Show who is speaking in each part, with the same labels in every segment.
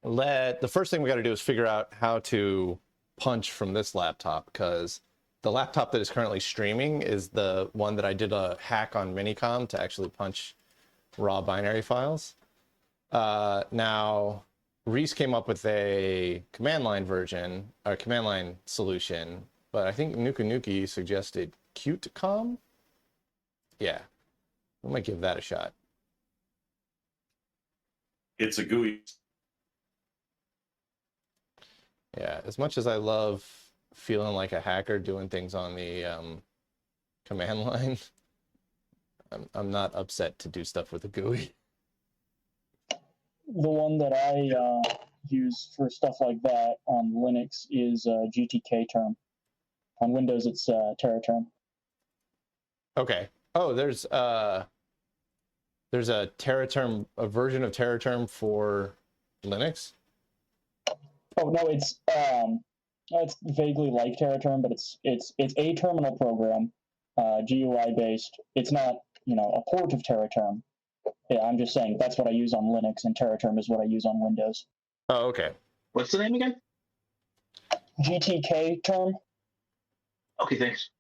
Speaker 1: the first thing we got to do is figure out how to punch from this laptop, because the laptop that is currently streaming is the one that I did a hack on Minicom to actually punch raw binary files. Now, Reese came up with a command line version, or command line solution, but I think Nuki suggested Qtcom. Yeah, I might give that a shot.
Speaker 2: It's a GUI.
Speaker 1: Yeah, as much as I love feeling like a hacker doing things on the command line, I'm not upset to do stuff with a GUI.
Speaker 3: The one that I use for stuff like that on Linux is GTK term. On Windows, it's TerraTerm.
Speaker 1: Okay. Oh, there's a TerraTerm, a version of TerraTerm for Linux.
Speaker 3: Oh no, it's vaguely like TerraTerm, but it's a terminal program, GUI based. It's not a port of TerraTerm. Yeah, I'm just saying that's what I use on Linux, and TerraTerm is what I use on Windows.
Speaker 1: Oh, okay.
Speaker 4: What's the name again?
Speaker 3: GTK term.
Speaker 4: Okay, thanks.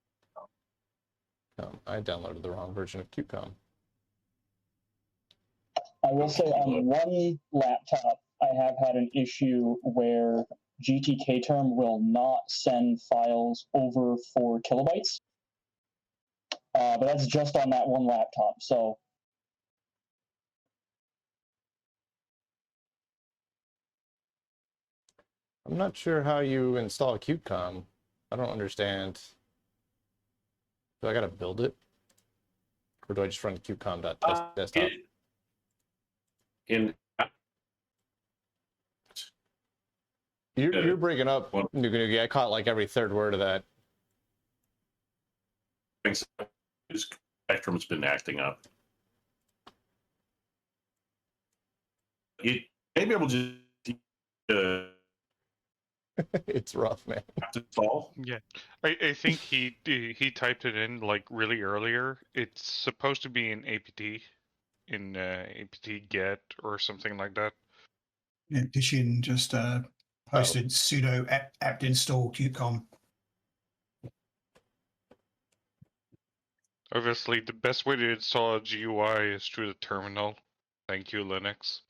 Speaker 1: I downloaded the wrong version of Qtcom.
Speaker 3: I will say on one laptop, I have had an issue where GTK term will not send files over 4 kilobytes. But that's just on that one laptop, so.
Speaker 1: I'm not sure how you install Qtcom. I don't understand. Do I gotta build it? Or do I just run qtcom.desktop? You're breaking up, Nuki. I caught like every third word of that.
Speaker 2: Spectrum's been acting up. You may be able to
Speaker 1: it's rough, man.
Speaker 2: Install.
Speaker 5: Yeah, I think he typed it in like really earlier. It's supposed to be in apt apt get or something like that.
Speaker 6: Yeah, Dishin just posted sudo apt install Qtcom.
Speaker 5: Obviously, the best way to install a GUI is through the terminal. Thank you, Linux.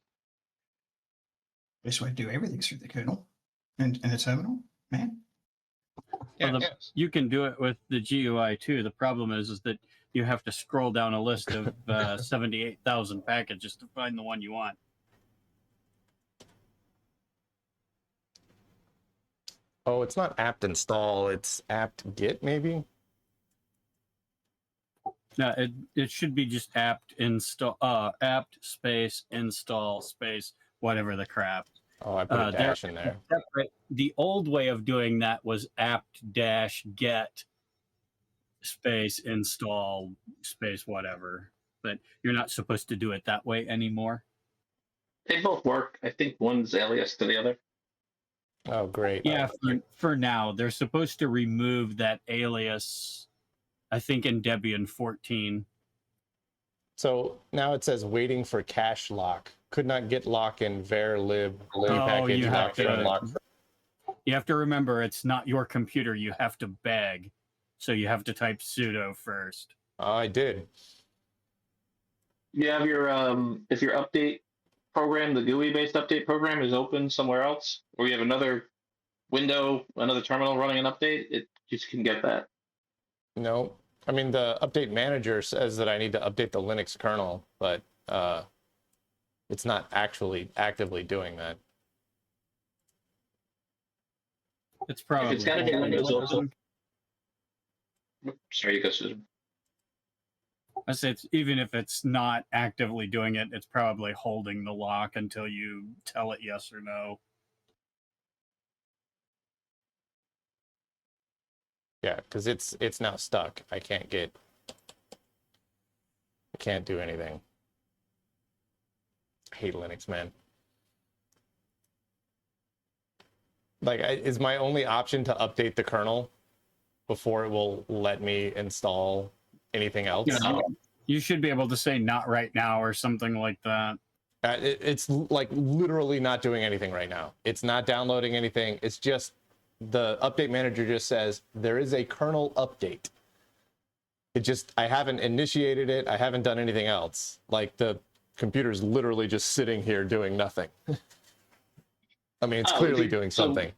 Speaker 6: Best way to do everything through the kernel and a terminal, man.
Speaker 7: Well, you can do it with the GUI too. The problem is that you have to scroll down a list of 78,000 packages to find the one you want.
Speaker 1: Oh, it's not apt install, it's apt get maybe?
Speaker 7: No, it should be just apt install, apt space install space whatever the crap.
Speaker 1: Oh, I put a dash in there.
Speaker 7: The old way of doing that was apt dash get space install space whatever, but you're not supposed to do it that way anymore.
Speaker 4: They both work. I think one's alias to the other.
Speaker 1: Oh, great.
Speaker 7: Yeah, for now. They're supposed to remove that alias, I think, in Debian 14.
Speaker 1: So now it says waiting for cache lock. Could not get lock in var lib package
Speaker 7: you have to remember it's not your computer. You have to beg. So you have to type sudo first.
Speaker 1: I did.
Speaker 4: You have your if your update program, the GUI-based update program, is open somewhere else, or you have another window, another terminal running an update, it just can get that.
Speaker 1: No, I mean the update manager says that I need to update the Linux kernel, but it's not actually actively doing that.
Speaker 7: It's probably.
Speaker 4: If it's got to be Windows open. Sorry, you go, Susan.
Speaker 7: I say it's, even if it's not actively doing it, it's probably holding the lock until you tell it yes or no.
Speaker 1: Yeah, because it's now stuck. I can't do anything. I hate Linux, man. Like, is my only option to update the kernel before it will let me install anything else?
Speaker 7: You should be able to say not right now or something like that.
Speaker 1: It's like literally not doing anything right now. It's not downloading anything. It's just the update manager just says there is a kernel update. I haven't initiated it. I haven't done anything else. Like the computer's literally just sitting here doing nothing. I mean, it's clearly doing something.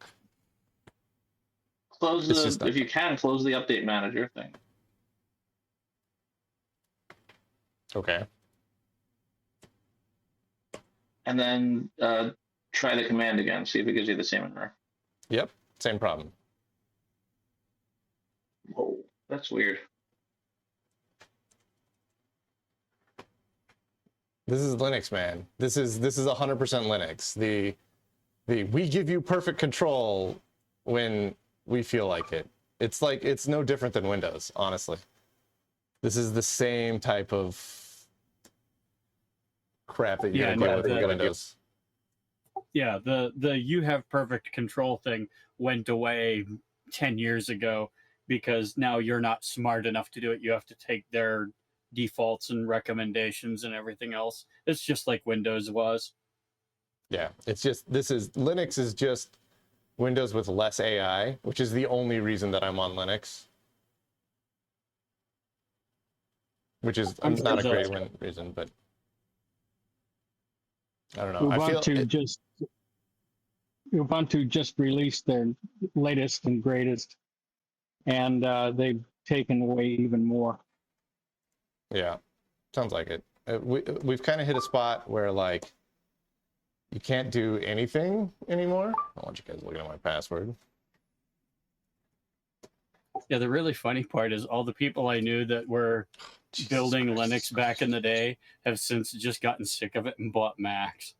Speaker 4: Close if you can, close the update manager thing.
Speaker 1: Okay.
Speaker 4: And then try the command again. See if it gives you the same error.
Speaker 1: Yep, same problem.
Speaker 4: Whoa, that's weird.
Speaker 1: This is Linux, man. This is 100% Linux. The we give you perfect control when we feel like it. It's like it's no different than Windows, honestly. This is the same type of crap that you deal with in Windows.
Speaker 7: Yeah, the you have perfect control thing went away 10 years ago because now you're not smart enough to do it. You have to take their defaults and recommendations and everything else. It's just like Windows was.
Speaker 1: Yeah, it's just Linux is just Windows with less AI, which is the only reason that I'm on Linux. Which is not a great reason, but I don't know.
Speaker 8: Ubuntu just released their latest and greatest, and they've taken away even more.
Speaker 1: Yeah, sounds like it. We've kind of hit a spot where like you can't do anything anymore. I want you guys looking at my password.
Speaker 7: Yeah, the really funny part is all the people I knew that were building Linux back in the day have since just gotten sick of it and bought Macs.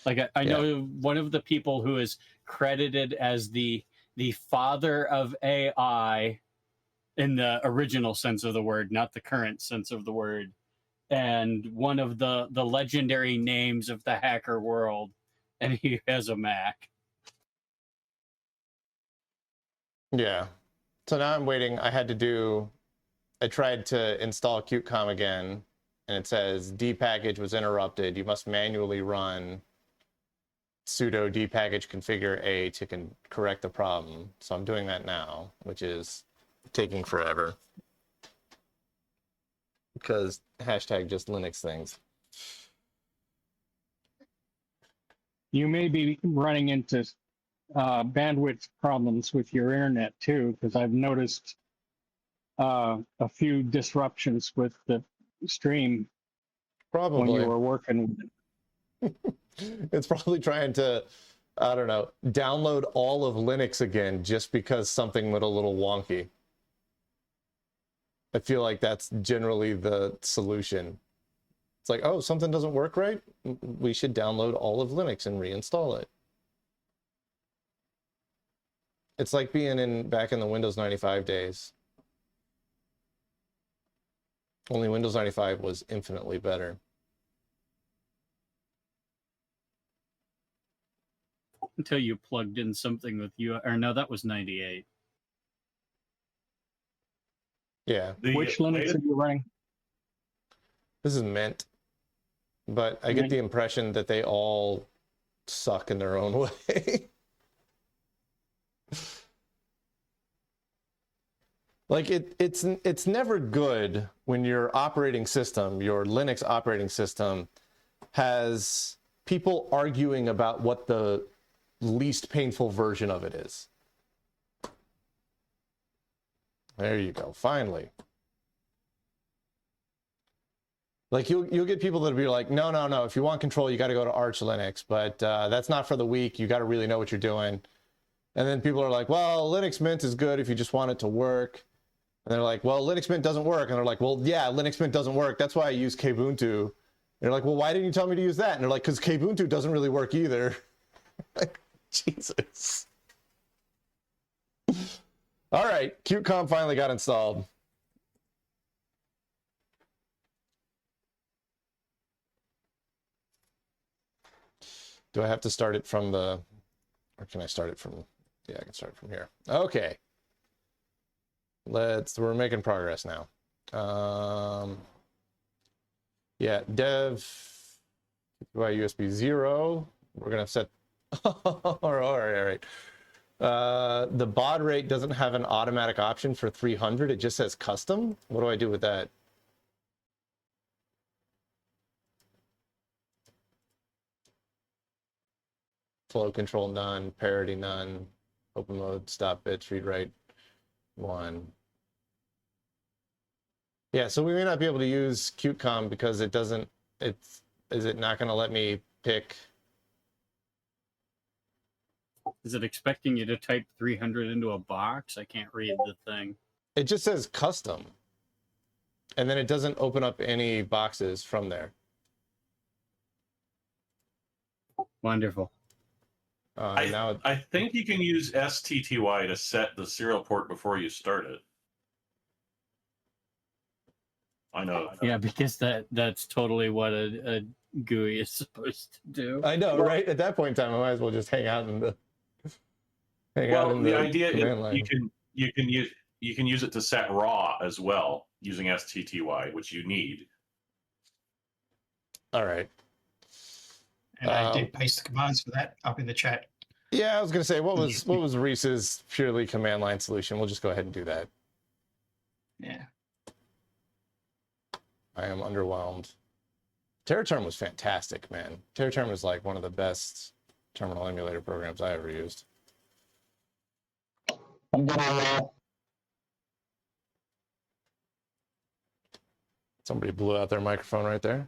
Speaker 7: Like I know one of the people who is credited as the father of AI in the original sense of the word, not the current sense of the word, and one of the legendary names of the hacker world, and he has a Mac.
Speaker 1: Yeah. So now I'm waiting. I tried to install QtCom again, and it says dpackage was interrupted. You must manually run sudo dpackage configure a to correct the problem. So I'm doing that now, which is taking forever. Because hashtag just Linux things.
Speaker 8: You may be running into bandwidth problems with your internet too, because I've noticed a few disruptions with the stream.
Speaker 1: Probably
Speaker 8: when you were working with
Speaker 1: it. It's probably trying to, I don't know, download all of Linux again just because something went a little wonky. I feel like that's generally the solution. It's like, oh, something doesn't work right? We should download all of Linux and reinstall it. It's like being back in the Windows 95 days. Only Windows 95 was infinitely better.
Speaker 7: Until you plugged in something with you, or no, that was 98.
Speaker 1: Yeah.
Speaker 8: Which Linux are you running?
Speaker 1: This is Mint, but I get the impression that they all suck in their own way. Like it's never good when your operating system, your Linux operating system, has people arguing about what the least painful version of it is. There you go, finally. Like you'll get people that'll be like, no, if you want control, you got to go to Arch Linux, but that's not for the weak. You got to really know what you're doing. And then people are like, well, Linux Mint is good if you just want it to work. And they're like, well, Linux Mint doesn't work. And they're like, well, yeah, Linux Mint doesn't work. That's why I use Kubuntu. And they're like, well, why didn't you tell me to use that? And they're like, because Kubuntu doesn't really work either. Like, Jesus. All right, QtCom finally got installed. Do I have to start it from or can I start it from, yeah, I can start it from here. Okay. We're making progress now. Yeah, dev USB 0. We're gonna set. All right. The baud rate doesn't have an automatic option for 300. It just says custom. What do I do with that? Flow control none, parity none, open mode, stop bits, read write 1. Yeah, so we may not be able to use QtCom because it doesn't, is it not going to let me pick?
Speaker 7: Is it expecting you to type 300 into a box? I can't read the thing.
Speaker 1: It just says custom. And then it doesn't open up any boxes from there.
Speaker 7: Wonderful.
Speaker 2: I think you can use STTY to set the serial port before you start it. I know.
Speaker 7: Yeah, because that's totally what a GUI is supposed to do.
Speaker 1: I know, right? At that point in time, I might as well just hang out in the
Speaker 2: the idea
Speaker 1: command
Speaker 2: is
Speaker 1: line.
Speaker 2: you can use it to set raw as well using STTY, which you need.
Speaker 1: All right.
Speaker 6: And I did paste the commands for that up in the chat.
Speaker 1: Yeah, I was gonna say what was Reese's purely command line solution. We'll just go ahead and do that.
Speaker 6: Yeah.
Speaker 1: I am underwhelmed. TerraTerm was fantastic, man. TerraTerm was like one of the best terminal emulator programs I ever used.
Speaker 3: I'm gonna.
Speaker 1: Somebody blew out their microphone right there.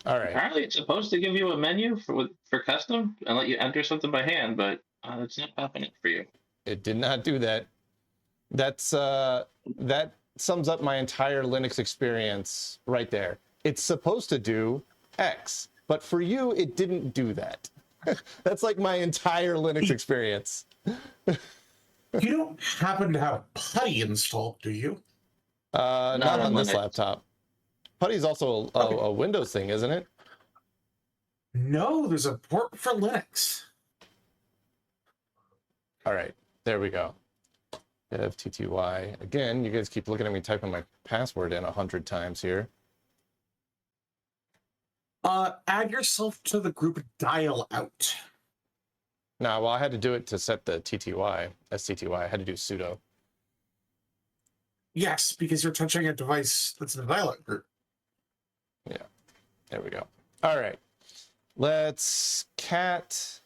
Speaker 1: All right.
Speaker 4: Apparently, it's supposed to give you a menu for custom and let you enter something by hand, but it's not popping it for you.
Speaker 1: It did not do that. That's that sums up my entire Linux experience right there. It's supposed to do X, but for you, it didn't do that. That's like my entire Linux experience.
Speaker 9: You don't happen to have Putty installed, do you?
Speaker 1: Not on this
Speaker 4: Linux.
Speaker 1: laptop. Putty's also a Windows thing, isn't it?
Speaker 9: No, there's a port for Linux.
Speaker 1: All right, there we go. FTTY. Again, you guys keep looking at me typing my password in 100 times here.
Speaker 9: Add yourself to the group dial out.
Speaker 1: No, well, I had to do it to set the TTY, STTY. I had to do sudo.
Speaker 9: Yes, because you're touching a device that's in the dial out group.
Speaker 1: Yeah, there we go. All right, let's cat.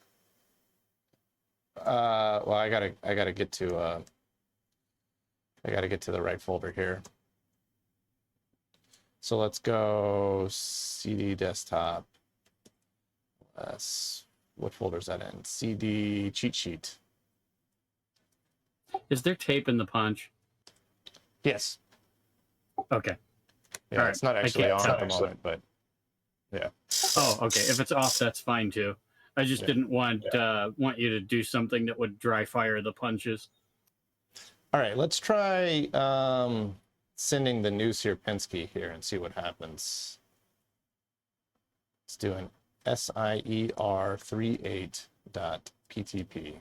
Speaker 1: Well, I gotta get to the right folder here. So let's go CD desktop. What folder is that in? CD cheat sheet.
Speaker 7: Is there tape in the punch?
Speaker 1: Yes.
Speaker 7: Okay.
Speaker 1: Yeah,
Speaker 7: All right.
Speaker 1: it's not
Speaker 7: I
Speaker 1: actually
Speaker 7: can't
Speaker 1: on
Speaker 7: tell.
Speaker 1: at the moment, but yeah.
Speaker 7: Oh, okay. If it's off, that's fine too. I just
Speaker 1: Yeah.
Speaker 7: didn't want you to do something that would dry fire the punches.
Speaker 1: All right, let's try sending the new Sierpinski here and see what happens. Let's do an SIER38.ptp.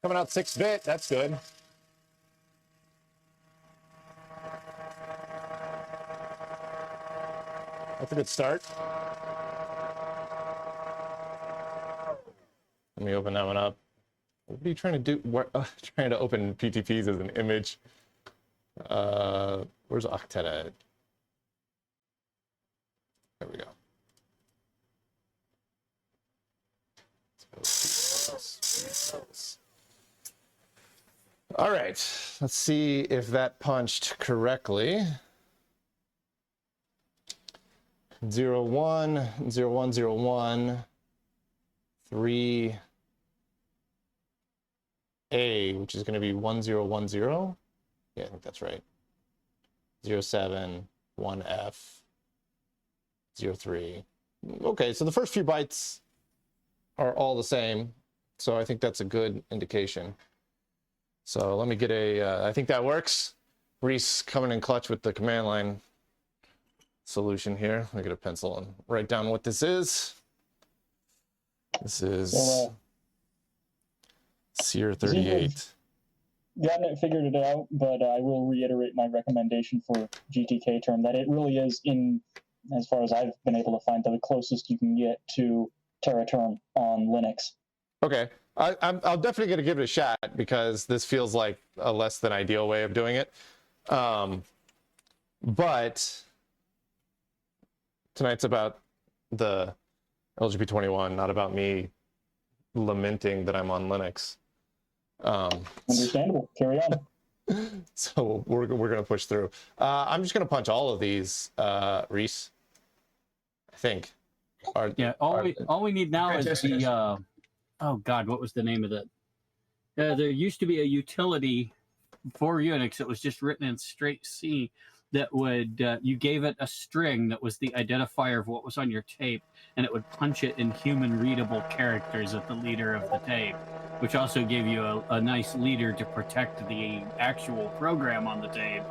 Speaker 1: Coming out 6-bit, that's good. That's a good start. Let me open that one up. What are you trying to do? Trying to open PTPs as an image. Where's Octet at? There we go. All right, let's see if that punched correctly. 01, 0101, 3A, which is going to be 1010. Yeah, I think that's right. 07, 1F, 03. Okay, so the first few bytes are all the same. So I think that's a good indication. So let me get I think that works. Reese coming in clutch with the command line solution here. Let me get a pencil and write down what this is. This is
Speaker 3: So,
Speaker 1: Sear 38.
Speaker 3: gotten it figured it out, but I will reiterate my recommendation for GTK term that it really is, in as far as I've been able to find, the closest you can get to Terra term on Linux.
Speaker 1: Okay, I'll definitely gonna give it a shot because this feels like a less than ideal way of doing it. But tonight's about the LGP-21, not about me lamenting that I'm on Linux.
Speaker 3: Understandable. Carry on.
Speaker 1: So we're gonna push through. I'm just gonna punch all of these, Reese. I think.
Speaker 7: All we need now is the oh god, what was the name of that? There used to be a utility for Unix that was just written in straight C that would you gave it a string that was the identifier of what was on your tape, and it would punch it in human readable characters at the leader of the tape, which also gave you a nice leader to protect the actual program on the tape,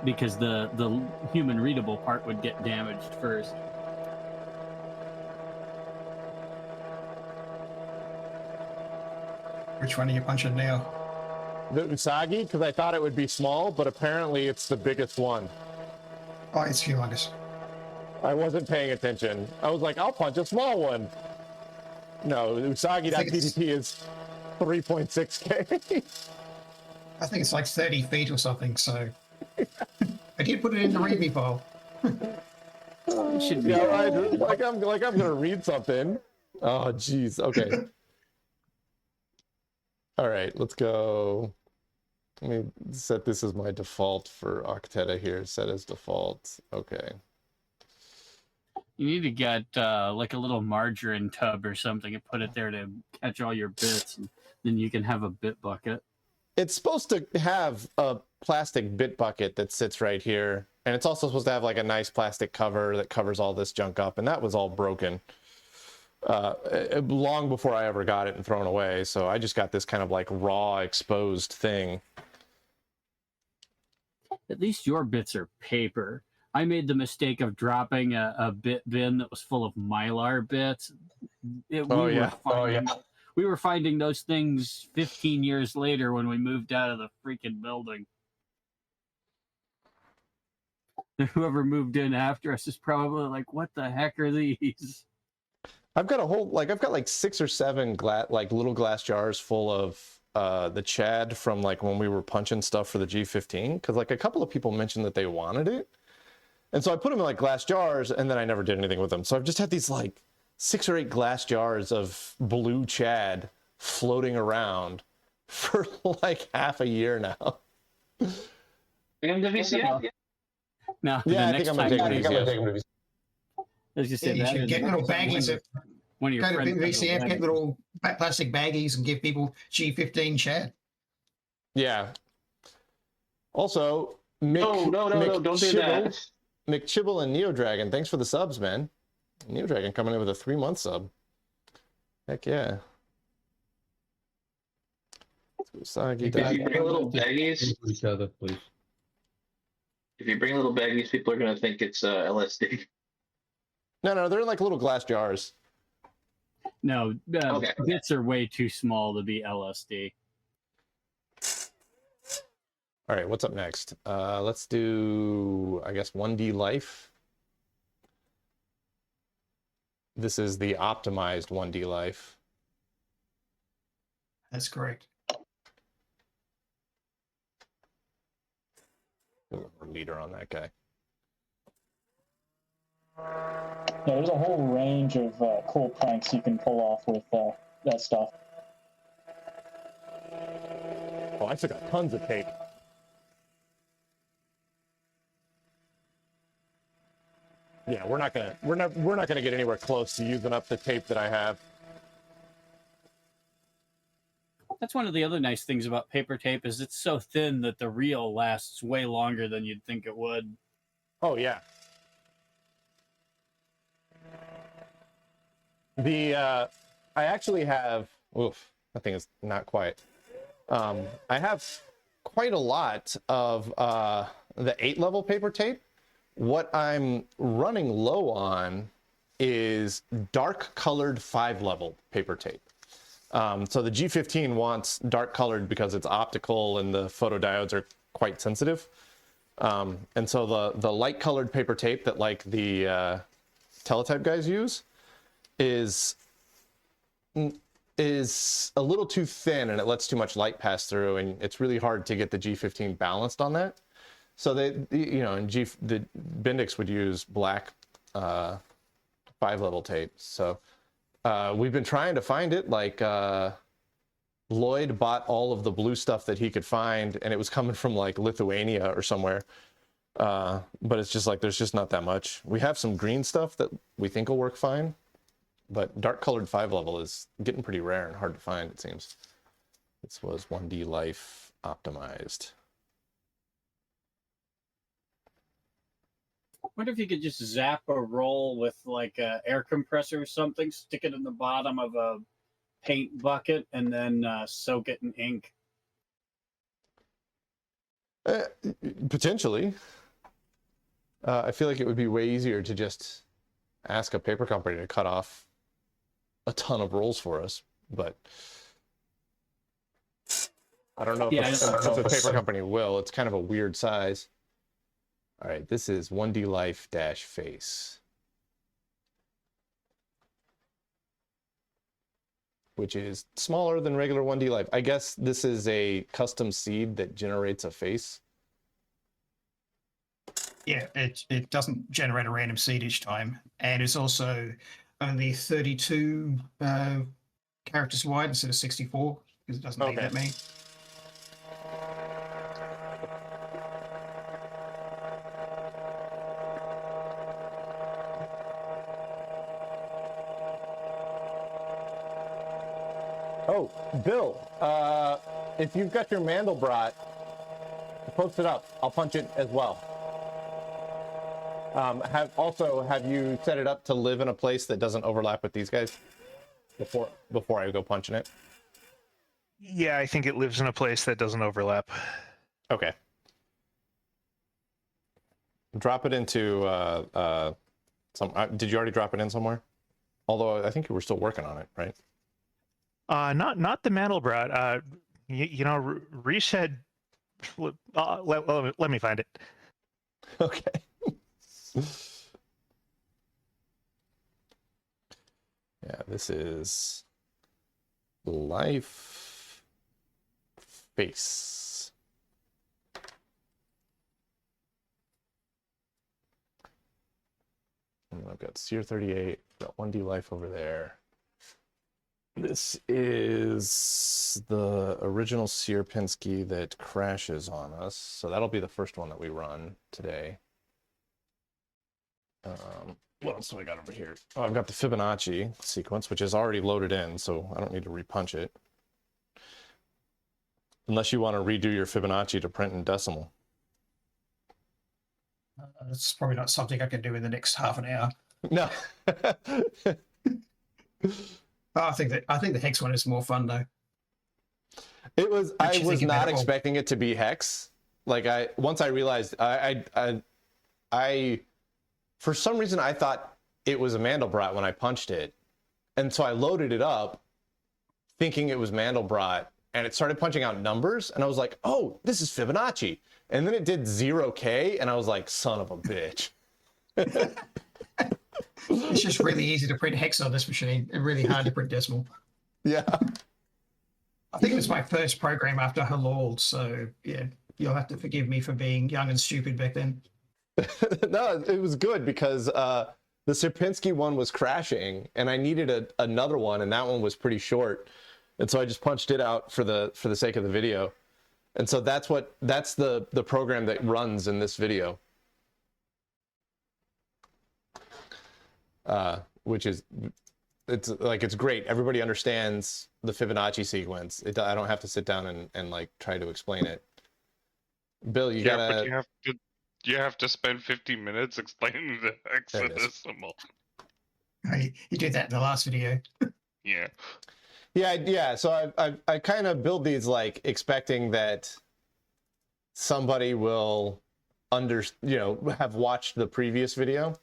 Speaker 7: because the human readable part would get damaged first.
Speaker 6: Which one are you punching now?
Speaker 1: The Usagi, because I thought it would be small, but apparently it's the biggest one.
Speaker 6: Oh, it's humongous.
Speaker 1: I wasn't paying attention. I was like, I'll punch a small one. No, Usagi.ttt is 3.6K.
Speaker 6: I think it's like 30 feet or something, so... I did put it in the README file.
Speaker 7: Should be.
Speaker 1: Yeah, right. Like I'm gonna read something. Oh, jeez. Okay. All right, let's go. Let me set this as my default for Octeta here. Set as default. Okay.
Speaker 7: You need to get like a little margarine tub or something and put it there to catch all your bits, and then you can have a bit bucket.
Speaker 1: It's supposed to have a plastic bit bucket that sits right here, and it's also supposed to have like a nice plastic cover that covers all this junk up, and that was all broken long before I ever got it and thrown away. So I just got this kind of like raw exposed thing.
Speaker 7: At least your bits are paper. I made the mistake of dropping a bit bin that was full of Mylar bits. We were finding those things 15 years later when we moved out of the freaking building. Whoever moved in after us is probably like, what the heck are these?
Speaker 1: I've got like 6 or 7 little glass jars full of the Chad from like when we were punching stuff for the G15, because like a couple of people mentioned that they wanted it, and so I put them in like glass jars, and then I never did anything with them. So I've just had these like 6 or 8 glass jars of blue Chad floating around for like half a year now.
Speaker 4: And the VCF?
Speaker 7: No,
Speaker 1: yeah, I think I'm gonna take them to VCF.
Speaker 7: Let's just say
Speaker 6: You
Speaker 7: that
Speaker 6: should
Speaker 7: is
Speaker 6: get little baggies of
Speaker 7: one of your
Speaker 6: go to
Speaker 7: friends.
Speaker 6: VCF, get little plastic baggies and give people G15 Chad.
Speaker 1: Yeah. Also,
Speaker 4: No, don't do that.
Speaker 1: McChibble and Neo Dragon, thanks for the subs, man. Neo Dragon coming in with a 3-month sub. Heck yeah. Usagi.
Speaker 4: If you bring little baggies,
Speaker 10: Each other, please.
Speaker 4: if you bring little baggies, people are gonna think it's LSD.
Speaker 1: No, they're in like little glass jars.
Speaker 7: No,
Speaker 4: Okay.
Speaker 7: bits are way too small to be LSD.
Speaker 1: All right, what's up next? Let's do, I guess, 1D Life. This is the optimized 1D Life.
Speaker 6: That's correct.
Speaker 1: Leader on that guy.
Speaker 3: Yeah, there's a whole range of cool pranks you can pull off with that stuff.
Speaker 1: Oh, I still got tons of tape. Yeah, we're not gonna get anywhere close to using up the tape that I have.
Speaker 7: That's one of the other nice things about paper tape is it's so thin that the reel lasts way longer than you'd think it would.
Speaker 1: Oh yeah. I actually have, oof, that thing is not quite. I have quite a lot of the 8-level paper tape. What I'm running low on is dark colored 5-level paper tape. So the G15 wants dark colored because it's optical and the photodiodes are quite sensitive. And so the light colored paper tape that like the teletype guys use is a little too thin and it lets too much light pass through, and it's really hard to get the G15 balanced on that. So they, you know, and the Bendix would use black 5-level tape. So we've been trying to find it. Like Lloyd bought all of the blue stuff that he could find, and it was coming from like Lithuania or somewhere. But it's just like there's just not that much. We have some green stuff that we think will work fine, but dark colored 5-level is getting pretty rare and hard to find, it seems. This was 1D Life optimized.
Speaker 7: I wonder if you could just zap a roll with like a air compressor or something, stick it in the bottom of a paint bucket, and then soak it in ink.
Speaker 1: Potentially. I feel like it would be way easier to just ask a paper company to cut off a ton of rolls for us, but I don't know if a paper company will. It's kind of a weird size. All right, this is 1D Life dash face, which is smaller than regular 1D Life. I guess this is a custom seed that generates a face.
Speaker 6: Yeah, it doesn't generate a random seed each time, and it's also only 32 characters wide instead of 64 because it doesn't need that many.
Speaker 1: Oh, Bill, if you've got your Mandelbrot, post it up. I'll punch it as well. Have you set it up to live in a place that doesn't overlap with these guys before I go punching it?
Speaker 10: Yeah, I think it lives in a place that doesn't overlap.
Speaker 1: Okay. Drop it into did you already drop it in somewhere? Although I think you were still working on it, right?
Speaker 10: Not the Mandelbrot. Reese had. Let me find it.
Speaker 1: Okay. Yeah, this is Life Face. And I've got Seer 38, got 1D Life over there. This is the original Sierpinski that crashes on us. So that'll be the first one that we run today. What else do I got over here? Oh, I've got the Fibonacci sequence, which is already loaded in, so I don't need to repunch it. Unless you want to redo your Fibonacci to print in decimal.
Speaker 6: That's probably not something I can do in the next half an hour.
Speaker 1: No.
Speaker 6: I think the hex one is more fun though.
Speaker 1: It was. I was not expecting it to be hex. Like once I realized I for some reason I thought it was a Mandelbrot when I punched it, and so I loaded it up thinking it was Mandelbrot, and it started punching out numbers, and I was like, oh, this is Fibonacci, and then it did 0K, and I was like, son of a bitch.
Speaker 6: It's just really easy to print hex on this machine and really hard to print decimal.
Speaker 1: Yeah.
Speaker 6: I think it was my first program after Halal, so yeah, you'll have to forgive me for being young and stupid back then.
Speaker 1: No, it was good because the Sierpinski one was crashing, and I needed another one, and that one was pretty short, and so I just punched it out for the sake of the video, and so that's the program that runs in this video, which is it's great. Everybody understands the Fibonacci sequence. I don't have to sit down and like try to explain it. Bill, you gotta.
Speaker 5: But you have to spend 15 minutes explaining the hexadecimal.
Speaker 6: You did that in the last video.
Speaker 5: Yeah.
Speaker 1: Yeah. So I kind of build these like expecting that somebody will have watched the previous video.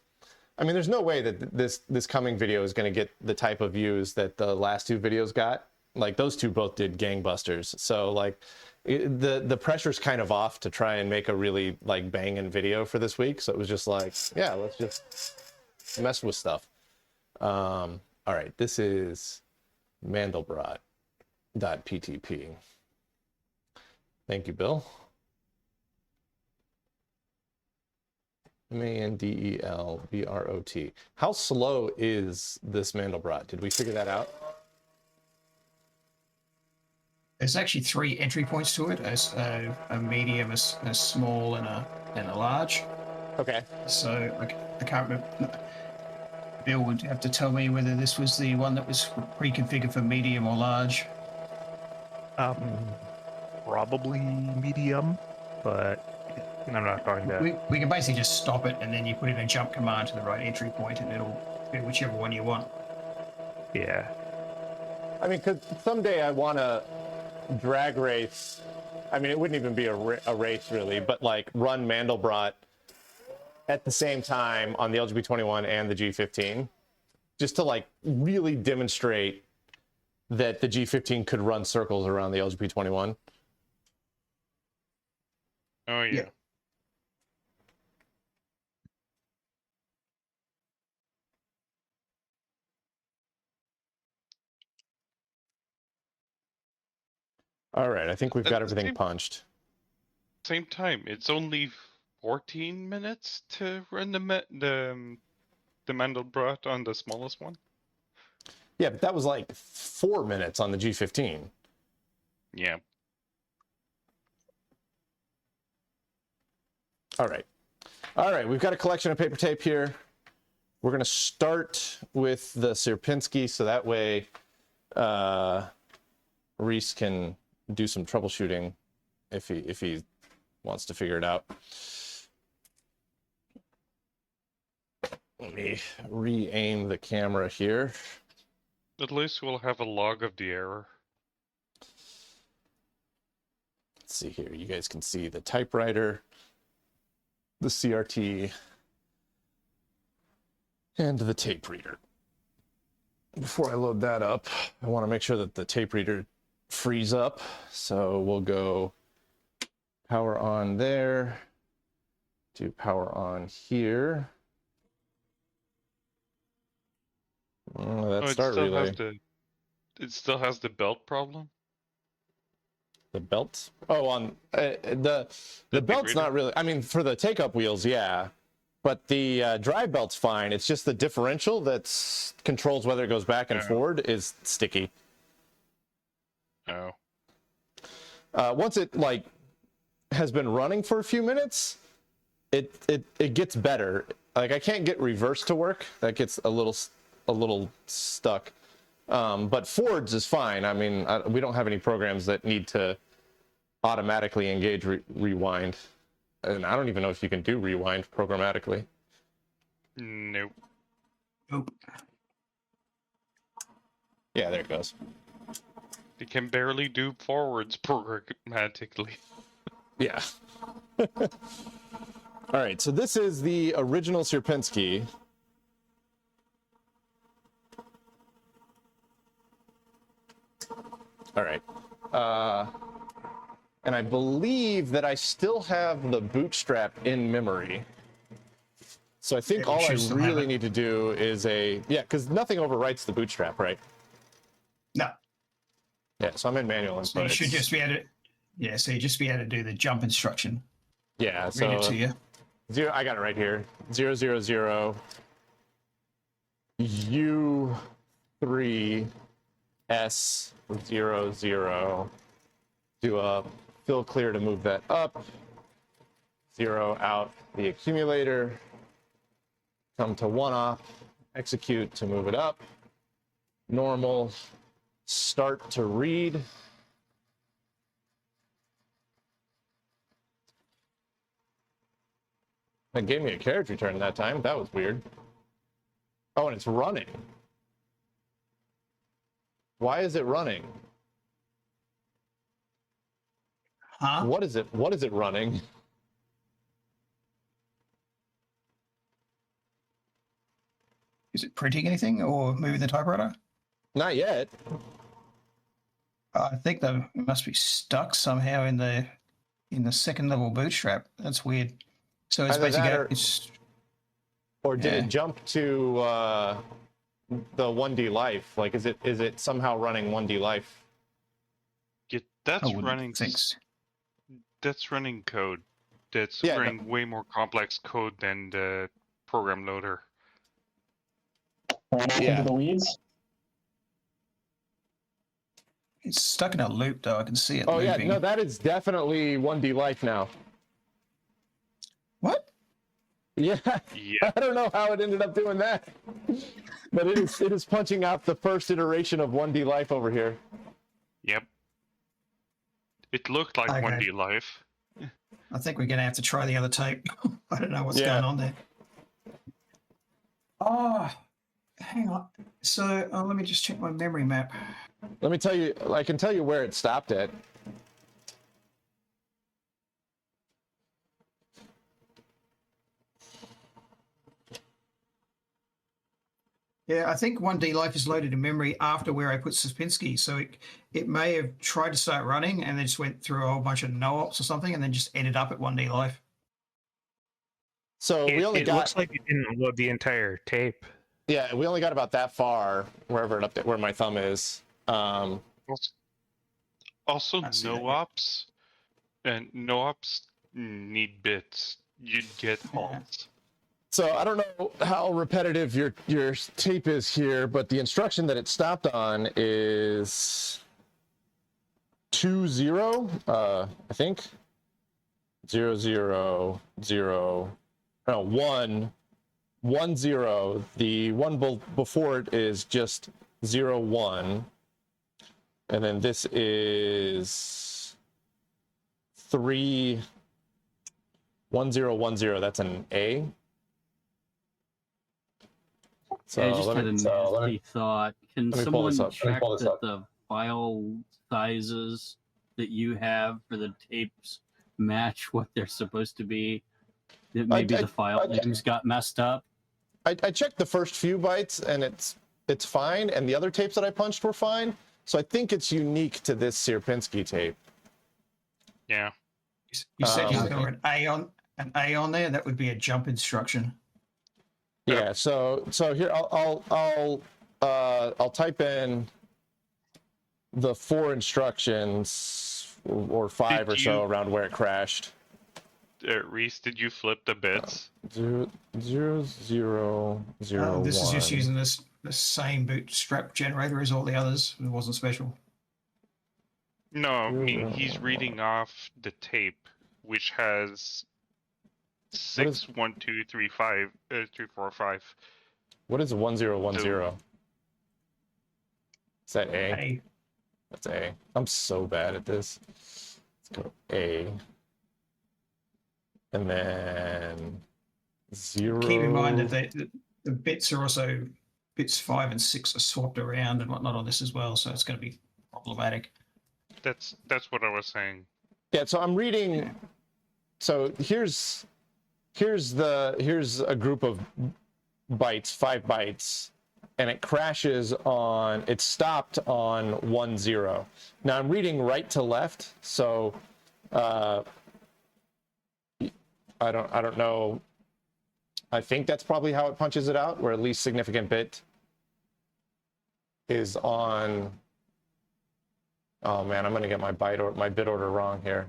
Speaker 1: I mean, there's no way that this coming video is going to get the type of views that the last two videos got. Like those two both did gangbusters. So like the pressure's kind of off to try and make a really like banging video for this week. So it was just like, yeah, let's just mess with stuff. All right, this is Mandelbrot.ptp. Thank you, Bill. Mandelbrot. How slow is this Mandelbrot? Did we figure that out?
Speaker 6: There's actually 3 entry points to it: a medium, a small, and a large.
Speaker 1: Okay.
Speaker 6: So I can't remember. Bill would have to tell me whether this was the one that was pre-configured for medium or large.
Speaker 10: Probably medium, but I'm not going to.
Speaker 6: We can basically just stop it, and then you put in a jump command to the right entry point, and it'll be whichever one you want.
Speaker 10: Yeah.
Speaker 1: I mean, because someday I want to drag race. I mean, it wouldn't even be a race really, but like run Mandelbrot at the same time on the LGP-21 and the G15, just to like really demonstrate that the G15 could run circles around the LGP-21.
Speaker 5: Oh yeah.
Speaker 1: All right, I think we've got everything punched.
Speaker 5: Same time, it's only 14 minutes to run the Mandelbrot on the smallest one.
Speaker 1: Yeah, but that was like 4 minutes on the G15.
Speaker 5: Yeah.
Speaker 1: All right. All right, we've got a collection of paper tape here. We're going to start with the Sierpinski, so that way Reese can do some troubleshooting if he wants to figure it out. Let me re-aim the camera here.
Speaker 5: At least we'll have a log of the error.
Speaker 1: Let's see here. You guys can see the typewriter, the CRT, and the tape reader. Before I load that up, I want to make sure that the tape reader frees up. So we'll go power on there, do power on here. That start relay.
Speaker 5: It still has the belt problem.
Speaker 1: The belt? Oh, on the belt's not really. I mean, for the take-up wheels, yeah, but the drive belt's fine. It's just the differential that controls whether it goes back and forward is sticky.
Speaker 5: Oh.
Speaker 1: Once it like has been running for a few minutes, it gets better. Like I can't get reverse to work. That gets a little stuck. But Ford's is fine. I mean, we don't have any programs that need to automatically engage rewind. And I don't even know if you can do rewind programmatically.
Speaker 5: Nope.
Speaker 6: Nope.
Speaker 1: Yeah, there it goes.
Speaker 5: It can barely do forwards programmatically.
Speaker 1: Yeah. All right, so this is the original Sierpinski. All right. And I believe that I still have the bootstrap in memory. So I think all I really need to do is because nothing overwrites the bootstrap, right?
Speaker 6: No.
Speaker 1: Yeah, so I'm in manual input.
Speaker 6: So you should just be able to, so you just be able to do the jump instruction.
Speaker 1: Yeah, so
Speaker 6: read it to you.
Speaker 1: I got it right here. 000 U3 S00. Do a fill clear to move that up. 0 out the accumulator. Come to 1 off. Execute to move it up. Normal. Start to read. It gave me a carriage return that time. That was weird. Oh, and it's running. Why is it running?
Speaker 6: Huh?
Speaker 1: What is it? What is it running?
Speaker 6: Is it printing anything or moving the typewriter?
Speaker 1: Not yet.
Speaker 6: I think they must be stuck somehow in the second level bootstrap. That's weird. So it's
Speaker 1: Either
Speaker 6: basically
Speaker 1: that or did it jump to the 1D life? Like, is it somehow running 1D life?
Speaker 5: Yeah, that's running. That's running code. That's running way more complex code than the program loader.
Speaker 3: Right into the weeds.
Speaker 6: It's stuck in a loop, though. I can see it.
Speaker 1: Oh
Speaker 6: moving.
Speaker 1: yeah, no, that is definitely 1D life now.
Speaker 6: What?
Speaker 1: Yeah. I don't know how it ended up doing that, but it is punching out the first iteration of 1D life over here.
Speaker 5: Yep. It looked like 1D life.
Speaker 6: I think we're going to have to try the other tape. I don't know what's going on there. Oh, hang on. So let me just check my memory map.
Speaker 1: Let me tell you, I can tell you where it stopped at.
Speaker 6: Yeah, I think 1D life is loaded in memory after where I put Sierpinski. So it may have tried to start running and then just went through a whole bunch of no-ops or something and then just ended up at 1D life.
Speaker 1: So we only
Speaker 10: it
Speaker 1: got.
Speaker 10: looks like it didn't load the entire tape.
Speaker 1: Yeah, we only got about that far, wherever it where my thumb is.
Speaker 5: Also, no-ops and no-ops need bits. You'd get halts.
Speaker 1: So I don't know how repetitive your tape is here, but the instruction that it stopped on is 2-0, I think. 0-0-0. No, 1-1-0. The one before it is just 0-1. And then this is 3-1-0-1-0. That's an A. So
Speaker 7: I just had a nasty thought. Can someone check that the file sizes that you have for the tapes match what they're supposed to be? That maybe the file names got messed up.
Speaker 1: I checked the first few bytes and it's fine, and the other tapes that I punched were fine. So I think it's unique to this Sierpinski tape.
Speaker 5: Yeah.
Speaker 6: You said you got an A on there. That would be a jump instruction.
Speaker 1: Yeah. So here I'll type in the 4 instructions or 5 or so around where it crashed.
Speaker 5: Reese, did you flip the bits?
Speaker 1: 0-0-0-1.
Speaker 6: This is just using the same bootstrap generator as all the others. It wasn't special.
Speaker 5: No, I mean he's reading off the tape, which has 6, 1, 2, 3, 5, 3, 4, 5.
Speaker 1: What is 1010? Is that A?
Speaker 6: A.
Speaker 1: That's A. I'm so bad at this. Let's go A. And then 0.
Speaker 6: Keep in mind that the bits are also bits 5 and 6 are swapped around and whatnot on this as well, so it's going to be problematic.
Speaker 5: That's what I was saying.
Speaker 1: Yeah, so I'm reading. So here's a group of bytes, 5 bytes, and it crashes on. It stopped on 1-0. Now I'm reading right to left, so I don't know. I think that's probably how it punches it out, where at least significant bit is on. Oh man, I'm gonna get my bit order wrong here.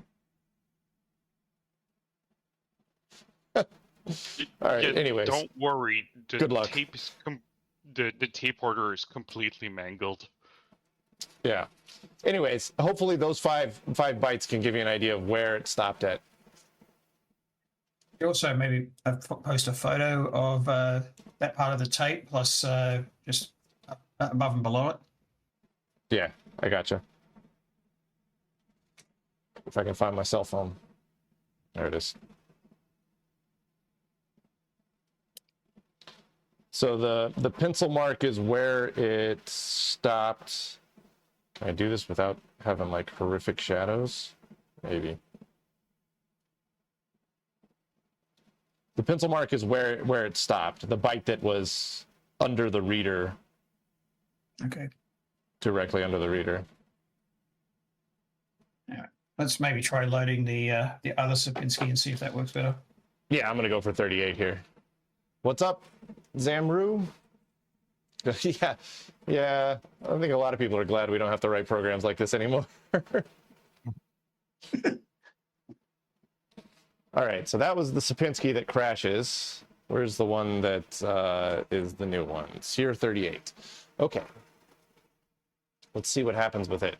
Speaker 1: All right.
Speaker 5: Yeah,
Speaker 1: anyways,
Speaker 5: don't worry.
Speaker 1: Good luck.
Speaker 5: The tape order is completely mangled.
Speaker 1: Yeah. Anyways, hopefully those five bytes can give you an idea of where it stopped at.
Speaker 6: You also maybe post a photo of that part of the tape plus just above and below it.
Speaker 1: Yeah, I gotcha. If I can find my cell phone. There it is. So the pencil mark is where it stopped. Can I do this without having like horrific shadows? Maybe. The pencil mark is where it stopped. The byte that was under the reader,
Speaker 6: Okay.
Speaker 1: directly under the reader.
Speaker 6: Let's maybe try loading the other Sapinski and see if that works better.
Speaker 1: Yeah, I'm gonna go for 38 here. What's up, Zamru? yeah. I think a lot of people are glad we don't have to write programs like this anymore. All right, so that was the Sapinski that crashes. Where's the one that is the new one? Sear 38. Okay. Let's see what happens with it.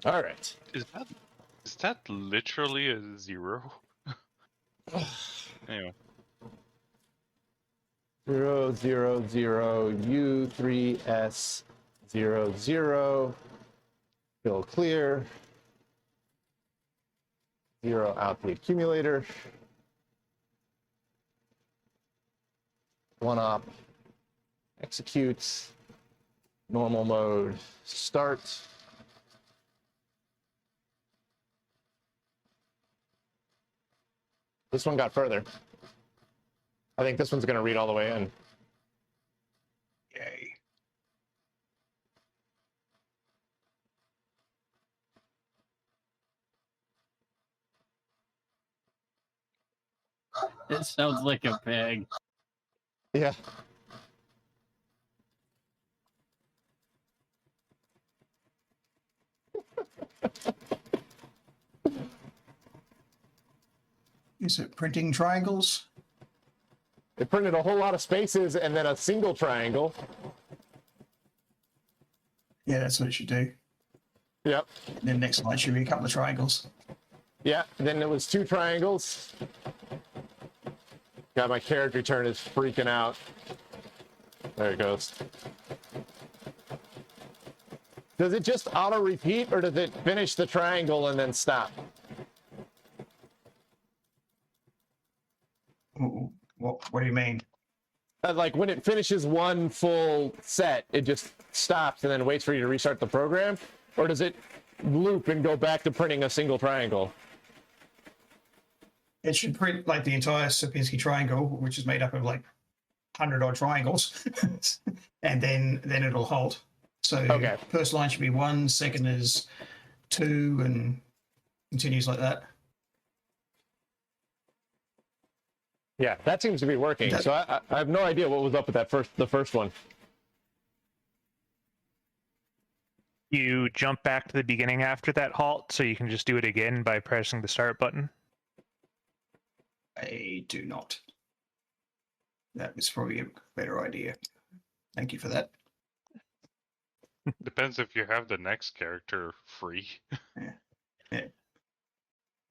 Speaker 1: All right.
Speaker 5: Is that literally a 0? Anyway.
Speaker 1: 0, 0, 0, U3S 0, 0. Fill clear. 0 out the accumulator. 1 op. Executes. Normal mode. Start. This one got further. I think this one's going to read all the way in.
Speaker 6: Yay.
Speaker 7: It sounds like a pig.
Speaker 1: Yeah.
Speaker 6: Is it printing triangles?
Speaker 1: It printed a whole lot of spaces and then a single triangle.
Speaker 6: Yeah, that's what it should do.
Speaker 1: Yep.
Speaker 6: And then next line should be a couple of triangles.
Speaker 1: Yeah, then it was 2 triangles. God, my character turn is freaking out. There it goes. Does it just auto repeat or does it finish the triangle and then stop?
Speaker 6: What do you mean?
Speaker 1: Like when it finishes one full set, it just stops and then waits for you to restart the program? Or does it loop and go back to printing a single triangle?
Speaker 6: It should print like the entire Sapinski triangle, which is made up of like 100 odd triangles, and then it'll halt. So
Speaker 1: okay.
Speaker 6: First line should be 1, second is 2, and continues like that.
Speaker 1: Yeah, that seems to be working. So I have no idea what was up with the first one.
Speaker 10: You jump back to the beginning after that halt, so you can just do it again by pressing the start button.
Speaker 6: I do not. That was probably a better idea. Thank you for that.
Speaker 5: Depends if you have the next character free.
Speaker 6: Yeah.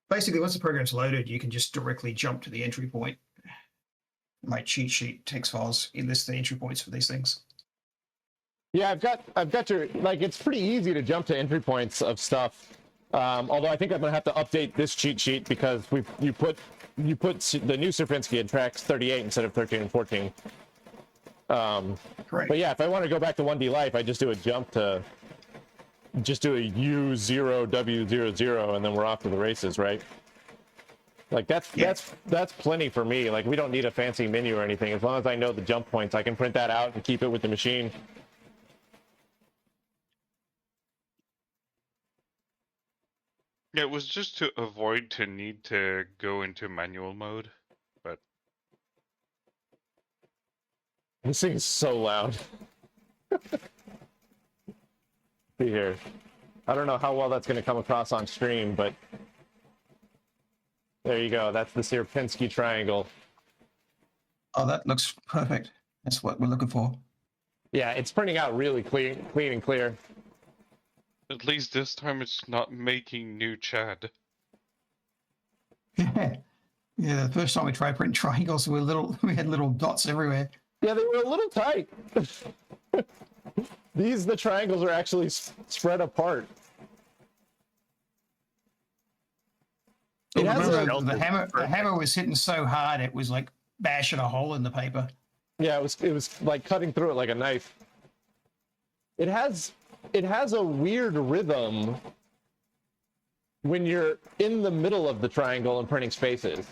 Speaker 6: Basically, once the program's loaded, you can just directly jump to the entry point. My cheat sheet text files list the entry points for these things.
Speaker 1: Yeah, I've got your, like, it's pretty easy to jump to entry points of stuff. Although I think I'm gonna have to update this cheat sheet because you put the new Sapinski in tracks 38 instead of 13 and 14.
Speaker 6: Correct.
Speaker 1: But yeah, if I want to go back to 1D Life, I just do a jump to, just do a U0 W00, and then we're off to the races, right? Like that's plenty for me. Like we don't need a fancy menu or anything. As long as I know the jump points, I can print that out and keep it with the machine.
Speaker 5: Yeah, it was just to avoid to need to go into manual mode, but
Speaker 1: this thing is so loud. See here. I don't know how well that's going to come across on stream, but there you go. That's the Sapinski triangle.
Speaker 6: Oh, that looks perfect. That's what we're looking for.
Speaker 1: Yeah, it's printing out really clean and clear.
Speaker 5: at least this time it's not making new Chad.
Speaker 6: Yeah, the first time we tried printing triangles, we had little dots everywhere.
Speaker 1: Yeah, they were a little tight. The triangles are actually spread apart. It has
Speaker 6: the hammer was hitting so hard it was like bashing a hole in the paper.
Speaker 1: Yeah, it was like cutting through it like a knife. It has a weird rhythm when you're in the middle of the triangle and printing spaces.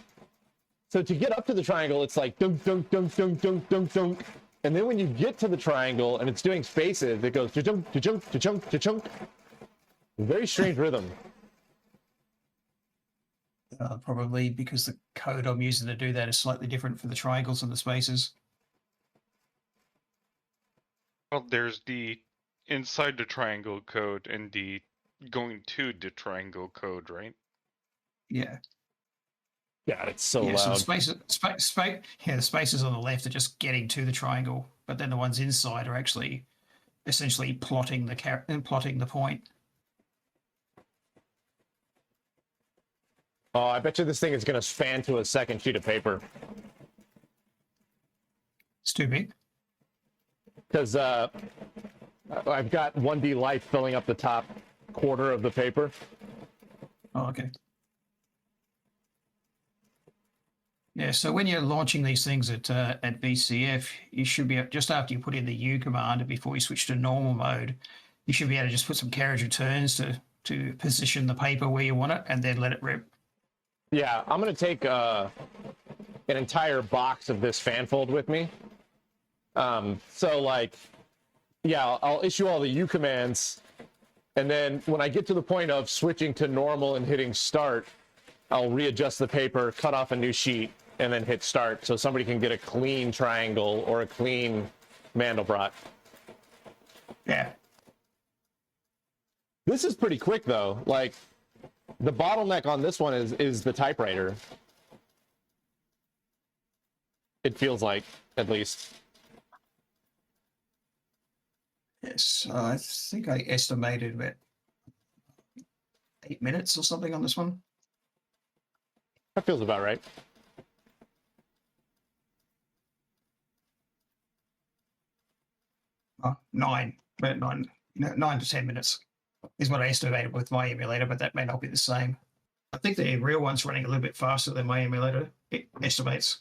Speaker 1: So to get up to the triangle, it's like dunk, dunk, dunk, dunk, dunk, dunk, dunk. And then when you get to the triangle and it's doing spaces, it goes cha-chunk, cha-chunk, cha-chunk, cha-chunk. Very strange rhythm.
Speaker 6: Probably because the code I'm using to do that is slightly different for the triangles and the spaces.
Speaker 5: Well, there's the inside the triangle code and the going to the triangle code, right?
Speaker 6: Yeah.
Speaker 1: God, it's so
Speaker 6: Yeah, so
Speaker 1: loud.
Speaker 6: the spaces on the left are just getting to the triangle, but then the ones inside are actually essentially plotting the point.
Speaker 1: Oh, I bet you this thing is going to span to a second sheet of paper.
Speaker 6: It's too big.
Speaker 1: Because I've got 1D Life filling up the top quarter of the paper.
Speaker 6: Oh, okay. Yeah, so when you're launching these things at VCF, you should be just after you put in the U command and before you switch to normal mode, you should be able to just put some carriage returns to position the paper where you want it and then let it rip.
Speaker 1: Yeah, I'm going to take an entire box of this fanfold with me. So like, yeah, I'll issue all the U commands. And then when I get to the point of switching to normal and hitting start, I'll readjust the paper, cut off a new sheet, and then hit start so somebody can get a clean triangle or a clean Mandelbrot.
Speaker 6: Yeah.
Speaker 1: This is pretty quick though. Like the bottleneck on this one is the typewriter. It feels like, at least.
Speaker 6: Yes, I think I estimated about 8 minutes or something on this one.
Speaker 1: That feels about right.
Speaker 6: Oh, 9 to 10 minutes is what I estimated with my emulator, but that may not be the same. I think the real one's running a little bit faster than my emulator estimates.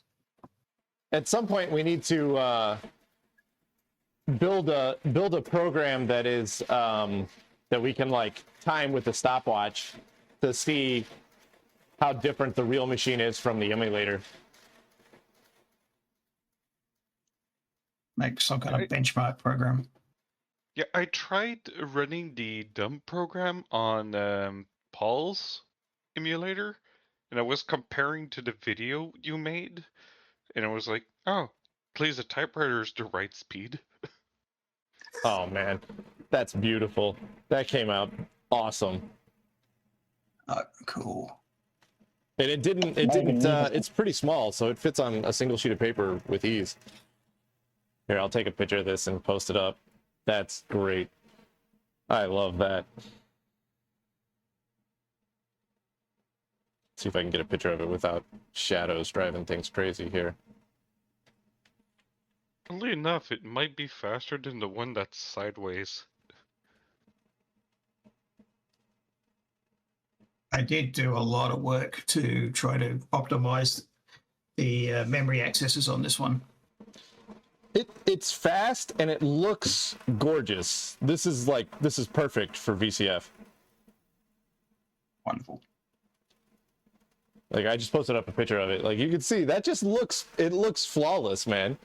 Speaker 1: At some point, we need to build a program that is that we can like time with the stopwatch to see how different the real machine is from the emulator.
Speaker 6: Make some kind of benchmark program.
Speaker 5: Yeah, I tried running the dump program on Paul's emulator, and I was comparing to the video you made, and I was like, oh, please, the typewriter is the right speed.
Speaker 1: Oh man, that's beautiful. That came out awesome.
Speaker 6: Cool.
Speaker 1: And it didn't it's pretty small, so it fits on a single sheet of paper with ease. Here, I'll take a picture of this and post it up. That's great. I love that. See if I can get a picture of it without shadows driving things crazy here.
Speaker 5: Oddly enough, it might be faster than the one that's sideways.
Speaker 6: I did do a lot of work to try to optimize the memory accesses on this one.
Speaker 1: It's fast and it looks gorgeous. This is perfect for VCF.
Speaker 6: Wonderful.
Speaker 1: Like I just posted up a picture of it. Like you can see that just looks flawless, man.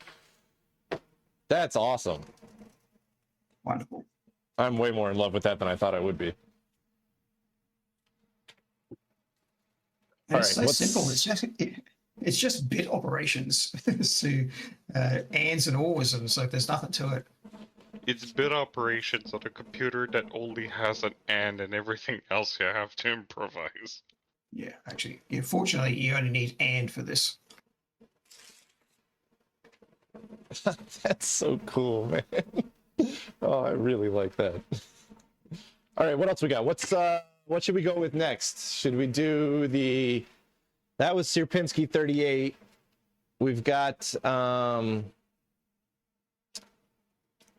Speaker 1: That's awesome.
Speaker 6: Wonderful.
Speaker 1: I'm way more in love with that than I thought I would be.
Speaker 6: It's so simple. It's just bit operations. So ands and ors, and so there's nothing to it.
Speaker 5: It's bit operations on a computer that only has an and everything else you have to improvise.
Speaker 6: Yeah, actually, fortunately, you only need and for this.
Speaker 1: That's so cool, man. Oh, I really like that. All right, what else we got? What should we go with next? Should we do that was Sierpinski 38. We've got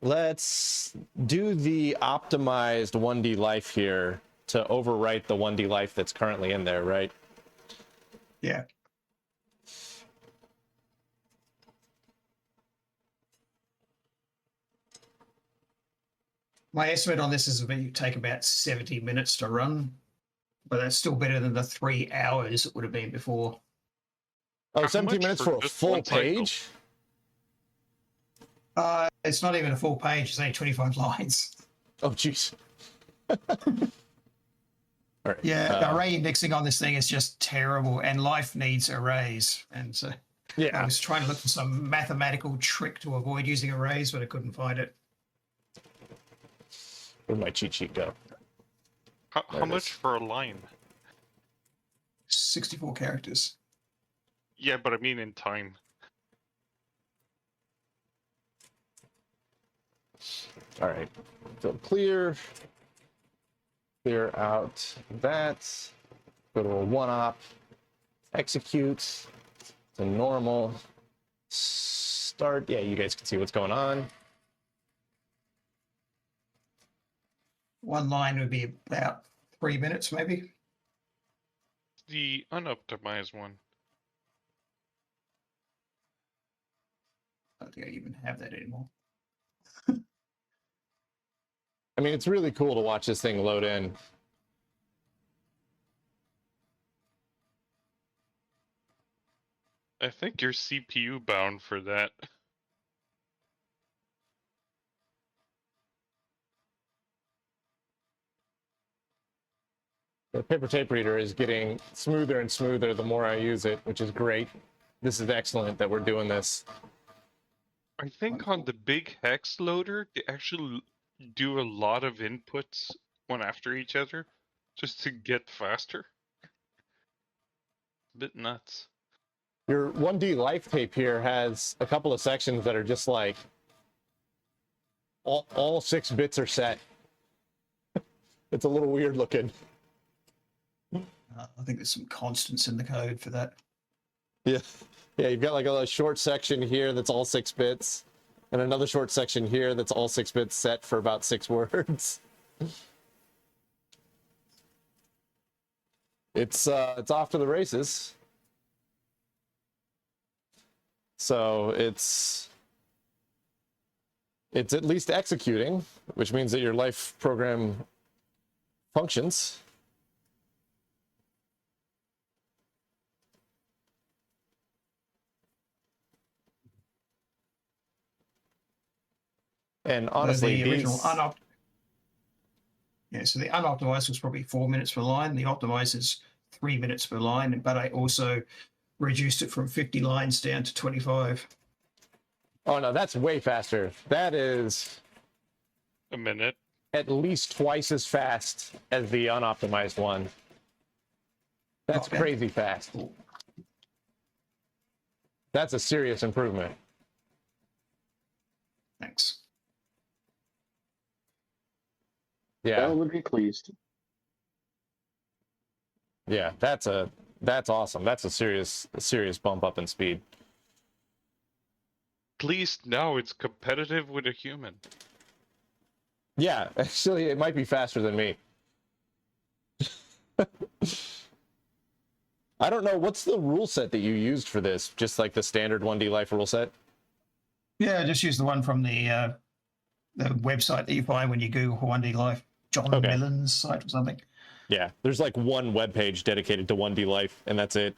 Speaker 1: let's do the optimized 1D Life here to overwrite the 1D Life that's currently in there, right?
Speaker 6: Yeah. My estimate on this is it will take about 70 minutes to run, but that's still better than the 3 hours it would have been before.
Speaker 1: Oh,
Speaker 5: How
Speaker 1: 17
Speaker 5: much
Speaker 1: minutes
Speaker 5: for
Speaker 1: for a
Speaker 5: just
Speaker 1: full
Speaker 5: one cycle?
Speaker 1: page?
Speaker 6: It's not even a full page, it's only 25 lines.
Speaker 1: Oh, jeez. All right.
Speaker 6: Yeah, array indexing on this thing is just terrible, and life needs arrays. And so I
Speaker 1: Yeah.
Speaker 6: was trying to look for some mathematical trick to avoid using arrays, but I couldn't find it.
Speaker 1: Where'd my cheat sheet go?
Speaker 5: How
Speaker 1: There it
Speaker 5: much
Speaker 1: is.
Speaker 5: for a line?
Speaker 6: 64 characters.
Speaker 5: Yeah, but I mean in time.
Speaker 1: All right. So clear. Clear out that. Go to a one-op. Execute. To normal. Start. Yeah, you guys can see what's going on.
Speaker 6: One line would be about 3 minutes, maybe.
Speaker 5: The unoptimized one.
Speaker 6: I don't think I even have that anymore.
Speaker 1: I mean, it's really cool to watch this thing load in.
Speaker 5: I think you're CPU bound for that.
Speaker 1: The paper tape reader is getting smoother and smoother the more I use it, which is great. This is excellent that we're doing this.
Speaker 5: I think on the big hex loader, they actually do a lot of inputs one after each other just to get faster. A bit nuts.
Speaker 1: Your 1D life tape here has a couple of sections that are just like all 6 bits are set. It's a little weird looking.
Speaker 6: I think there's some constants in the code for that.
Speaker 1: Yeah. Yeah, you've got like a short section here that's all 6 bits, and another short section here that's all 6 bits set for about 6 words. It's off to the races. So it's at least executing, which means that your life program functions. And honestly,
Speaker 6: the original
Speaker 1: these...
Speaker 6: Yeah, so the unoptimized was probably 4 minutes per line. The optimized is 3 minutes per line, but I also reduced it from 50 lines down to 25.
Speaker 1: Oh no, that's way faster. That is
Speaker 5: A minute.
Speaker 1: at least twice as fast as the unoptimized one. That's
Speaker 6: Okay.
Speaker 1: crazy fast.
Speaker 6: Cool.
Speaker 1: That's a serious improvement.
Speaker 6: Thanks.
Speaker 1: Yeah.
Speaker 4: I would be pleased.
Speaker 1: Yeah, that's awesome. That's a serious bump up in speed.
Speaker 5: At least now it's competitive with a human.
Speaker 1: Yeah, actually, it might be faster than me. I don't know, what's the rule set that you used for this? Just like the standard 1D Life rule set?
Speaker 6: Yeah, just use the one from the website that you find when you Google 1D Life. John
Speaker 1: Okay.
Speaker 6: Millen's site or something.
Speaker 1: Yeah, there's like one web page dedicated to 1D Life, and that's it.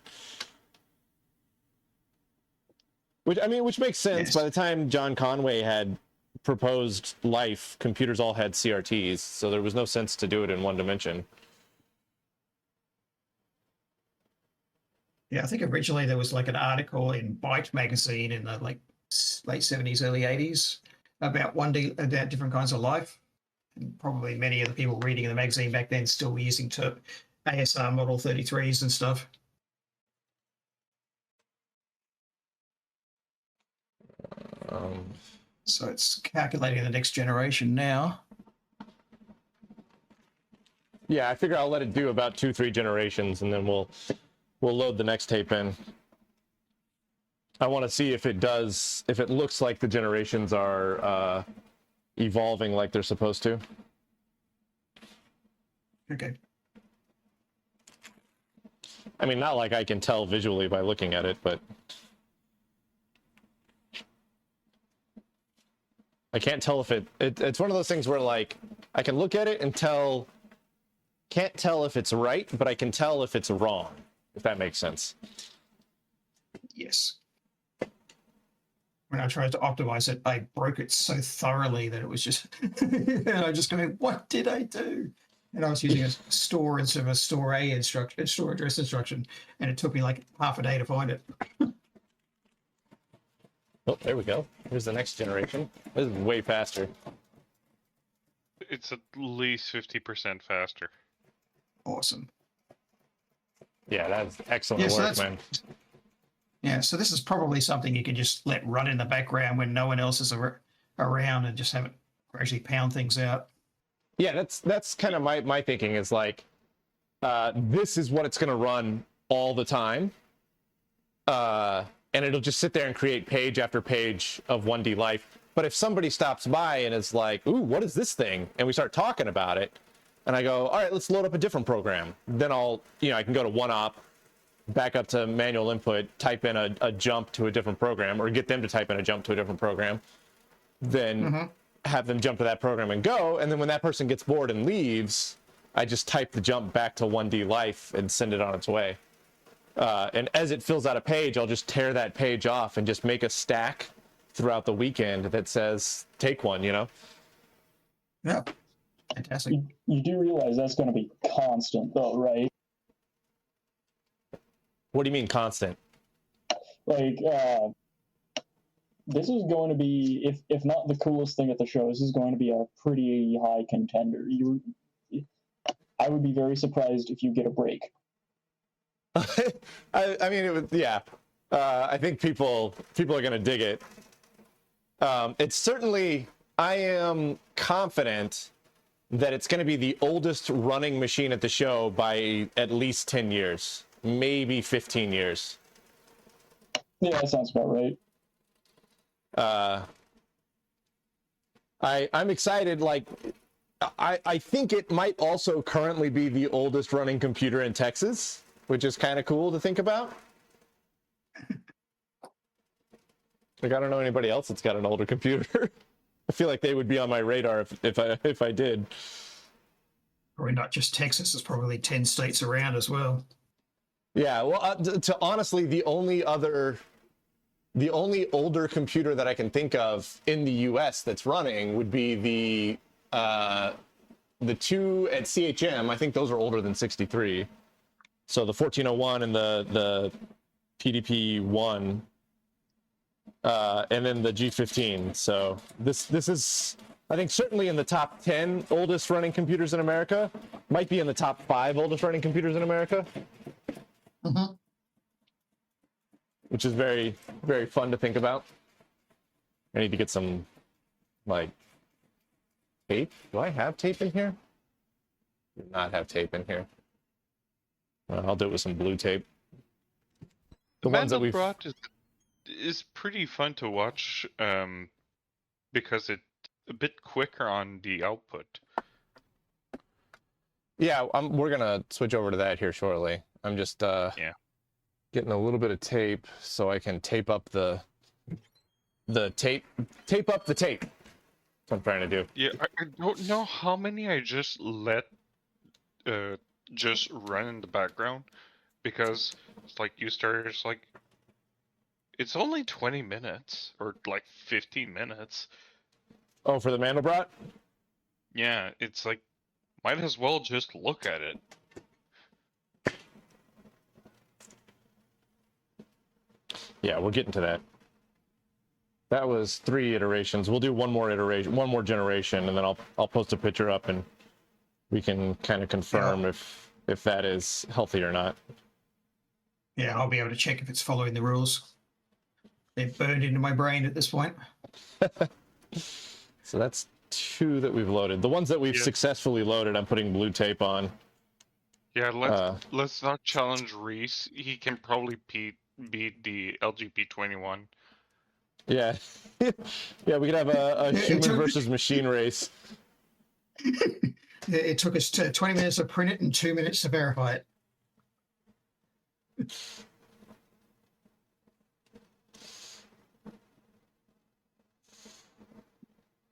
Speaker 1: Which makes sense.
Speaker 6: Yes.
Speaker 1: By the time John Conway had proposed Life, computers all had CRTs, so there was no sense to do it in one dimension.
Speaker 6: Yeah, I think originally there was like an article in Byte magazine in the like late 70s, early 80s about about different kinds of life. And probably many of the people reading in the magazine back then still were using ASR Model 33s and stuff. So it's calculating the next generation now.
Speaker 1: Yeah, I figure I'll let it do about 2-3 generations, and then we'll load the next tape in. I want to see if it looks like the generations are evolving like they're supposed to.
Speaker 6: Okay.
Speaker 1: I mean, not like I can tell visually by looking at it, but... I can't tell if it's one of those things where like I can look at it and can't tell if it's right, but I can tell if it's wrong, if that makes sense.
Speaker 6: Yes. When I tried to optimize it, I broke it so thoroughly that it was just, and I just going, what did I do? And I was using a store instead of a store instruction, store address instruction, and it took me like half a day to find it.
Speaker 1: Oh, there we go. Here's the next generation. This is way faster.
Speaker 5: It's at least 50% faster.
Speaker 6: Awesome.
Speaker 1: Yeah, that's excellent work, man.
Speaker 6: Yeah, so this is probably something you can just let run in the background when no one else is around and just have it actually pound things out.
Speaker 1: Yeah, that's kind of my thinking is like, this is what it's going to run all the time. And it'll just sit there and create page after page of 1D Life. But if somebody stops by and is like, ooh, what is this thing? And we start talking about it, and I go, all right, let's load up a different program. Then I can go to one-op, back up to manual input, type in a jump to a different program, or get them to type in a jump to a different program, then have them jump to that program and go. And then when that person gets bored and leaves, I just type the jump back to 1D Life and send it on its way. And as it fills out a page, I'll just tear that page off and just make a stack throughout the weekend that says, take one, you know?
Speaker 6: Yeah. Fantastic.
Speaker 3: You do realize that's going to be constant, though, right?
Speaker 1: What do you mean constant?
Speaker 3: Like, this is going to be, if not the coolest thing at the show, this is going to be a pretty high contender. I would be very surprised if you get a break.
Speaker 1: I mean, it was, yeah. I think people are going to dig it. It's certainly, I am confident that it's going to be the oldest running machine at the show by at least 10 years, maybe 15 years.
Speaker 3: Yeah, that sounds about right.
Speaker 1: I'm excited. Like, I think it might also currently be the oldest running computer in Texas, which is kind of cool to think about. Like, I don't know anybody else that's got an older computer. I feel like they would be on my radar if I did.
Speaker 6: Probably not just Texas. There's probably 10 states around as well.
Speaker 1: Yeah, well, to honestly, the only older computer that I can think of in the U.S. that's running would be the two at CHM. I think those are older than 63. So the 1401 and the PDP-1, and then the G15. So this is, I think, certainly in the top 10 oldest running computers in America. Might be in the top 5 oldest running computers in America.
Speaker 6: Mm-hmm.
Speaker 1: Which is very, very fun to think about. I need to get some, like, tape. Do I have tape in here? Do not have tape in here. I'll do it with some blue tape. The ones that we've...
Speaker 5: Mandelbrot is pretty fun to watch because it's a bit quicker on the output.
Speaker 1: Yeah, we're going to switch over to that here shortly. I'm just getting a little bit of tape so I can tape up the tape. Tape up the tape. That's what I'm trying to do.
Speaker 5: Yeah, I don't know how many I just let just run in the background, because it's like you start, it's like it's only 20 minutes or like 15 minutes.
Speaker 1: Oh, for the Mandelbrot?
Speaker 5: Yeah, it's like might as well just look at it.
Speaker 1: Yeah, we're getting to that. That was 3 iterations. We'll do one more iteration, one more generation, and then I'll post a picture up and we can kind of confirm if that is healthy or not.
Speaker 6: Yeah, I'll be able to check if it's following the rules. They're burned into my brain at this point.
Speaker 1: So that's 2 that we've loaded. The ones that we've successfully loaded, I'm putting blue tape on.
Speaker 5: Yeah, let's not challenge Reese. He can probably beat the LGP-21.
Speaker 1: Yeah. Yeah, we could have a human versus machine race.
Speaker 6: It took us 20 minutes to print it and 2 minutes to verify it.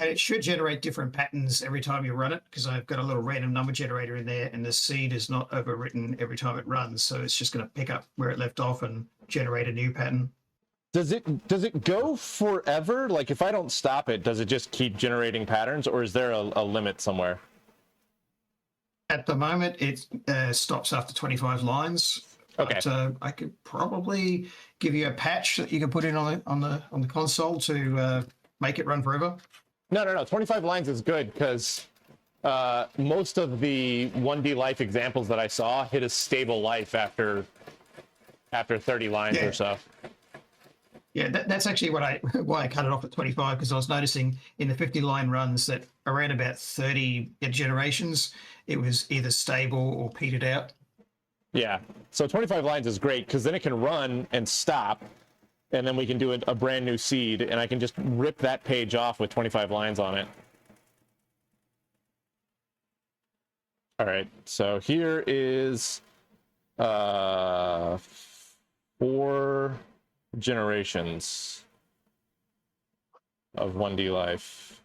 Speaker 6: And it should generate different patterns every time you run it, because I've got a little random number generator in there, and the seed is not overwritten every time it runs. So it's just going to pick up where it left off and generate a new pattern.
Speaker 1: Does it go forever? Like if I don't stop it, does it just keep generating patterns, or is there a limit somewhere?
Speaker 6: At the moment, it stops after 25 lines.
Speaker 1: Okay.
Speaker 6: But I could probably give you a patch that you can put in on the console to make it run forever.
Speaker 1: No. 25 lines is good because most of the 1D life examples that I saw hit a stable life after 30 lines or so.
Speaker 6: Yeah, that's actually why I cut it off at 25, because I was noticing in the 50-line runs that around about 30 generations, it was either stable or petered out.
Speaker 1: Yeah, so 25 lines is great because then it can run and stop, and then we can do a brand new seed, and I can just rip that page off with 25 lines on it. All right, so here is 4 generations of 1D life.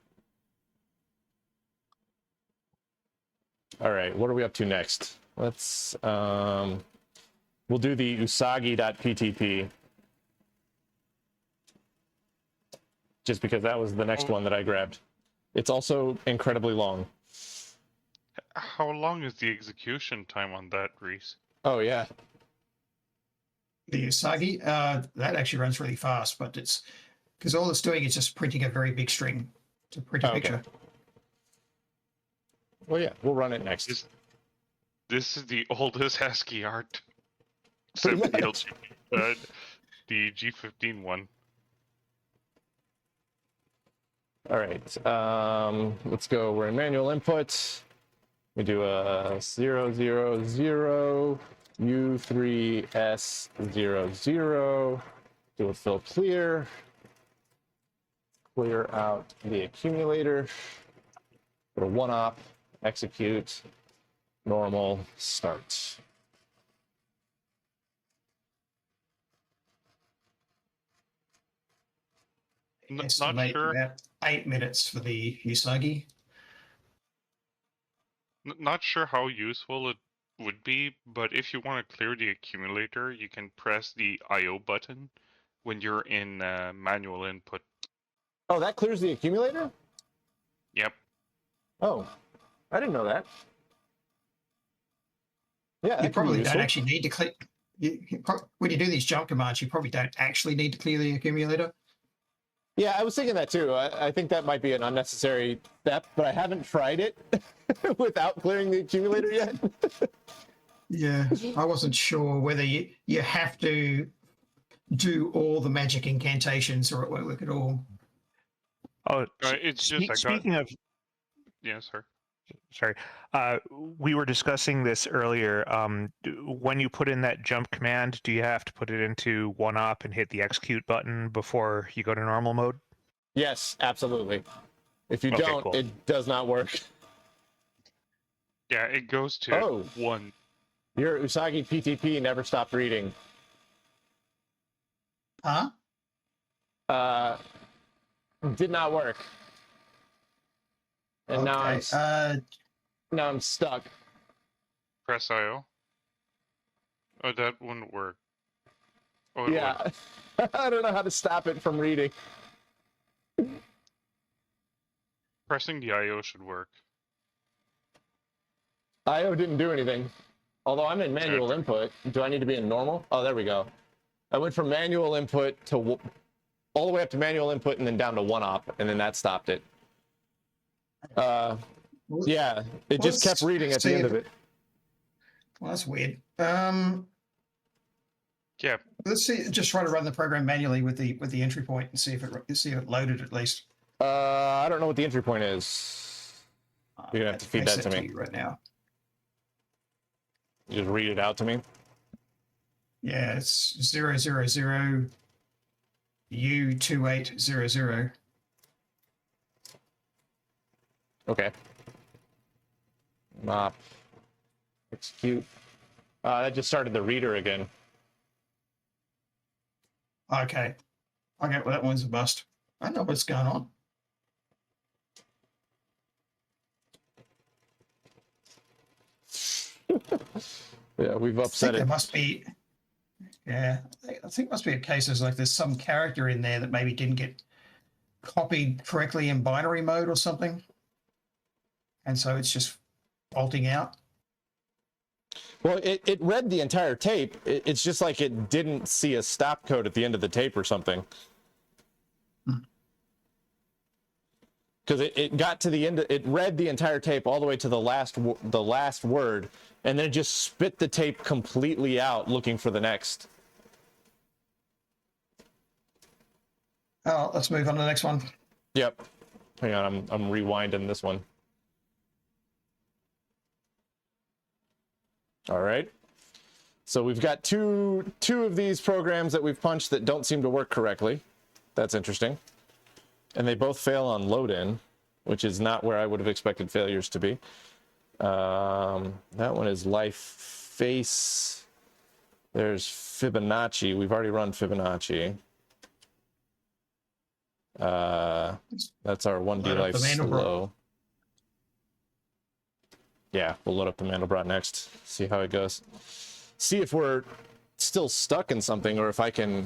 Speaker 1: All right, what are we up to next? Let's we'll do the usagi.ptp just because that was the next one that I grabbed. It's also incredibly long.
Speaker 5: How long is the execution time on that, Reese?
Speaker 1: Oh yeah.
Speaker 6: The Usagi, that actually runs really fast, but it's because all it's doing is just printing a very big string to print a picture.
Speaker 1: Well, yeah, we'll run it next.
Speaker 5: This is the oldest ASCII art. Except the LGP, the G15 one.
Speaker 1: All right, let's go. We're in manual input. We do a 0, 0, 0, U3S 0, 0. Do a fill clear. Clear out the accumulator. Go to 1-op, execute, normal, start.
Speaker 5: Not
Speaker 6: Estimate
Speaker 5: sure.
Speaker 6: about 8 minutes for the Usagi.
Speaker 5: Not sure how useful it would be, but if you want to clear the accumulator, you can press the IO button when you're in manual input.
Speaker 1: Oh, that clears the accumulator?
Speaker 5: Yep.
Speaker 1: Oh, I didn't know that. Yeah,
Speaker 6: You probably don't actually need to clear. When you do these jump commands, you probably don't actually need to clear the accumulator.
Speaker 1: Yeah, I was thinking that too. I think that might be an unnecessary step, but I haven't tried it without clearing the accumulator yet.
Speaker 6: Yeah, I wasn't sure whether you have to do all the magic incantations or it won't work at all.
Speaker 10: Oh,
Speaker 5: it's just
Speaker 10: speaking of.
Speaker 5: Yeah, sorry.
Speaker 10: Sorry. We were discussing this earlier. When you put in that jump command, do you have to put it into 1-op and hit the execute button before you go to normal mode?
Speaker 1: Yes, absolutely. If you don't,
Speaker 10: cool.
Speaker 1: It does not work.
Speaker 5: Yeah, it goes to 1.
Speaker 1: Your Usagi PTP never stopped reading.
Speaker 6: Huh?
Speaker 1: Did not work. And
Speaker 6: Okay.
Speaker 1: now I'm stuck.
Speaker 5: Press IO. Oh, that wouldn't work. Oh, it
Speaker 1: Yeah.
Speaker 5: would.
Speaker 1: I don't know how to stop it from reading.
Speaker 5: Pressing the IO should work.
Speaker 1: IO didn't do anything. Although I'm in manual input. Do I need to be in normal? Oh, there we go. I went from manual input to all the way up to manual input and then down to 1-op, and then that stopped it. Yeah, it just kept reading at the end of it.
Speaker 6: Well, that's weird.
Speaker 5: Yeah.
Speaker 6: Let's see. Just try to run the program manually with the entry point and see if it loaded at least.
Speaker 1: I don't know what the entry point is. You're gonna have to feed that to me
Speaker 6: right now.
Speaker 1: You just read it out to me.
Speaker 6: Yeah, it's 000 U2800.
Speaker 1: Okay. Mop. Execute. That just started the reader again.
Speaker 6: Okay. Okay, well, that one's a bust. I know what's going on.
Speaker 1: Yeah, we've
Speaker 6: I
Speaker 1: upset
Speaker 6: think there
Speaker 1: it.
Speaker 6: must be. Yeah, I think it must be a case of like there's some character in there that maybe didn't get copied correctly in binary mode or something, and so it's just faulting out.
Speaker 1: Well, it read the entire tape. It's just like it didn't see a stop code at the end of the tape or something. Because it got to the end, it read the entire tape all the way to the last word, and then it just spit the tape completely out, looking for the next.
Speaker 6: Oh, let's move on to the next one.
Speaker 1: Yep. Hang on, I'm rewinding this one. All right. So we've got two of these programs that we've punched that don't seem to work correctly. That's interesting. And they both fail on load-in, which is not where I would have expected failures to be. That one is life face. There's Fibonacci. We've already run Fibonacci. That's our 1D life slow. Yeah, we'll load up the Mandelbrot next. See how it goes. See if we're still stuck in something, or if I can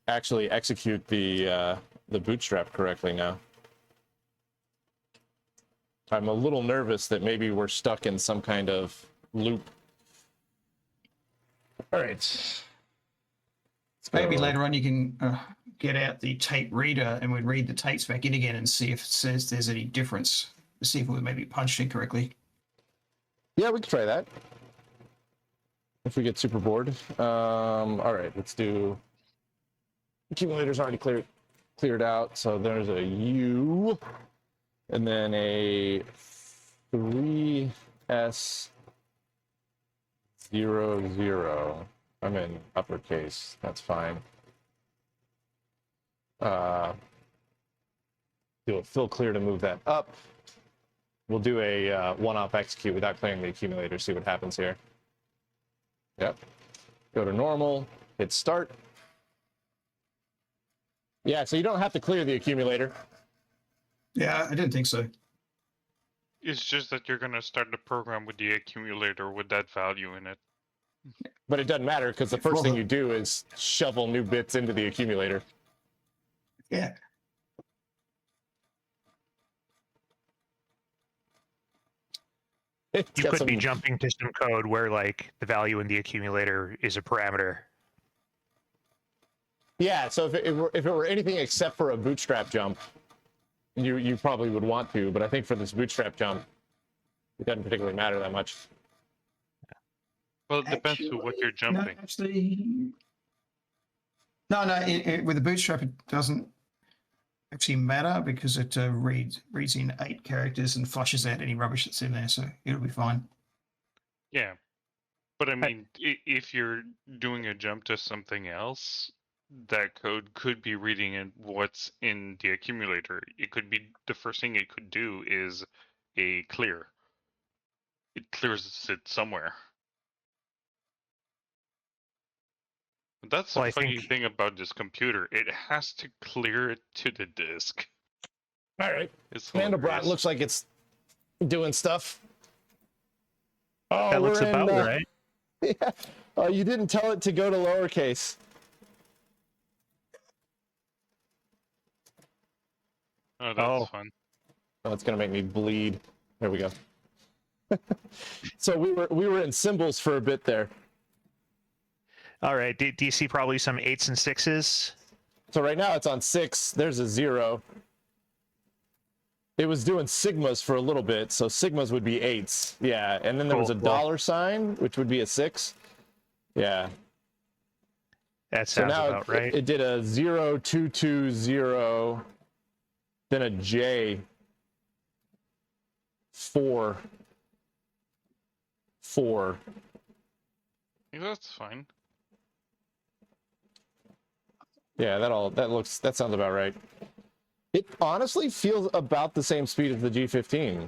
Speaker 1: actually execute the bootstrap correctly now. I'm a little nervous that maybe we're stuck in some kind of loop. All right.
Speaker 6: So maybe later on you can get out the tape reader and we'd read the tapes back in again and see if it says there's any difference. See if we maybe punched incorrectly.
Speaker 1: Yeah, we could try that. If we get super bored. All right, let's do... Accumulator's already cleared out, so there's a U, and then a 3S00. I'm in uppercase. That's fine. Do a fill clear to move that up. We'll do a one-op execute without clearing the accumulator, see what happens here. Yep. Go to normal, hit start. Yeah, so you don't have to clear the accumulator.
Speaker 6: Yeah, I didn't think so.
Speaker 5: It's just that you're going to start the program with the accumulator with that value in it.
Speaker 1: But it doesn't matter, because the first thing you do is shovel new bits into the accumulator.
Speaker 6: Yeah.
Speaker 10: You could be jumping to some code where, like, the value in the accumulator is a parameter.
Speaker 1: Yeah, so if it were anything except for a bootstrap jump, you probably would want to, but I think for this bootstrap jump, it doesn't particularly matter that much.
Speaker 5: Well, it depends on what you're jumping.
Speaker 6: No, actually, no. With the bootstrap, it doesn't actually matter because it reads in 8 characters and flushes out any rubbish that's in there, so it'll be fine.
Speaker 5: Yeah, but I mean, if you're doing a jump to something else, that code could be reading in what's in the accumulator. It could be the first thing it could do is a clear. It clears it somewhere. But that's the funny thing about this computer. It has to clear it to the disk.
Speaker 1: All right. Mandelbrot looks like it's doing stuff. Oh,
Speaker 10: that looks about right.
Speaker 1: Yeah. Oh, you didn't tell it to go to lowercase.
Speaker 5: Oh, that's fun.
Speaker 1: Oh, it's gonna make me bleed. There we go. So we were in symbols for a bit there.
Speaker 10: All right. Do you see probably some 8s and 6s?
Speaker 1: So right now it's on 6. There's a 0. It was doing sigmas for a little bit, so sigmas would be 8s. Yeah, and then there was a dollar sign, which would be a 6. Yeah.
Speaker 10: That sounds about right.
Speaker 1: It did a 0, 2, 2, 0, then a J, 4, 4.
Speaker 5: Yeah, that's fine.
Speaker 1: Yeah, that sounds about right. It honestly feels about the same speed as the G15.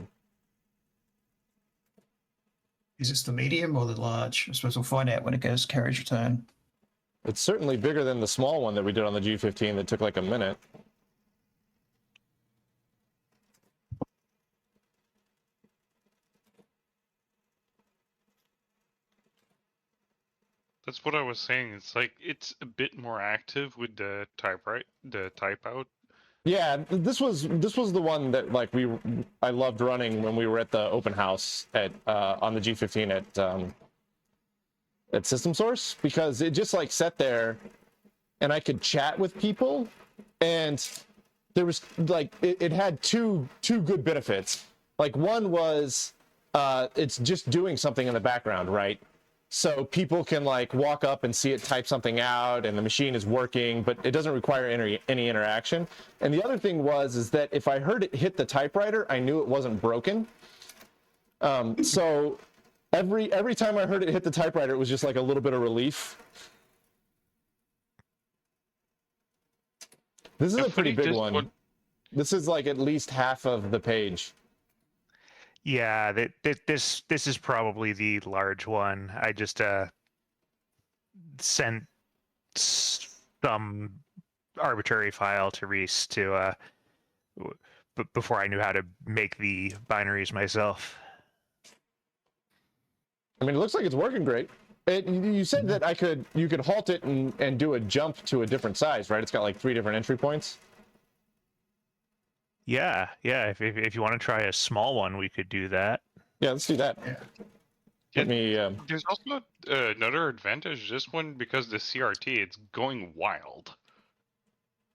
Speaker 6: Is this the medium or the large? I suppose we'll find out when it goes carriage return.
Speaker 1: It's certainly bigger than the small one that we did on the G15 that took like a minute.
Speaker 5: That's what I was saying. It's like it's a bit more active with the type out.
Speaker 1: Yeah, this was the one that like I loved running when we were at the open house at on the G15 at System Source, because it just like sat there and I could chat with people, and there was like it had two good benefits. Like one was it's just doing something in the background, right? So people can like walk up and see it type something out, and the machine is working, but it doesn't require any interaction. And the other thing is that if I heard it hit the typewriter, I knew it wasn't broken. So every time I heard it hit the typewriter, it was just like a little bit of relief. This is a pretty big one. This is like at least half of the page.
Speaker 10: Yeah, this is probably the large one. I just sent some arbitrary file to Reese to before I knew how to make the binaries myself.
Speaker 1: I mean, it looks like it's working great. You said that you could halt it and do a jump to a different size, right? It's got like 3 different entry points.
Speaker 10: Yeah. If you want to try a small one, we could do that.
Speaker 1: Yeah, let's do that. Let me.
Speaker 5: There's also another advantage. This one, because the CRT, it's going wild.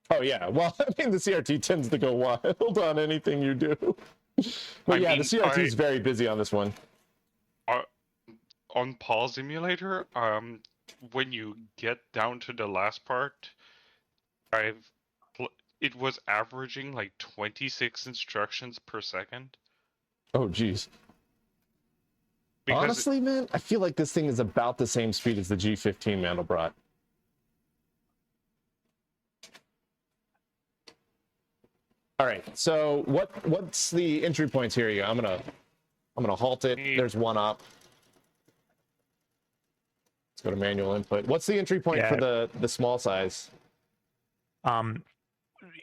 Speaker 1: Oh yeah, well, I mean, the CRT tends to go wild on anything you do. But yeah, the CRT is very busy on this one.
Speaker 5: On Paul's emulator, when you get down to the last part, it was averaging like 26 instructions per second.
Speaker 1: Oh, geez. Honestly, man, I feel like this thing is about the same speed as the G15 Mandelbrot. All right, so what's the entry points here? I'm gonna halt it. There's one up. Let's go to manual input. What's the entry point for the small size?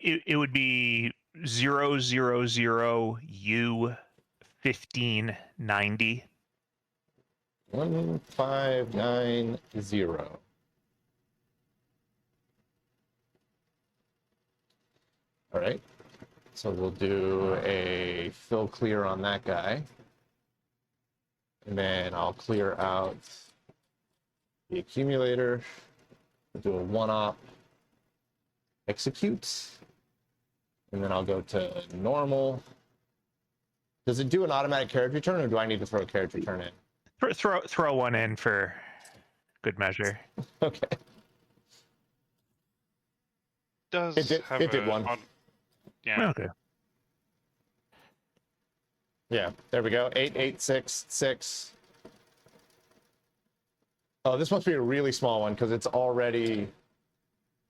Speaker 10: It would be 000U1590.
Speaker 1: 1590. All right. So we'll do a fill clear on that guy. And then I'll clear out the accumulator. We'll do a one-op execute. And then I'll go to normal. Does it do an automatic carriage return, or do I need to throw a carriage return in?
Speaker 10: Throw one in for good measure.
Speaker 1: Okay. It did one.
Speaker 5: Yeah.
Speaker 10: Okay.
Speaker 1: Yeah, there we go. 8866. Oh, this must be a really small one because it's already.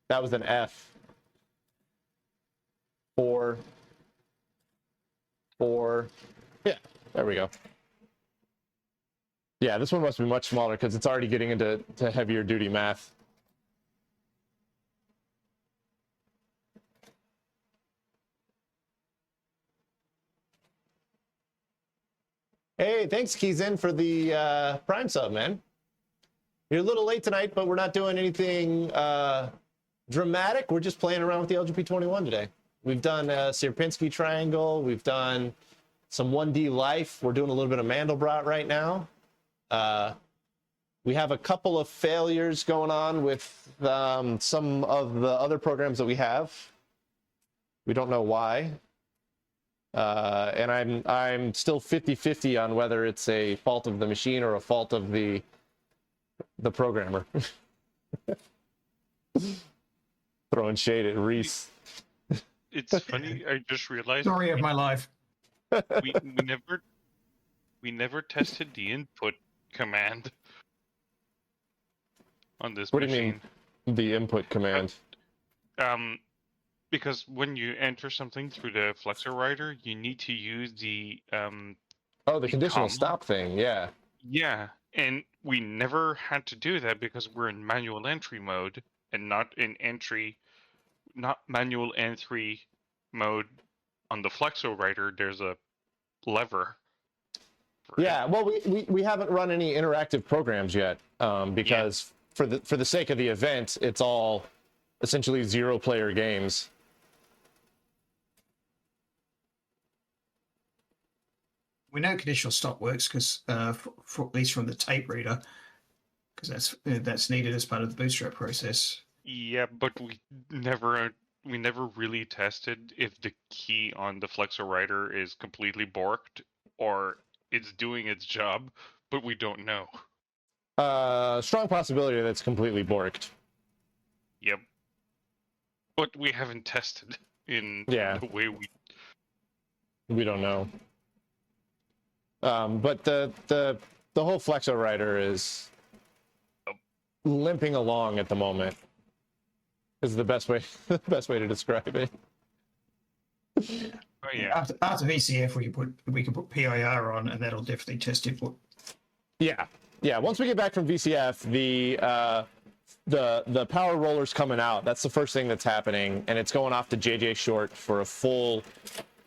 Speaker 1: That was an F. 4. Yeah, there we go. Yeah, this one must be much smaller because it's already getting into heavier duty math. Hey, thanks, Keysin, for the Prime sub, man. You're a little late tonight, but we're not doing anything dramatic. We're just playing around with the LGP-21 today. We've done Sierpinski triangle. We've done some 1D life. We're doing a little bit of Mandelbrot right now. We have a couple of failures going on with some of the other programs that we have. We don't know why. And I'm still 50-50 on whether it's a fault of the machine or a fault of the programmer. Throwing shade at Reese.
Speaker 5: It's funny. I just realized.
Speaker 6: Story of my life.
Speaker 5: we never tested the input command on this machine.
Speaker 1: What do you mean, the input command?
Speaker 5: Because when you enter something through the flexor writer, you need to use the
Speaker 1: the conditional stop thing. Yeah.
Speaker 5: Yeah, and we never had to do that because we're in manual entry mode and not manual entry mode on the flexo writer. There's a lever.
Speaker 1: Yeah, well, we haven't run any interactive programs yet because for the sake of the event, it's all essentially 0-player games.
Speaker 6: We know conditional stop works because, for at least from the tape reader, because that's needed as part of the bootstrap process.
Speaker 5: Yeah, but we never really tested if the key on the Flexo writer is completely borked or it's doing its job, but we don't know.
Speaker 1: Strong possibility that it's completely borked.
Speaker 5: Yep. But we haven't tested in
Speaker 1: Yeah.
Speaker 5: the way
Speaker 1: We don't know. But the whole Flexo writer is limping along at the moment. Is the best way to describe it.
Speaker 5: Oh yeah.
Speaker 6: After VCF, we can put PIR on, and that'll definitely test it.
Speaker 1: Yeah. Once we get back from VCF, the power roller's coming out. That's the first thing that's happening, and it's going off to JJ Short for a full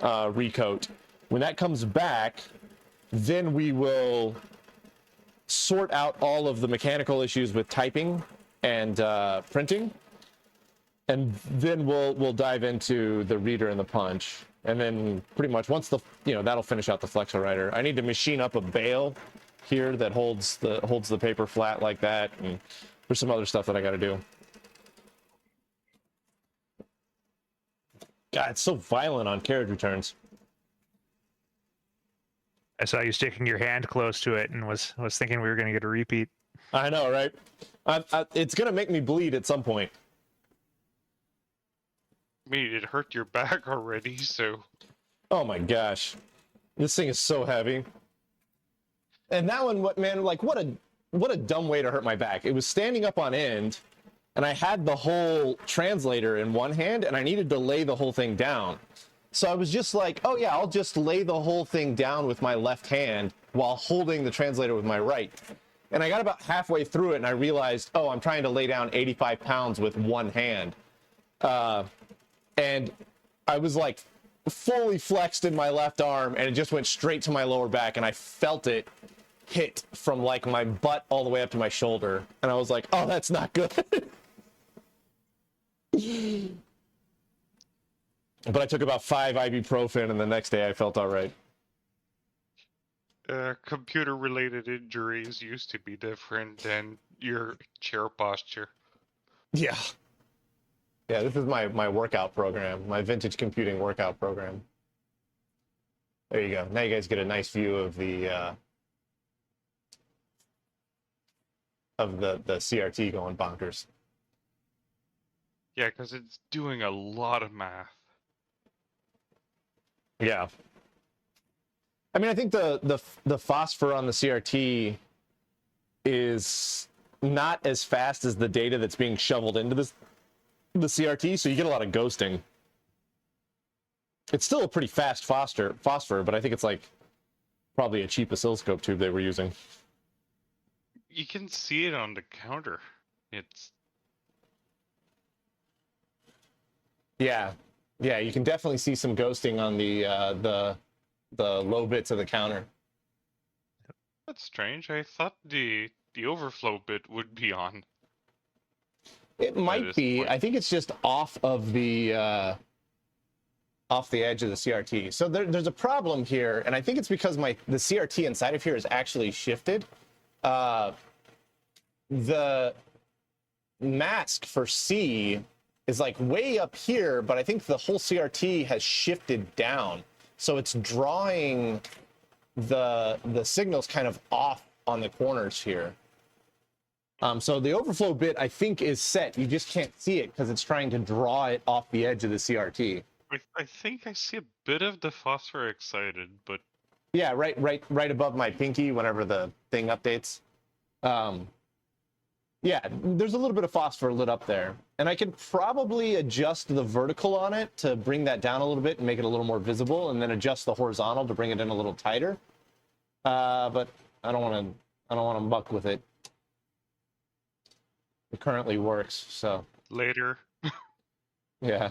Speaker 1: recoat. When that comes back, then we will sort out all of the mechanical issues with typing and printing, and then we'll dive into the reader and the punch. And then pretty much once that'll finish out the Flexo writer. I need to machine up a bale here that holds the paper flat like that, and there's some other stuff that I got to do. God, it's so violent on carriage returns.
Speaker 10: I saw you sticking your hand close to it and was thinking we were going to get a repeat.
Speaker 1: I know, right? It's going to make me bleed at some point.
Speaker 5: I mean, it hurt your back already, so...
Speaker 1: Oh my gosh. This thing is so heavy. And that one, what a dumb way to hurt my back. It was standing up on end, and I had the whole translator in one hand, and I needed to lay the whole thing down. So I was just like, oh yeah, I'll just lay the whole thing down with my left hand while holding the translator with my right. And I got about halfway through it, and I realized, oh, I'm trying to lay down 85 pounds with one hand. And I was like fully flexed in my left arm, and it just went straight to my lower back, and I felt it hit from like my butt all the way up to my shoulder. And I was like, oh, that's not good. But I took about 5 ibuprofen, and the next day I felt all right.
Speaker 5: Computer-related injuries used to be different than your chair posture.
Speaker 1: Yeah. Yeah, this is my workout program, my vintage computing workout program. There you go. Now you guys get a nice view of the CRT going bonkers.
Speaker 5: Yeah, because it's doing a lot of math.
Speaker 1: Yeah. I mean, I think the phosphor on the CRT is not as fast as the data that's being shoveled into the CRT, so you get a lot of ghosting. It's still a pretty fast phosphor, but I think it's like probably a cheap oscilloscope tube they were using.
Speaker 5: You can see it on the counter. It's...
Speaker 1: Yeah, you can definitely see some ghosting on the low bits of the counter.
Speaker 5: That's strange. I thought the overflow bit would be on.
Speaker 1: It might be. Point. I think it's just off of the edge of the CRT. So there's a problem here, and I think it's because the CRT inside of here is actually shifted. The mask for C is like way up here, but I think the whole CRT has shifted down. So it's drawing the signals kind of off on the corners here. So the overflow bit, I think, is set. You just can't see it because it's trying to draw it off the edge of the CRT.
Speaker 5: I think I see a bit of the phosphor excited, but...
Speaker 1: Yeah, right above my pinky whenever the thing updates. Yeah, there's a little bit of phosphor lit up there. And I could probably adjust the vertical on it to bring that down a little bit and make it a little more visible, and then adjust the horizontal to bring it in a little tighter. But I don't want to muck with it. It currently works, so.
Speaker 5: Later.
Speaker 1: Yeah.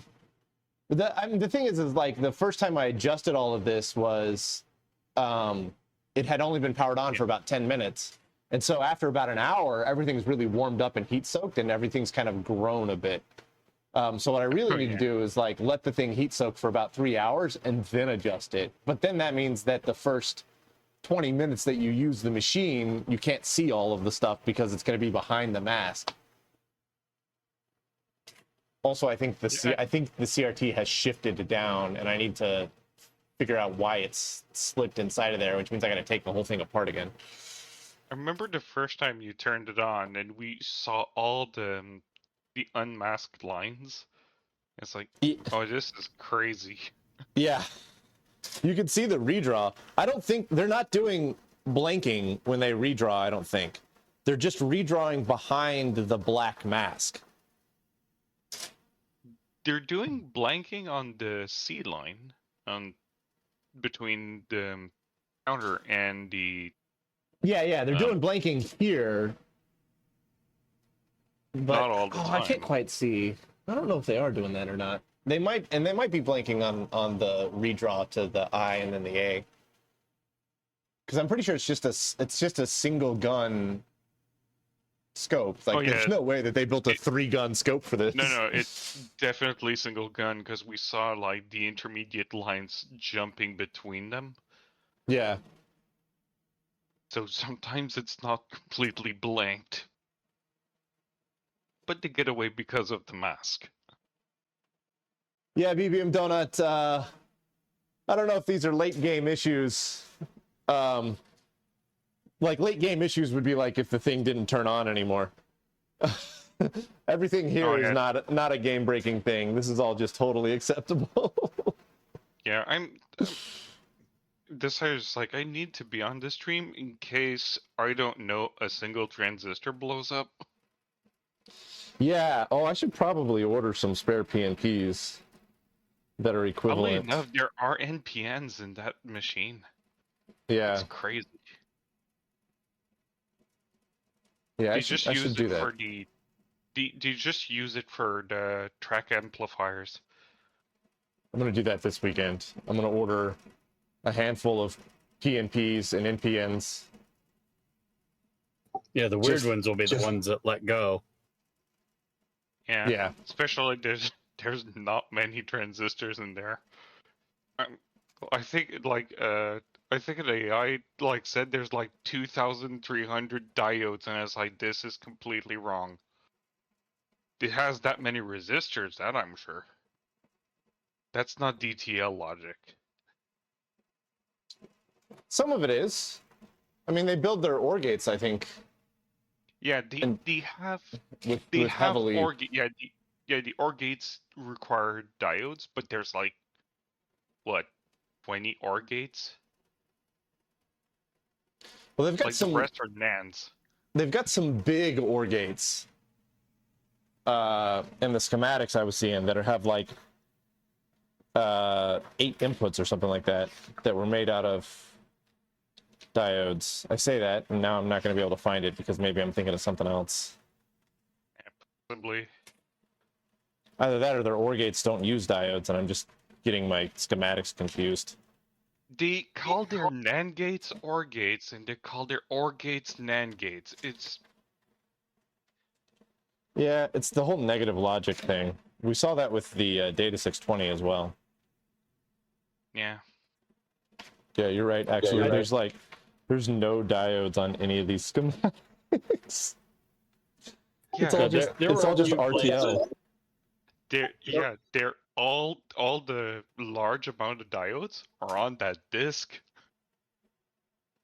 Speaker 1: The thing is like the first time I adjusted all of this was, it had only been powered on for about 10 minutes. And so after about an hour, everything's really warmed up and heat soaked, and everything's kind of grown a bit. So what I really need to do is like let the thing heat soak for about 3 hours and then adjust it. But then that means that the first 20 minutes that you use the machine, you can't see all of the stuff because it's going to be behind the mask. Also, I think the CRT has shifted down, and I need to figure out why it's slipped inside of there, which means I got to take the whole thing apart again.
Speaker 5: I remember the first time you turned it on and we saw all the unmasked lines. It's like, oh, this is crazy.
Speaker 1: Yeah. You can see the redraw. I don't think they're not doing blanking when they redraw, I don't think. They're just redrawing behind the black mask.
Speaker 5: They're doing blanking on the C line between the counter and the...
Speaker 1: Yeah, they're doing blanking here. But,
Speaker 5: not all the time.
Speaker 1: I can't quite see. I don't know if they are doing that or not. They might, and they might be blanking on the redraw to the I and then the A. Because I'm pretty sure it's just a single gun scope. Like, there's no way that they built a 3-gun scope for this.
Speaker 5: No, it's definitely single gun because we saw like the intermediate lines jumping between them.
Speaker 1: Yeah.
Speaker 5: So sometimes it's not completely blanked. But they get away because of the mask.
Speaker 1: Yeah, BBM Donut, I don't know if these are late game issues. Like late game issues would be like if the thing didn't turn on anymore. Everything here is not a game breaking thing. This is all just totally acceptable.
Speaker 5: Yeah, this is like, I need to be on this stream in case I don't know a single transistor blows up.
Speaker 1: Yeah, I should probably order some spare PNPs that are equivalent.
Speaker 5: Oddly enough, there are NPNs in that machine.
Speaker 1: Yeah.
Speaker 5: It's crazy.
Speaker 1: Yeah,
Speaker 5: They
Speaker 1: I
Speaker 5: just
Speaker 1: should
Speaker 5: use
Speaker 1: do
Speaker 5: it
Speaker 1: that.
Speaker 5: for they just use it for the track amplifiers.
Speaker 1: I'm going to do that this weekend. I'm going to order a handful of PNPs and NPNs.
Speaker 7: Yeah, the weird ones will be the ones that let go.
Speaker 5: Yeah. Especially there's not many transistors in there. I think an AI like said there's like 2,300 diodes, and I was like, this is completely wrong. It has that many resistors, that I'm sure. That's not DTL logic.
Speaker 1: Some of it is. I mean, they build their OR gates, I think.
Speaker 5: Yeah, they have
Speaker 1: heavily...
Speaker 5: the OR gates require diodes, but there's like what, 20 OR gates?
Speaker 1: Well, they've got
Speaker 5: like
Speaker 1: some.
Speaker 5: The rest are NANDs.
Speaker 1: They've got some big OR gates. In the schematics I was seeing that have like 8 inputs or something like that were made out of diodes. I say that, and now I'm not going to be able to find it because maybe I'm thinking of something else.
Speaker 5: Yeah, possibly.
Speaker 1: Either that or their OR gates don't use diodes, and I'm just getting my schematics confused.
Speaker 5: They call their NAND gates OR gates, and they call their OR gates NAND gates.
Speaker 1: Yeah, it's the whole negative logic thing. We saw that with the Data 620 as well.
Speaker 5: Yeah.
Speaker 1: Yeah, you're right. Actually, there's no diodes on any of these schematics.
Speaker 5: Yeah,
Speaker 1: it's all just RTL.
Speaker 5: They're all the large amount of diodes are on that disk.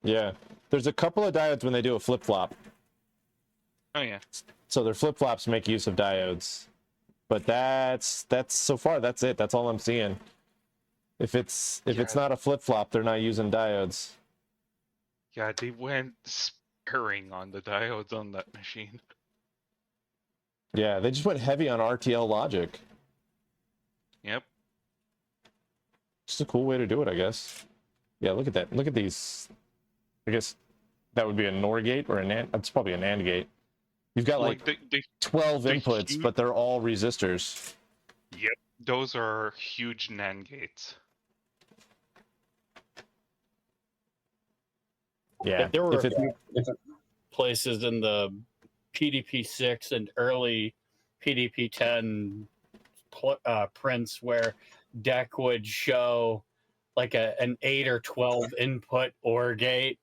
Speaker 1: Yeah, there's a couple of diodes when they do a flip-flop.
Speaker 5: Oh yeah.
Speaker 1: So their flip-flops make use of diodes. But that's so far that's it. That's all I'm seeing. If it's not a flip-flop, they're not using diodes.
Speaker 5: Yeah, they went sparing on the diodes on that machine.
Speaker 1: Yeah, they just went heavy on RTL logic.
Speaker 5: Yep.
Speaker 1: Just a cool way to do it, I guess. Yeah, look at that. Look at these. I guess that would be a NOR gate or a NAND. That's probably a NAND gate. You've got like 12 inputs, but they're all resistors.
Speaker 5: Yep, those are huge NAND gates.
Speaker 1: Yeah.
Speaker 11: There were a few
Speaker 7: places in the PDP-6 and early PDP-10 prints where deck would show like an 8 or 12 input OR gate,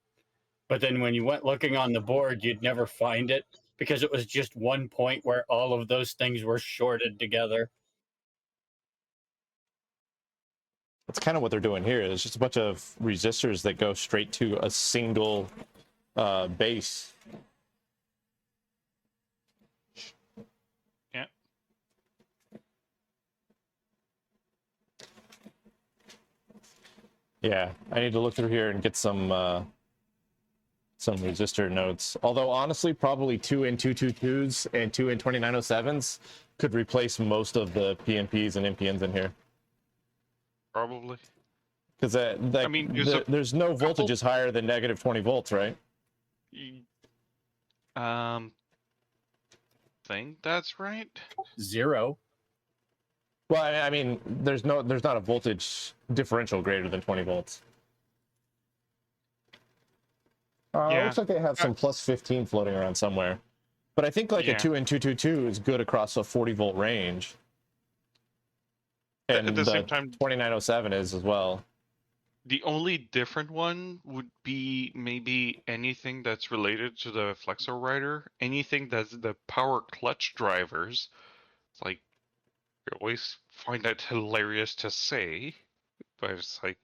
Speaker 7: but then when you went looking on the board, you'd never find it because it was just one point where all of those things were shorted together.
Speaker 1: That's kind of what they're doing here. It's just a bunch of resistors that go straight to a single base.
Speaker 5: Yeah.
Speaker 1: Yeah, I need to look through here and get some resistor notes. Although honestly, probably 2 N222s and 2 N2907s could replace most of the PNPs and NPNs in here.
Speaker 5: Probably.
Speaker 1: Because
Speaker 5: I mean,
Speaker 1: there's no voltages higher than negative 20 volts, right?
Speaker 5: Think that's right.
Speaker 7: 0.
Speaker 1: Well, I mean, there's not a voltage differential greater than 20 volts. It looks like they have some plus 15 floating around somewhere. But I think like a 2 N222 is good across a 40 volt range. And
Speaker 5: at the same time,
Speaker 1: 2907 is as well.
Speaker 5: The only different one would be maybe anything that's related to the flexor rider, anything that's the power clutch drivers. It's like, I always find that hilarious to say, but it's like,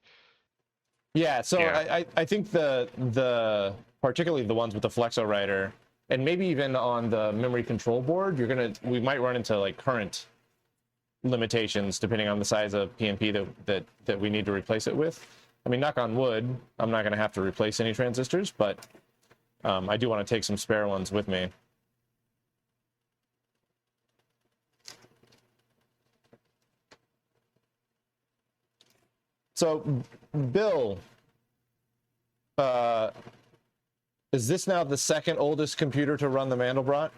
Speaker 1: yeah. So yeah. I think the particularly the ones with the flexo rider, and maybe even on the memory control board, we might run into like current limitations depending on the size of PNP that we need to replace it with. I mean, knock on wood, I'm not going to have to replace any transistors, but I do want to take some spare ones with me. So, Bill, is this now the second oldest computer to run the Mandelbrot?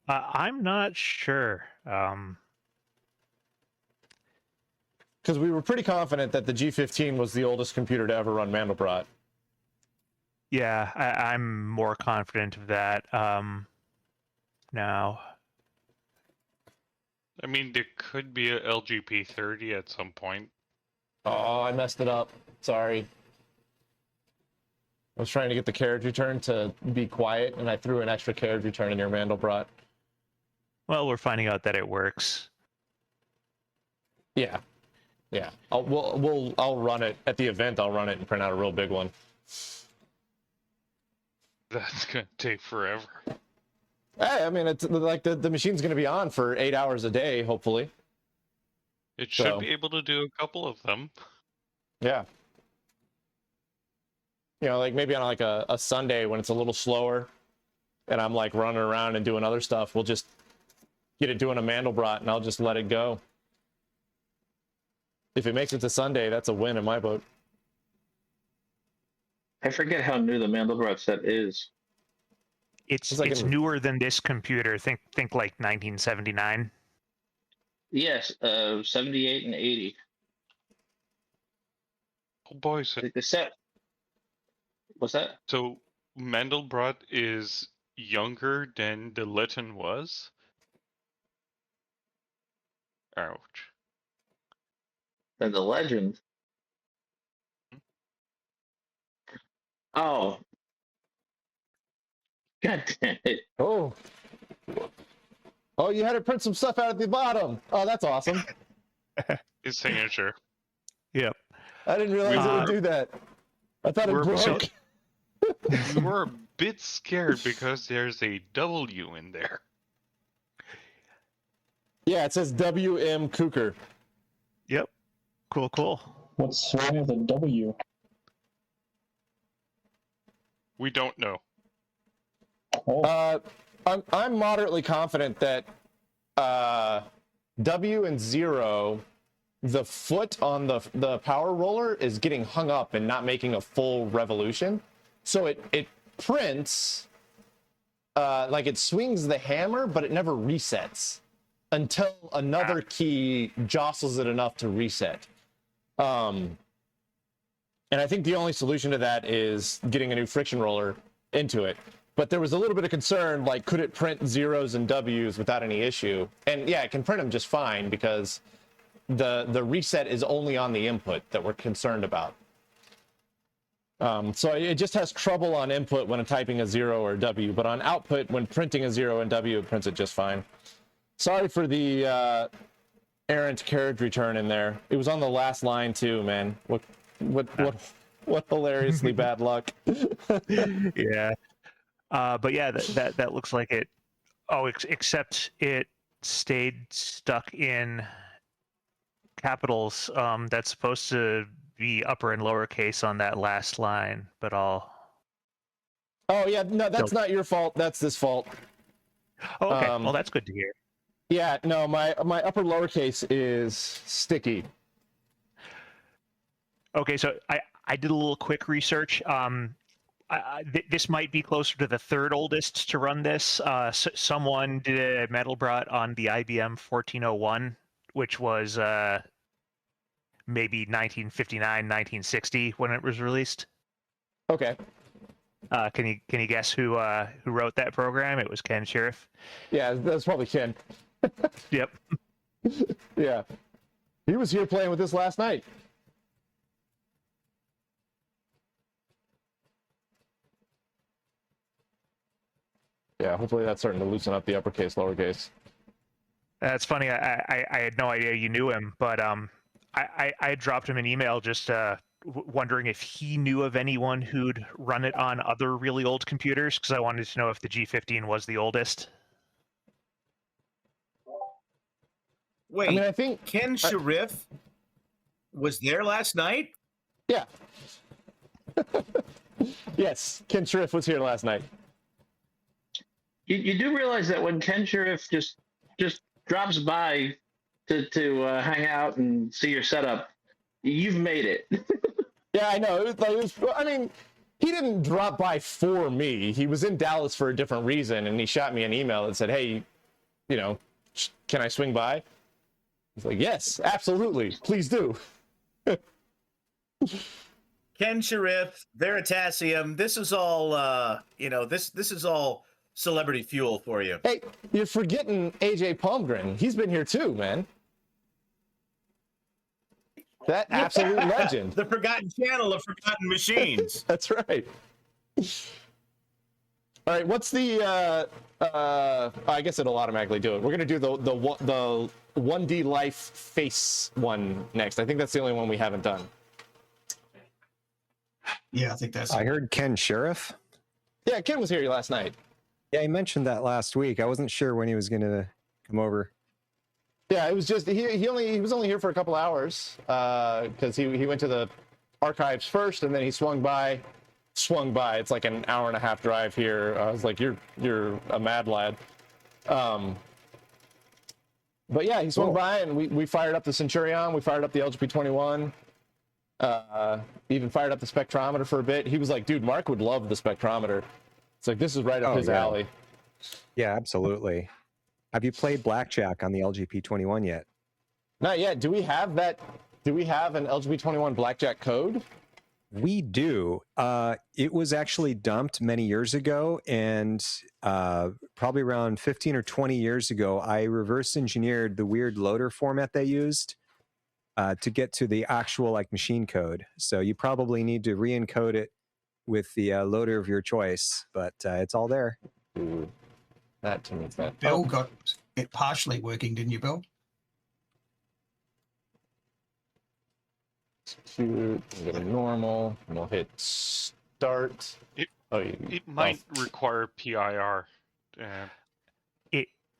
Speaker 10: I'm not sure.
Speaker 1: Because we were pretty confident that the G15 was the oldest computer to ever run Mandelbrot.
Speaker 10: Yeah, I'm more confident of that now.
Speaker 5: I mean, there could be a LGP-30 at some point.
Speaker 1: Oh, I messed it up. Sorry. I was trying to get the carriage return to be quiet, and I threw an extra carriage return in your Mandelbrot.
Speaker 10: Well, we're finding out that it works.
Speaker 1: Yeah. Yeah. I'll run it at the event. I'll run it and print out a real big one.
Speaker 5: That's gonna take forever.
Speaker 1: Hey, I mean, it's like the machine's going to be on for 8 hours a day, hopefully.
Speaker 5: It should be able to do a couple of them.
Speaker 1: Yeah. You know, like maybe on like a Sunday when it's a little slower and I'm like running around and doing other stuff, we'll just get it doing a Mandelbrot and I'll just let it go. If it makes it to Sunday, that's a win in my book.
Speaker 4: I forget how new the Mandelbrot set is.
Speaker 10: It's newer than this computer. Think like 1979.
Speaker 4: Yes, 78 and 80.
Speaker 5: Oh boy, so
Speaker 4: the set. What's that?
Speaker 5: So Mandelbrot is younger than the Lytton was? Ouch.
Speaker 4: Than the Legend? Oh. God damn it.
Speaker 1: Oh, you had to print some stuff out at the bottom. Oh, that's awesome.
Speaker 5: His signature.
Speaker 10: Yep.
Speaker 1: I didn't realize it would do that. I thought it broke.
Speaker 5: We were a bit scared because there's a W in there.
Speaker 1: Yeah, it says W.M. Cooker.
Speaker 10: Yep. Cool.
Speaker 3: What's wrong with a W?
Speaker 5: We don't know.
Speaker 3: Oh.
Speaker 1: I'm moderately confident that W and 0, the foot on the power roller is getting hung up and not making a full revolution. So it prints like it swings the hammer, but it never resets until another key jostles it enough to reset. And I think the only solution to that is getting a new friction roller into it. But there was a little bit of concern, like, could it print zeros and W's without any issue? And yeah, it can print them just fine because the reset is only on the input that we're concerned about. So it just has trouble on input when typing a 0 or W, but on output, when printing a 0 and W, it prints it just fine. Sorry for the errant carriage return in there. It was on the last line too, man. What hilariously bad luck.
Speaker 10: Yeah. But yeah, that looks like it. Oh, except it stayed stuck in capitals. That's supposed to be upper and lowercase on that last line, but I'll.
Speaker 1: Oh yeah, no, that's not your fault. That's this fault.
Speaker 10: Oh, okay. Well, that's good to hear.
Speaker 1: Yeah, no, my upper lowercase is sticky.
Speaker 10: Okay, so I did a little quick research. This might be closer to the third oldest to run this. Someone did a Mandelbrot on the IBM 1401, which was maybe 1959, 1960 when it was released.
Speaker 1: Okay.
Speaker 10: Can you guess who wrote that program? It was Ken Sheriff.
Speaker 1: Yeah, that's probably Ken.
Speaker 10: Yep.
Speaker 1: Yeah. He was here playing with this last night. Yeah, hopefully that's starting to loosen up the uppercase, lowercase.
Speaker 10: That's funny. I had no idea you knew him, but I dropped him an email just wondering if he knew of anyone who'd run it on other really old computers, because I wanted to know if the G15 was the oldest.
Speaker 11: Wait,
Speaker 1: I mean, I think
Speaker 11: Ken Sheriff was there last night?
Speaker 1: Yeah. Yes, Ken Sheriff was here last night.
Speaker 4: You do realize that when Ken Sheriff just drops by to hang out and see your setup, you've made it.
Speaker 1: Yeah, I know. I mean, he didn't drop by for me. He was in Dallas for a different reason, and he shot me an email that said, "Hey, can I swing by?" He's like, "Yes, absolutely. Please do."
Speaker 11: Ken Sheriff, Veritasium. This is all this is all celebrity fuel for you.
Speaker 1: Hey, you're forgetting AJ Palmgren. He's been here too, man. That absolute legend.
Speaker 11: The forgotten channel of forgotten machines.
Speaker 1: That's right. All right, what's the I guess it'll automatically do it. We're gonna do the 1D Life face one next. I think that's the only one we haven't done.
Speaker 6: Yeah, I think that's.
Speaker 12: I heard Ken Sheriff.
Speaker 1: Yeah, Ken was here last night.
Speaker 12: Yeah, he mentioned that last week. I wasn't sure when he was going to come over.
Speaker 1: Yeah, it was just he was only here for a couple hours because he went to the archives first and then he swung by. It's like an hour and a half drive here. I was like, you're a mad lad. But yeah, he swung by and we fired up the Centurion. We fired up the LGP-21. Even fired up the spectrometer for a bit. He was like, dude, Mark would love the spectrometer. It's like, this is right up his alley.
Speaker 12: Yeah, absolutely. Have you played Blackjack on the LGP-21 yet?
Speaker 1: Not yet. Do we have that? Do we have an LGP-21 Blackjack code?
Speaker 12: We do. It was actually dumped many years ago, and probably around 15 or 20 years ago, I reverse engineered the weird loader format they used to get to the actual machine code. So you probably need to re-encode it with the loader of your choice, but it's all there.
Speaker 1: Ooh, that to me is that.
Speaker 6: Bill got it partially working, didn't you, Bill?
Speaker 1: We'll go to normal, and we'll hit start.
Speaker 5: It might require PIR.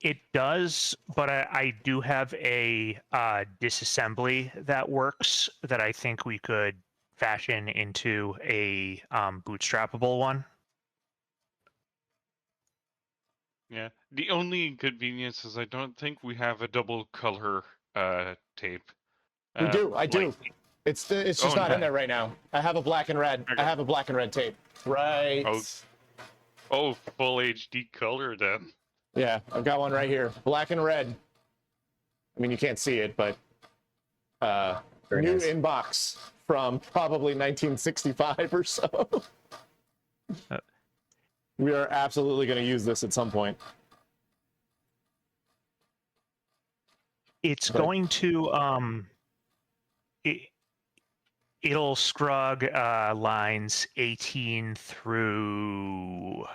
Speaker 10: It does, but I do have a disassembly that works that I think we could fashion into a bootstrappable one.
Speaker 5: Yeah. The only inconvenience is I don't think we have a double color tape.
Speaker 1: We do. I do. It's just not in there right now. I have a black and red.
Speaker 5: Okay.
Speaker 1: I have a black and red tape. Right.
Speaker 5: Oh, full HD color then.
Speaker 1: Yeah, I've got one right here. Black and red. I mean, you can't see it, but new
Speaker 12: nice.
Speaker 1: inbox from probably 1965 or so. We are absolutely going to use this at some point.
Speaker 10: It's going to it'll scrug lines 18 through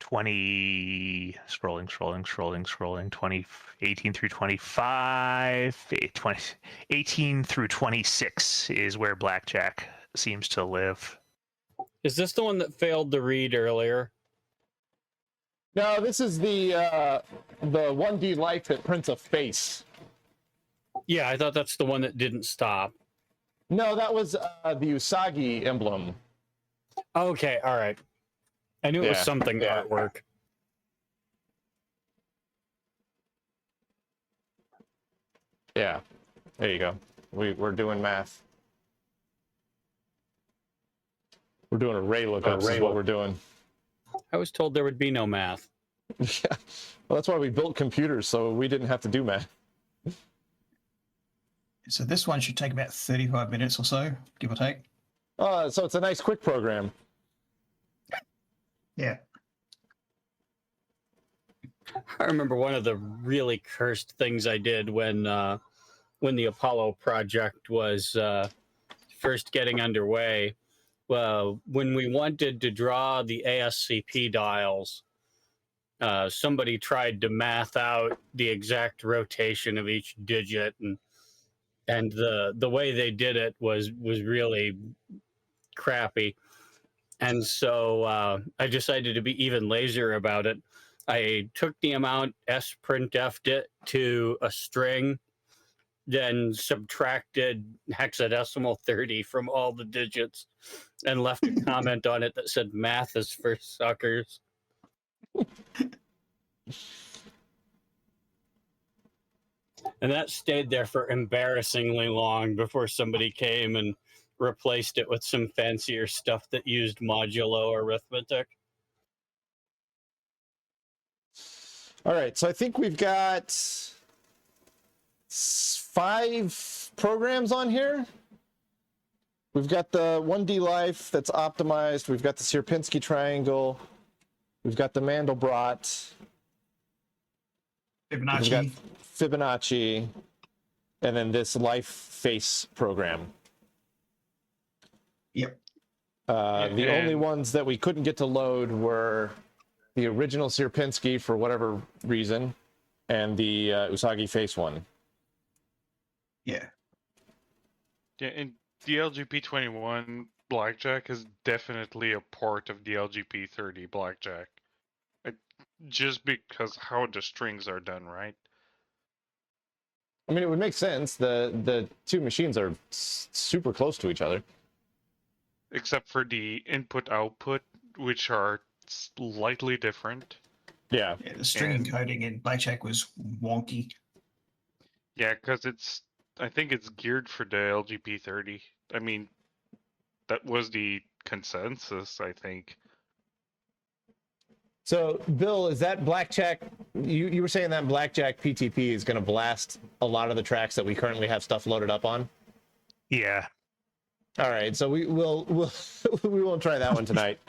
Speaker 10: 20, scrolling 20, 18 through 25, 18 through 26 is where Blackjack seems to live.
Speaker 7: Is this the one that failed to read earlier?
Speaker 1: No, this is the 1D life that prints a face.
Speaker 7: Yeah, I thought that's the one that didn't stop.
Speaker 1: No, that was the Usagi emblem.
Speaker 7: Okay, all right. I knew it was something artwork.
Speaker 1: Yeah, there you go. We're doing math. We're doing array lookups is what we're doing.
Speaker 7: I was told there would be no math.
Speaker 1: Yeah, well, that's why we built computers, so we didn't have to do math.
Speaker 6: So this one should take about 35 minutes or so, give or take.
Speaker 1: So it's a nice quick program.
Speaker 6: Yeah.
Speaker 7: I remember one of the really cursed things I did when the Apollo project was first getting underway. Well, when we wanted to draw the ASCP dials, somebody tried to math out the exact rotation of each digit, and the way they did it was really crappy. And so I decided to be even lazier about it. I took the amount, sprintf'd it to a string, then subtracted hexadecimal 30 from all the digits, and left a comment on it that said math is for suckers. And that stayed there for embarrassingly long before somebody came and replaced it with some fancier stuff that used modulo arithmetic.
Speaker 1: All right, so I think we've got 5 programs on here. We've got the 1D life that's optimized. We've got the Sierpinski triangle. We've got the Mandelbrot.
Speaker 6: Fibonacci.
Speaker 1: We've got Fibonacci. And then this life face program.
Speaker 6: Yep.
Speaker 1: The only ones that we couldn't get to load were the original Sierpinski for whatever reason, and the Usagi face one.
Speaker 6: Yeah.
Speaker 5: Yeah, and the LGP-21 Blackjack is definitely a port of the LGP-30 Blackjack. Just because how the strings are done, right?
Speaker 1: I mean, it would make sense. The two machines are super close to each other.
Speaker 5: Except for the input-output, which are slightly different.
Speaker 1: Yeah.
Speaker 6: Yeah, the string encoding in Blackjack was wonky.
Speaker 5: Yeah, because I think it's geared for the LGP-30. I mean, that was the consensus, I think.
Speaker 1: So, Bill, is that Blackjack? You were saying that Blackjack PTP is going to blast a lot of the tracks that we currently have stuff loaded up on?
Speaker 10: Yeah.
Speaker 1: All right, so we won't try that one tonight.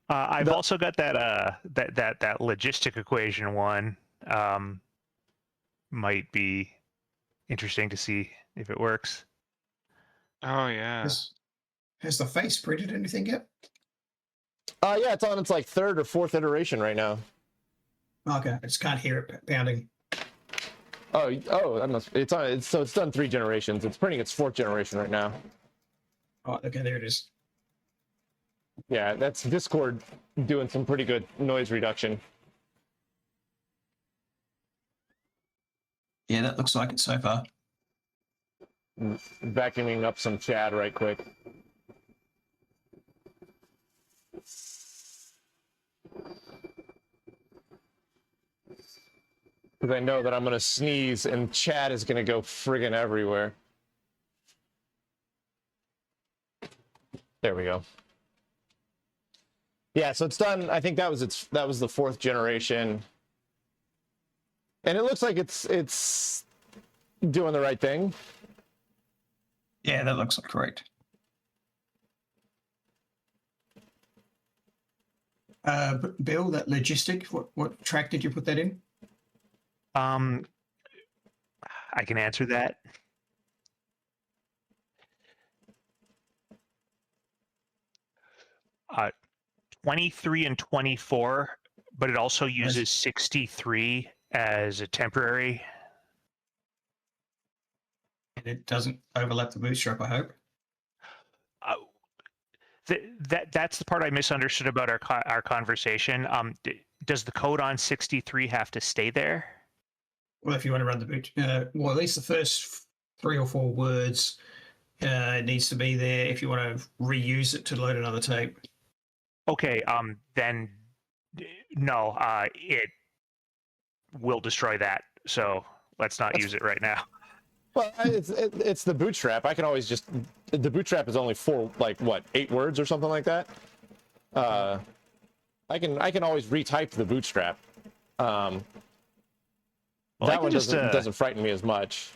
Speaker 10: I've also got that logistic equation one. Might be interesting to see if it works.
Speaker 5: Oh yeah.
Speaker 6: Has the face printed anything yet?
Speaker 1: Yeah, it's on its like 3rd or 4th iteration right now.
Speaker 6: Okay, I just can't hear it pounding.
Speaker 1: Oh, that must. It's on. So it's done 3 generations. It's printing its 4th generation right now.
Speaker 6: Oh, okay, there it is.
Speaker 1: Yeah, that's Discord doing some pretty good noise reduction.
Speaker 6: Yeah, that looks like it so far.
Speaker 1: Vacuuming up some Chad right quick. Because I know that I'm going to sneeze and Chad is going to go friggin' everywhere. There we go. Yeah, so it's done. I think that was the 4th generation. And it looks like it's doing the right thing.
Speaker 6: Yeah, that looks like correct. Bill, that logistic, what track did you put that in?
Speaker 10: I can answer that. 23 and 24, but it also uses 63 as a temporary.
Speaker 6: And it doesn't overlap the bootstrap, I hope.
Speaker 10: That's the part I misunderstood about our conversation. Does the code on 63 have to stay there?
Speaker 6: Well, if you want to run the boot, well, at least the first 3 or 4 words it needs to be there if you want to reuse it to load another tape.
Speaker 10: Okay, then no, it will destroy that. So let's not use it right now.
Speaker 1: Well, it's the bootstrap. I can always just, the bootstrap is only 8 words or something like that. I can always retype the bootstrap. That one doesn't frighten me as much.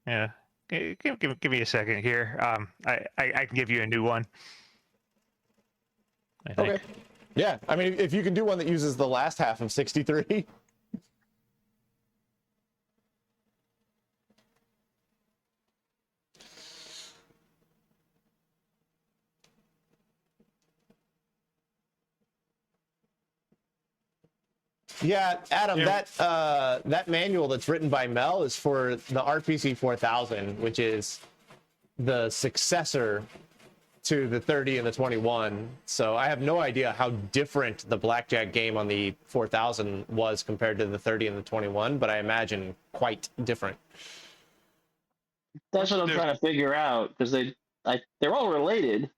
Speaker 10: Yeah, give me a second here. I can give you a new one. I think.
Speaker 1: Okay. Yeah, I mean, if you can do one that uses the last half of 63. Yeah, Adam, that manual that's written by Mel is for the RPC 4000, which is the successor to the 30 and the 21. So I have no idea how different the blackjack game on the 4000 was compared to the 30 and the 21, but I imagine quite different.
Speaker 4: That's what I'm trying to figure out, because they're all related.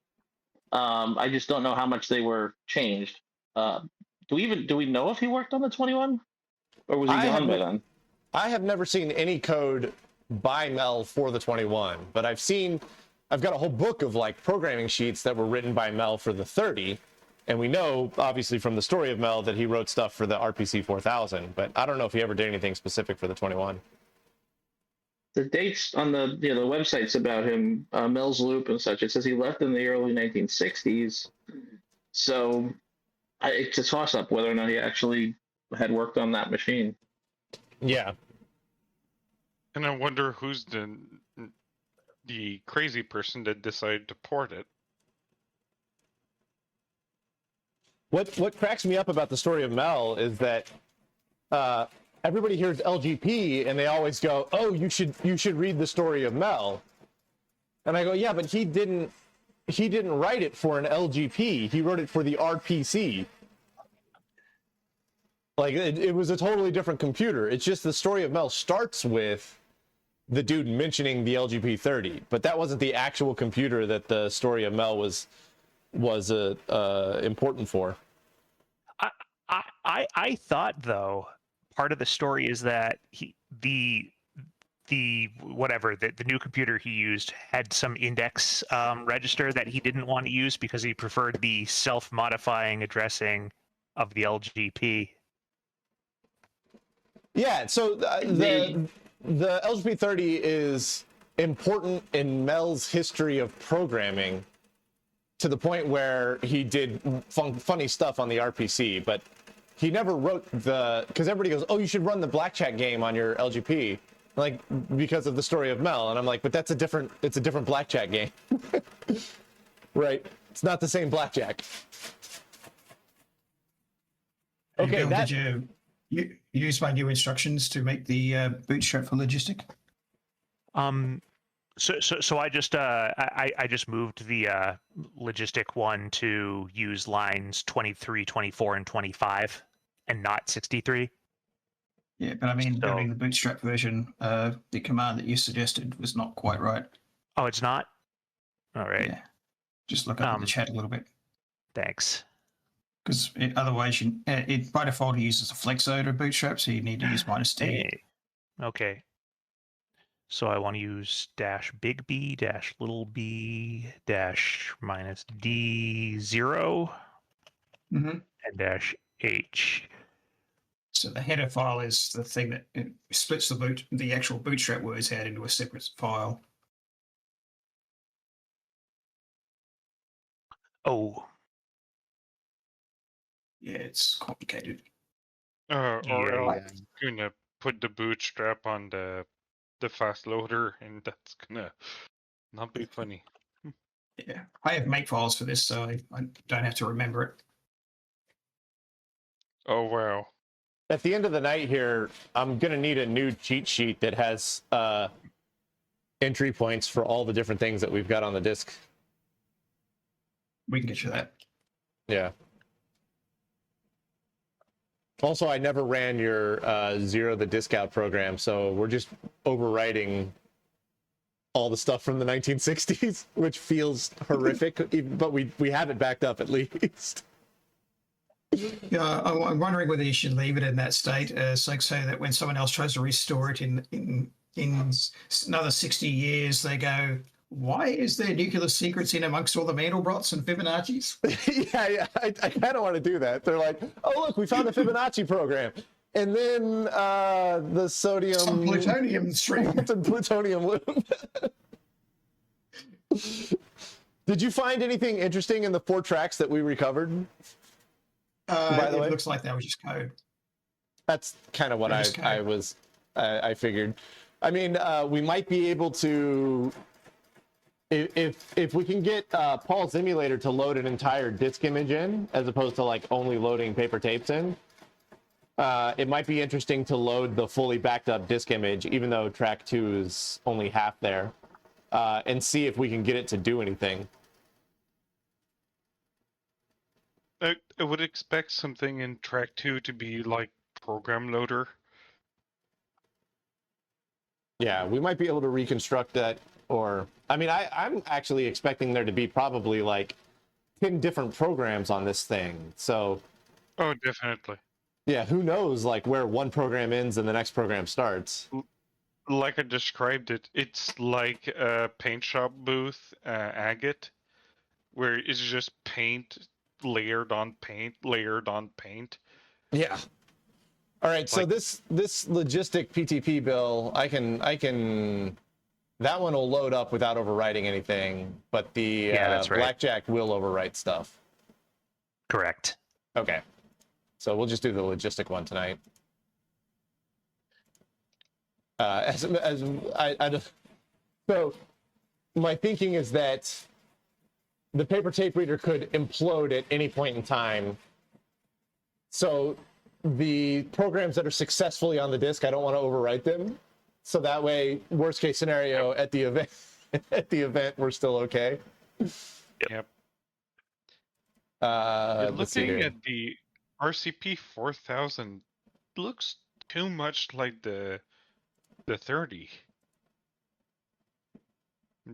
Speaker 4: I just don't know how much they were changed. Do we know if he worked on the 21, or was he gone by then?
Speaker 1: I have never seen any code by Mel for the 21, but I've got a whole book of programming sheets that were written by Mel for the 30, and we know obviously from the story of Mel that he wrote stuff for the RPC 4000, but I don't know if he ever did anything specific for the 21.
Speaker 4: The dates on the the websites about him, Mel's Loop and such, it says he left in the early 1960s. So it's a toss-up whether or not he actually had worked on that machine.
Speaker 1: Yeah.
Speaker 5: And I wonder who's the crazy person that decided to port it.
Speaker 1: What cracks me up about the story of Mel is that everybody hears LGP and they always go, "Oh, you should read the story of Mel." And I go, "Yeah, but he didn't write it for an LGP. He wrote it for the RPC. It was a totally different computer. It's just the story of Mel starts with the dude mentioning the LGP-30, but that wasn't the actual computer that the story of Mel was important for."
Speaker 10: I thought, though, part of the story is that the new computer he used had some index register that he didn't want to use because he preferred the self-modifying addressing of the LGP.
Speaker 1: Yeah, so the LGP-30 is important in Mel's history of programming to the point where he did funny stuff on the RPC, but he never wrote because everybody goes, "Oh, you should run the blackjack game on your LGP," because of the story of Mel, and I'm like, but it's a different blackjack game. Right? It's not the same blackjack. Okay,
Speaker 6: Bill, did you use my new instructions to make the bootstrap for logistic?
Speaker 10: So I just moved the logistic one to use lines 23, 24, and 25, and not 63.
Speaker 6: Yeah, but I mean, building the bootstrap version, the command that you suggested was not quite right.
Speaker 10: Oh, it's not? All right.
Speaker 6: Yeah. Just look up in the chat a little bit.
Speaker 10: Thanks.
Speaker 6: Because otherwise, it by default it uses a flexo to bootstrap, so you need to use -D.
Speaker 10: Hey. Okay. So I want to use -big B, -little b, -D0, and -H.
Speaker 6: So the header file is the thing that splits the actual bootstrap words out into a separate file.
Speaker 10: Oh.
Speaker 6: Yeah, it's complicated.
Speaker 5: Or
Speaker 10: Yeah,
Speaker 5: else
Speaker 10: yeah.
Speaker 5: gonna put the bootstrap on the fast loader, and that's gonna not be funny.
Speaker 6: Yeah, I have make files for this, so I don't have to remember it.
Speaker 5: Oh wow.
Speaker 1: At the end of the night here, I'm gonna need a new cheat sheet that has entry points for all the different things that we've got on the disk.
Speaker 6: We can get you that.
Speaker 1: Yeah. Also, I never ran your Zero the Disk Out program, so we're just overwriting all the stuff from the 1960s, which feels horrific, but we have it backed up at least.
Speaker 6: Yeah, I'm wondering whether you should leave it in that state, so that when someone else tries to restore it in another 60 years, they go, "Why is there nuclear secrets in amongst all the Mandelbrots and Fibonacci's?"
Speaker 1: yeah, I kind of want to do that. They're like, "Oh, look, we found the Fibonacci program," and then the sodium,
Speaker 6: some plutonium stream,
Speaker 1: some plutonium loop. Did you find anything interesting in the 4 tracks that we recovered? By the way,
Speaker 6: it looks like that was just code.
Speaker 1: That's kind of what I figured. I mean, we might be able to, if we can get Paul's emulator to load an entire disk image in, as opposed to like only loading paper tapes in, it might be interesting to load the fully backed up disk image, even though track 2 is only half there, and see if we can get it to do anything.
Speaker 5: I would expect something in track 2 to be like program loader.
Speaker 1: Yeah, we might be able to reconstruct that, or I mean, I'm actually expecting there to be probably like 10 different programs on this thing. So,
Speaker 5: oh, definitely.
Speaker 1: Yeah, who knows like where one program ends and the next program starts.
Speaker 5: Like I described it, it's like a paint shop booth, agate, where it's just paint layered on paint, layered on paint.
Speaker 1: Yeah. All right, so this logistic PTP bill, I can that one will load up without overwriting anything, but the
Speaker 10: that's right.
Speaker 1: blackjack will overwrite stuff.
Speaker 10: Correct.
Speaker 1: Okay, so we'll just do the logistic one tonight. So my thinking is that the paper tape reader could implode at any point in time. So the programs that are successfully on the disk, I don't want to overwrite them. So that way, worst case scenario, at the event, we're still okay.
Speaker 5: Yep.
Speaker 1: Looking
Speaker 5: at the RCP 4000, looks too much like the 30.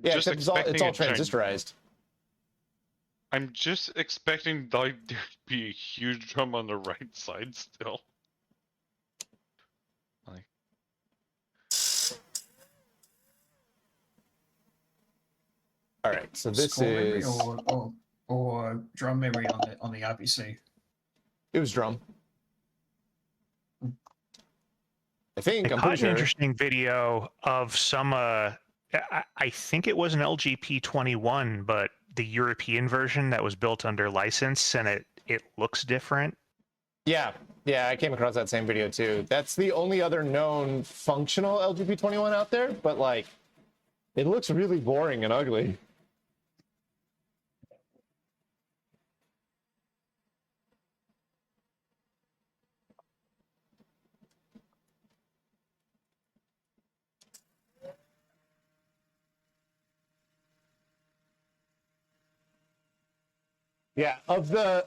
Speaker 1: Yeah, except it's all transistorized.
Speaker 5: I'm just expecting like there to be a huge drum on the right side still. Like,
Speaker 1: all right, so this
Speaker 6: Score memory
Speaker 1: is
Speaker 6: or drum memory on the RPC.
Speaker 1: It was drum. I think
Speaker 10: I
Speaker 1: I'm
Speaker 10: caught
Speaker 1: pretty
Speaker 10: an
Speaker 1: sure.
Speaker 10: interesting video of some. I think it was an LGP-21, but the European version that was built under license, and it looks different.
Speaker 1: Yeah, I came across that same video too. That's the only other known functional LGP-21 out there, but like, it looks really boring and ugly. Yeah, of the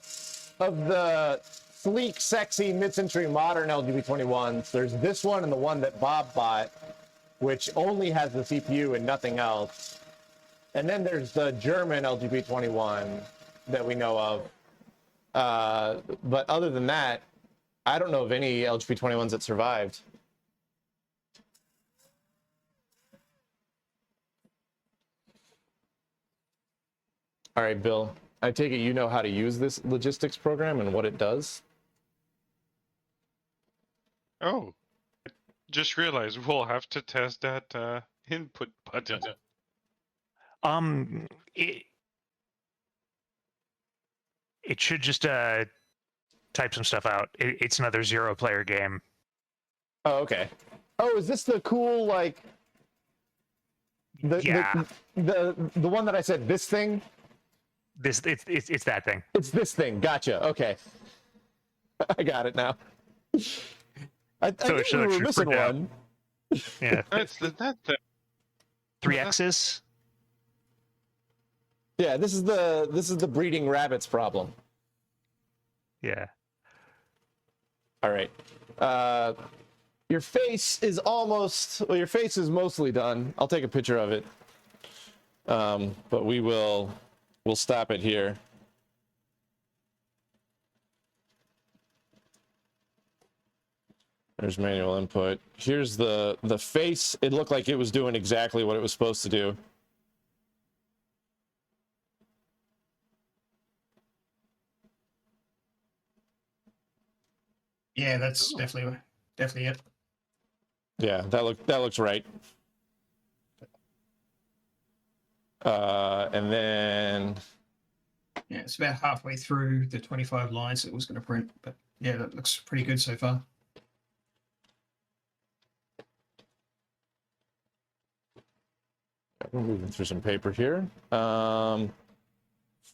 Speaker 1: sleek, sexy, mid-century modern LGP-21s, there's this one and the one that Bob bought, which only has the CPU and nothing else. And then there's the German LGP-21 that we know of. But other than that, I don't know of any LGP-21s that survived. All right, Bill. I take it you know how to use this logistics program and what it does?
Speaker 5: oh, just realized we'll have to test that input button.
Speaker 10: It should just type some stuff out. It's another 0-player game.
Speaker 1: Oh, okay. Oh, is this the cool like? The one that I said this thing.
Speaker 10: It's that thing.
Speaker 1: It's this thing. Gotcha. Okay. I got it now. I think we were missing one.
Speaker 10: Yeah.
Speaker 5: That's that thing.
Speaker 10: 3 X's.
Speaker 1: Yeah, this is the breeding rabbits problem.
Speaker 10: Yeah.
Speaker 1: All right. Your face is your face is mostly done. I'll take a picture of it. But we'll stop it here. There's manual input. Here's the face. It looked like it was doing exactly what it was supposed to do.
Speaker 6: Yeah, that's definitely it.
Speaker 1: Yeah, that looks right. And then
Speaker 6: Yeah, it's about halfway through the 25 lines it was going to print, but yeah, that looks pretty good so far.
Speaker 1: we're moving through some paper here.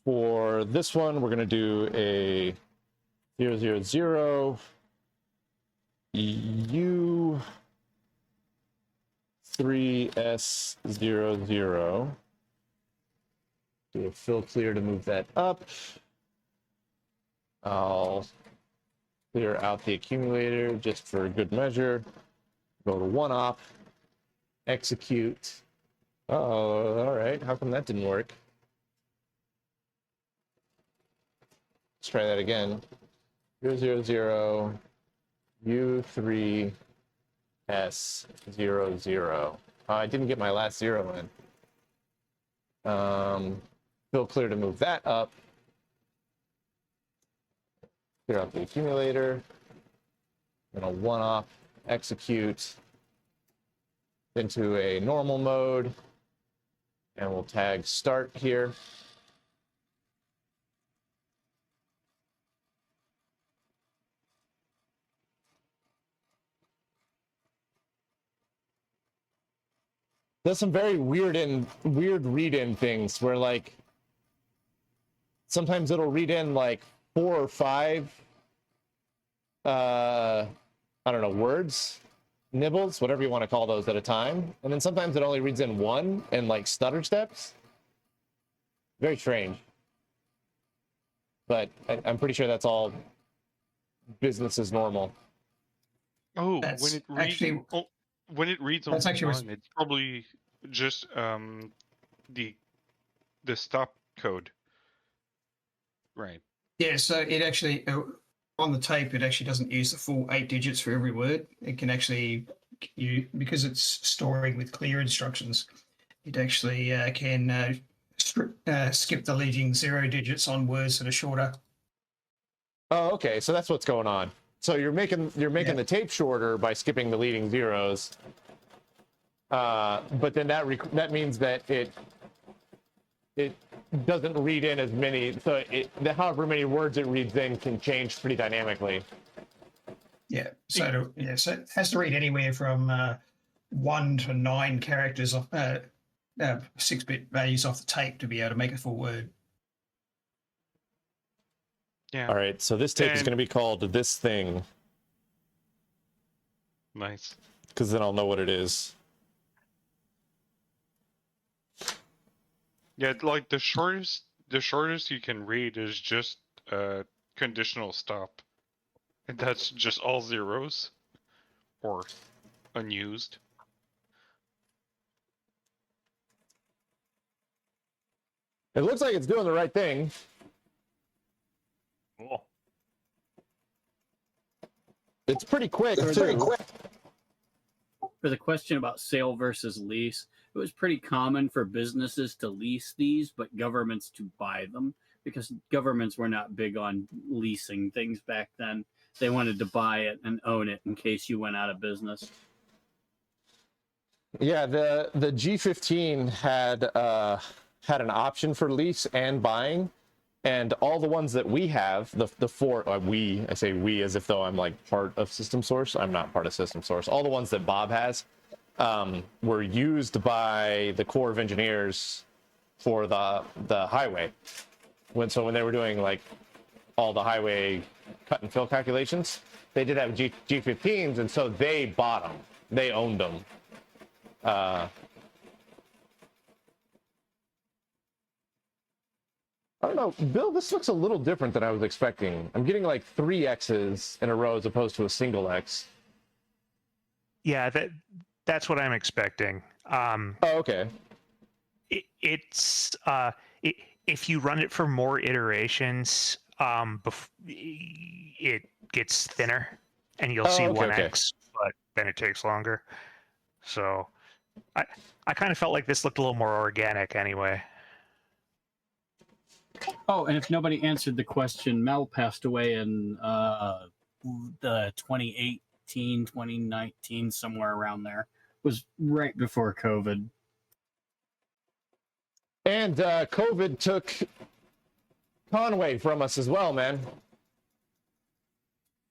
Speaker 1: For this one, we're going to do a 000 U3S00. Do a fill clear to move that up. I'll clear out the accumulator just for good measure. Go to 1-op, execute. Oh, all right. How come that didn't work? Let's try that again. 000 U3S00. I didn't get my last 0 in. Fill clear to move that up. Clear out the accumulator. Then a 1-op, execute into a normal mode. And we'll tag start here. There's some very weird read-in things where like sometimes it'll read in like 4 or 5 I don't know, words, nibbles, whatever you want to call those at a time, and then sometimes it only reads in 1 and like stutter steps. Very strange, but I'm pretty sure that's all business as normal.
Speaker 5: Oh,
Speaker 6: That's
Speaker 5: when it reads
Speaker 6: actually-
Speaker 5: when it reads on
Speaker 6: That's actually
Speaker 5: one, it's probably just the stop code. Right.
Speaker 6: Yeah, so it actually on the tape it actually doesn't use the full 8 digits for every word. It can actually because it's storing with clear instructions. It actually can skip the leading 0 digits on words that are shorter.
Speaker 1: Oh, okay, so that's what's going on. So you're making the tape shorter by skipping the leading zeros, but then that means that it doesn't read in as many. So however many words it reads in can change pretty dynamically.
Speaker 6: Yeah, so it has to read anywhere from 1 to 9 characters off 6-bit values off the tape to be able to make a full word.
Speaker 5: Yeah.
Speaker 1: All right, so this tape is going to be called This Thing.
Speaker 5: Nice.
Speaker 1: Because then I'll know what it is.
Speaker 5: Yeah, like the shortest you can read is just conditional stop. And that's just all zeros or unused.
Speaker 1: It looks like it's doing the right thing.
Speaker 10: Cool.
Speaker 1: It's pretty quick, too.
Speaker 7: For the question about sale versus lease, it was pretty common for businesses to lease these, but governments to buy them, because governments were not big on leasing things back then. They wanted to buy it and own it in case you went out of business.
Speaker 1: Yeah, the G15 had an option for lease and buying, And all the ones that we have, the four, I say we as if though I'm like part of System Source. I'm not part of System Source. All the ones that Bob has were used by the Corps of Engineers for the highway. When they were doing like all the highway cut and fill calculations, they did have G15s, and so they bought them. They owned them. I don't know, Bill, this looks a little different than I was expecting. I'm getting like 3 X's in a row as opposed to a single X.
Speaker 10: Yeah, that's what I'm expecting.
Speaker 1: Oh, okay.
Speaker 10: If you run it for more iterations, it gets thinner, and you'll see 1x, but then it takes longer. So I kind of felt like this looked a little more organic anyway.
Speaker 7: Oh, and if nobody answered the question, Mel passed away in the 2018, 2019, somewhere around there. It was right before COVID.
Speaker 1: And COVID took Conway from us as well, man.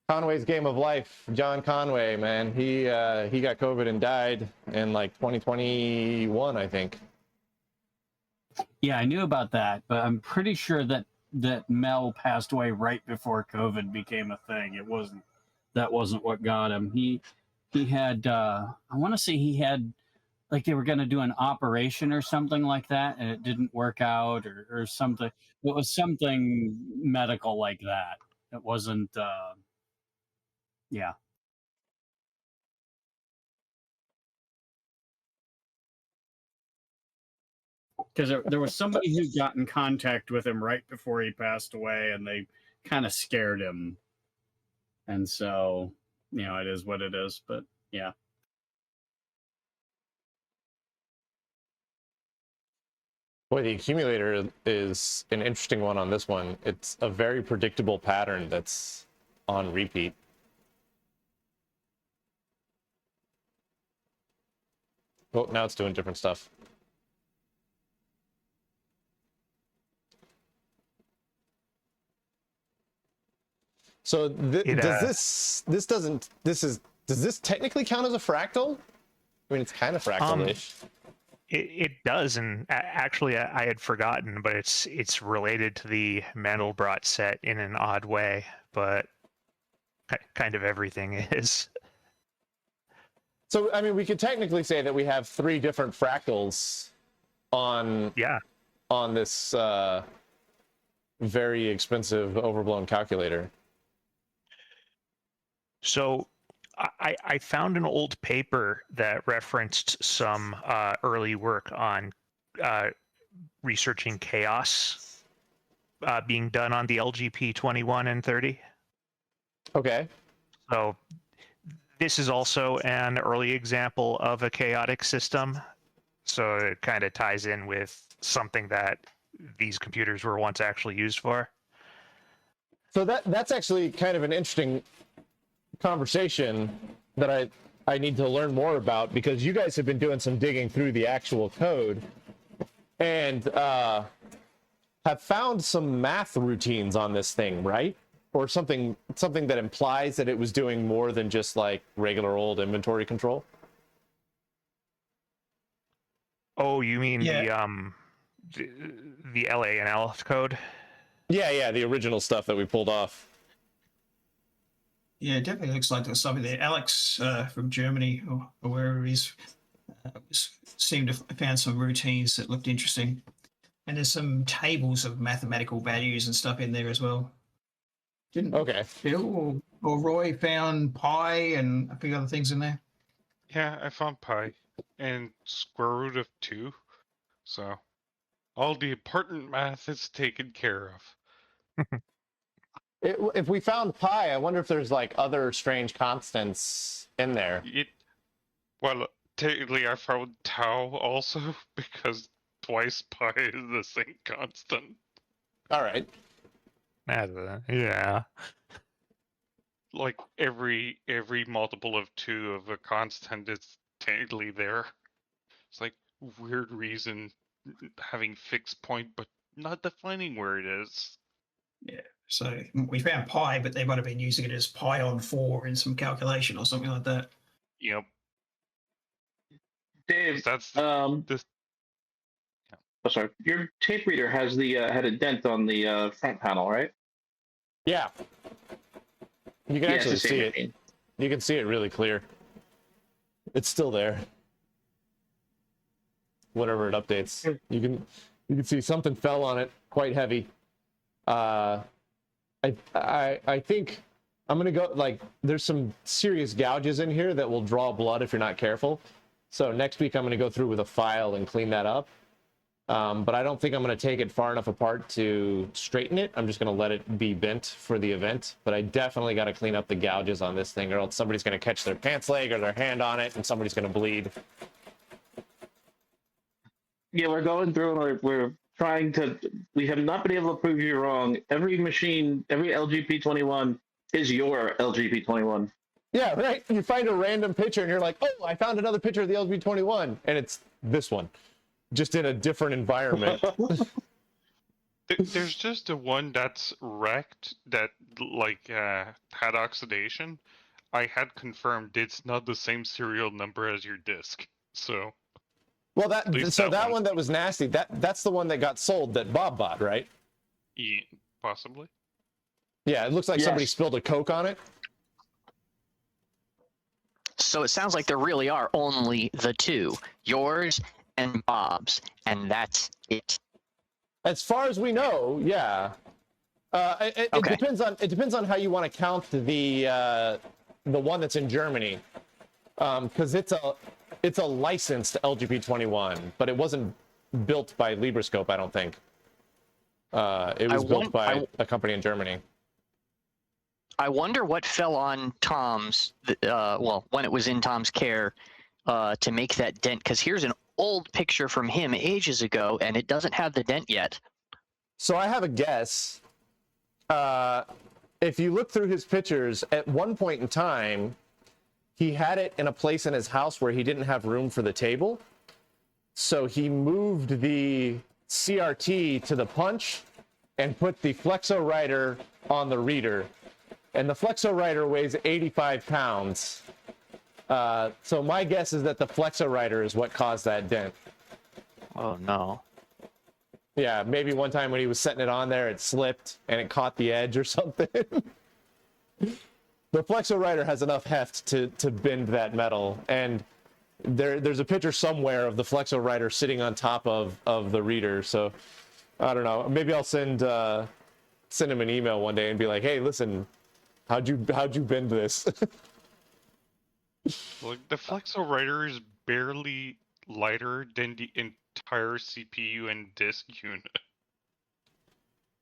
Speaker 1: Conway's game of life, John Conway, man. He got COVID and died in like 2021, I think.
Speaker 7: Yeah, I knew about that, but I'm pretty sure that Mel passed away right before COVID became a thing. That wasn't what got him. He had I want to say he had, like, they were going to do an operation or something like that, and it didn't work out, or something. It was something medical like that. It wasn't. Yeah. Because there was somebody who got in contact with him right before he passed away, and they kind of scared him. And so, it is what it is. But yeah.
Speaker 1: Boy, the accumulator is an interesting one on this one. It's a very predictable pattern that's on repeat. Oh, now it's doing different stuff. So does this technically count as a fractal? I mean, it's kind of fractal-ish.
Speaker 10: It does, and actually I had forgotten, but it's related to the Mandelbrot set in an odd way, but kind of everything is.
Speaker 1: So, I mean, we could technically say that we have 3 different fractals on this very expensive, overblown calculator.
Speaker 10: So I found an old paper that referenced some early work on researching chaos being done on the LGP-21 and 30.
Speaker 1: Okay.
Speaker 10: So this is also an early example of a chaotic system. So it kind of ties in with something that these computers were once actually used for.
Speaker 1: So that's actually kind of an interesting conversation that I need to learn more about, because you guys have been doing some digging through the actual code and have found some math routines on this thing, right? Or something that implies that it was doing more than just like regular old inventory control.
Speaker 10: Oh, you mean the LA&L code?
Speaker 3: Yeah,
Speaker 1: the original stuff that we pulled off.
Speaker 6: Yeah, it definitely looks like there's something there. Alex from Germany, or wherever he is, seemed to have found some routines that looked interesting. And there's some tables of mathematical values and stuff in there as well. Didn't Bill or Roy found pi and a few other things in there?
Speaker 5: Yeah, I found pi and square root of 2. So all the important math is taken care of.
Speaker 1: If we found pi, I wonder if there's like other strange constants in there.
Speaker 5: Well, technically I found tau also, because twice pi is the same constant.
Speaker 1: All right.
Speaker 10: Yeah.
Speaker 5: Like every multiple of 2 of a constant is technically there. It's like weird reason having fixed point but not defining where it is.
Speaker 6: Yeah. So we found pi, but they might have been using it as pi on 4 in some calculation or something like that.
Speaker 5: Yep.
Speaker 4: Dave,
Speaker 5: That's
Speaker 4: oh, sorry. Your tape reader has the had a dent on the front panel, right?
Speaker 1: Yeah. You can
Speaker 4: Yeah, it's
Speaker 1: actually
Speaker 4: the same
Speaker 1: see
Speaker 4: machine.
Speaker 1: it. You can see it really clear. It's still there. Whenever it updates, you can see something fell on it, quite heavy. I think I'm gonna go, like, there's some serious gouges in here that will draw blood if you're not careful. So next week I'm gonna go through with a file and clean that up. But I don't think I'm gonna take it far enough apart to straighten it. I'm just gonna let it be bent for the event. But I definitely got to clean up the gouges on this thing, or else somebody's gonna catch their pants leg or their hand on it, and somebody's gonna bleed.
Speaker 4: Yeah, we're going through and we're trying to. We have not been able to prove you wrong. Every machine, every LGP-21 is your LGP-21.
Speaker 1: Yeah, right. You find a random picture and you're like, oh, I found another picture of the LGP-21, and it's this one, just in a different environment.
Speaker 5: There's just the one that's wrecked that had oxidation. I had confirmed it's not the same serial number as your disc. So
Speaker 1: Well, that one that was nasty, that's the one that got sold that Bob bought, right?
Speaker 5: yeah, possibly.
Speaker 1: Yeah, it looks like somebody spilled a Coke on it.
Speaker 13: So it sounds like there really are only the two, yours and Bob's, and that's it.
Speaker 1: As far as we know, yeah. It depends on how you want to count the one that's in Germany, because it's a licensed LGP-21, but it wasn't built by Librascope, I don't think. It was built by a company in Germany.
Speaker 13: I wonder what fell on Tom's, when it was in Tom's care, to make that dent, because here's an old picture from him ages ago, and it doesn't have the dent yet.
Speaker 1: So I have a guess. If you look through his pictures, at one point in time, he had it in a place in his house where he didn't have room for the table. So he moved the CRT to the punch and put the Flexo Writer on the reader. And the Flexo Writer weighs 85 pounds. So my guess is that the Flexo Writer is what caused that dent.
Speaker 13: Oh, no.
Speaker 1: Yeah, maybe one time when he was setting it on there, it slipped and it caught the edge or something. The Flexo Writer has enough heft to bend that metal. And there's a picture somewhere of the Flexo Writer sitting on top of the reader. So I don't know. Maybe I'll send him an email one day and be like, hey, listen, how'd you bend this?
Speaker 5: Like, the Flexo Writer is barely lighter than the entire CPU and disk unit.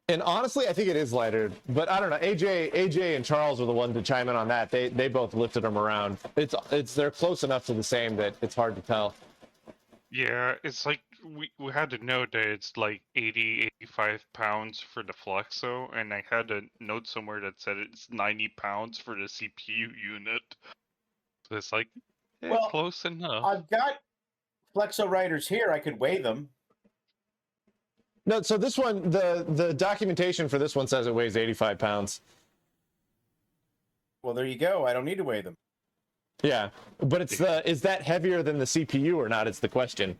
Speaker 1: And honestly, I think it is lighter, but I don't know. AJ and Charles are the ones to chime in on that. They both lifted them around. They're close enough to the same that it's hard to tell.
Speaker 5: Yeah, it's like we had to note that it's like 85 pounds for the Flexo, and I had a note somewhere that said it's 90 pounds for the CPU unit. So it's like,
Speaker 11: Well,
Speaker 5: close enough.
Speaker 11: I've got Flexo Writers here. I could weigh them.
Speaker 1: No, so this one, the documentation for this one says it weighs 85 pounds.
Speaker 11: Well, there you go. I don't need to weigh them.
Speaker 1: Yeah, but is that heavier than the CPU or not? It's the question.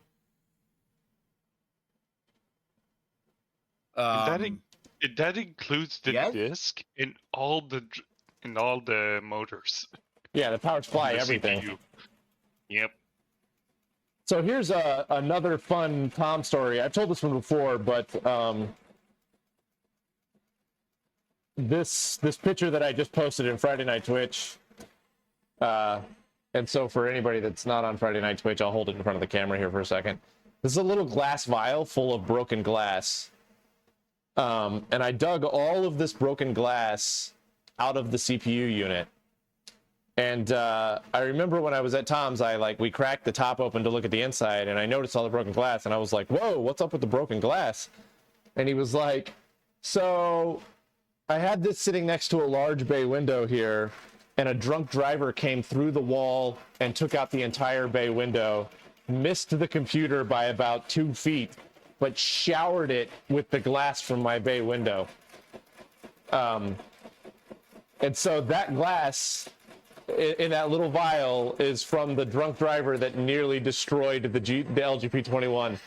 Speaker 5: That includes the disk and all the motors.
Speaker 1: Yeah, the power supply,
Speaker 5: The
Speaker 1: everything.
Speaker 5: CPU. Yep.
Speaker 1: So here's another fun Tom story. I've told this one before, but this picture that I just posted in Friday Night Twitch, and so for anybody that's not on Friday Night Twitch, I'll hold it in front of the camera here for a second. This is a little glass vial full of broken glass, and I dug all of this broken glass out of the CPU unit. And I remember when I was at Tom's, we cracked the top open to look at the inside, and I noticed all the broken glass, and I was like, whoa, what's up with the broken glass? And he was like, so I had this sitting next to a large bay window here, and a drunk driver came through the wall and took out the entire bay window, missed the computer by about 2 feet, but showered it with the glass from my bay window. And so that glass in that little vial is from the drunk driver that nearly destroyed the LGP-21.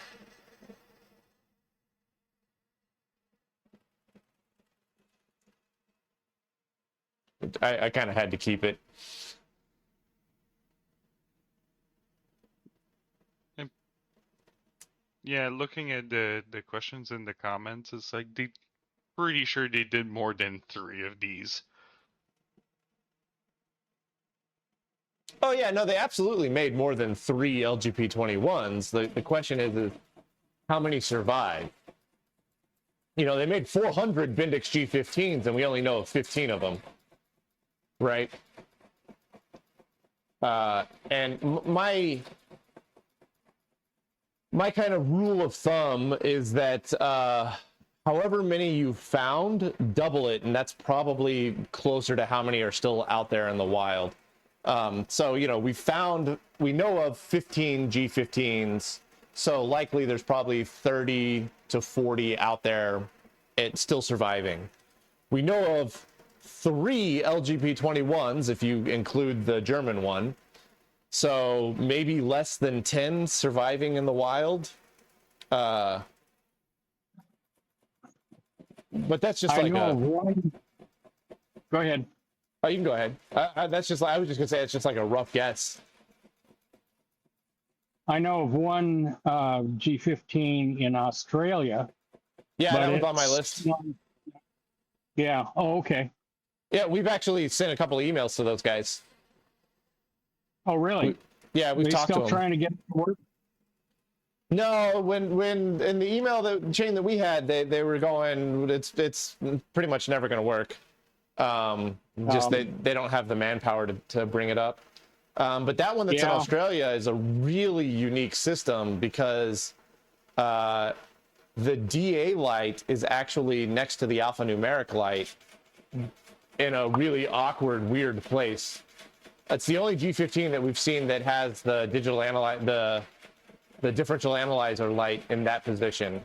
Speaker 1: I kind of had to keep it.
Speaker 5: Yeah, looking at the questions in the comments, it's like they pretty sure they did more than 3 of these.
Speaker 1: Oh yeah, no, they absolutely made more than 3 LGP-21s. The question is how many survived? You know, they made 400 Bendix G15s, and we only know of 15 of them, right? And my kind of rule of thumb is that however many you found, double it, and that's probably closer to how many are still out there in the wild. So, you know, we know of 15 G15s, so likely there's probably 30 to 40 out there still surviving. We know of 3 LGP-21s, if you include the German one, so maybe less than 10 surviving in the wild. But that's just like
Speaker 8: one. Go ahead.
Speaker 1: Oh, you can go ahead. That's just. I was just gonna say it's just like a rough guess.
Speaker 8: I know of one G15 in Australia.
Speaker 1: Yeah, that was on my list.
Speaker 8: Yeah. Oh, okay.
Speaker 1: Yeah, we've actually sent a couple of emails to those guys.
Speaker 8: Oh, really?
Speaker 1: We've talked to them.
Speaker 8: Still trying to get it to work?
Speaker 1: No, when in the email chain that we had, they were going, it's pretty much never going to work. They don't have the manpower to bring it up. But that one that's in Australia is a really unique system because the DA light is actually next to the alphanumeric light in a really awkward, weird place. It's the only G15 that we've seen that has the the differential analyzer light in that position.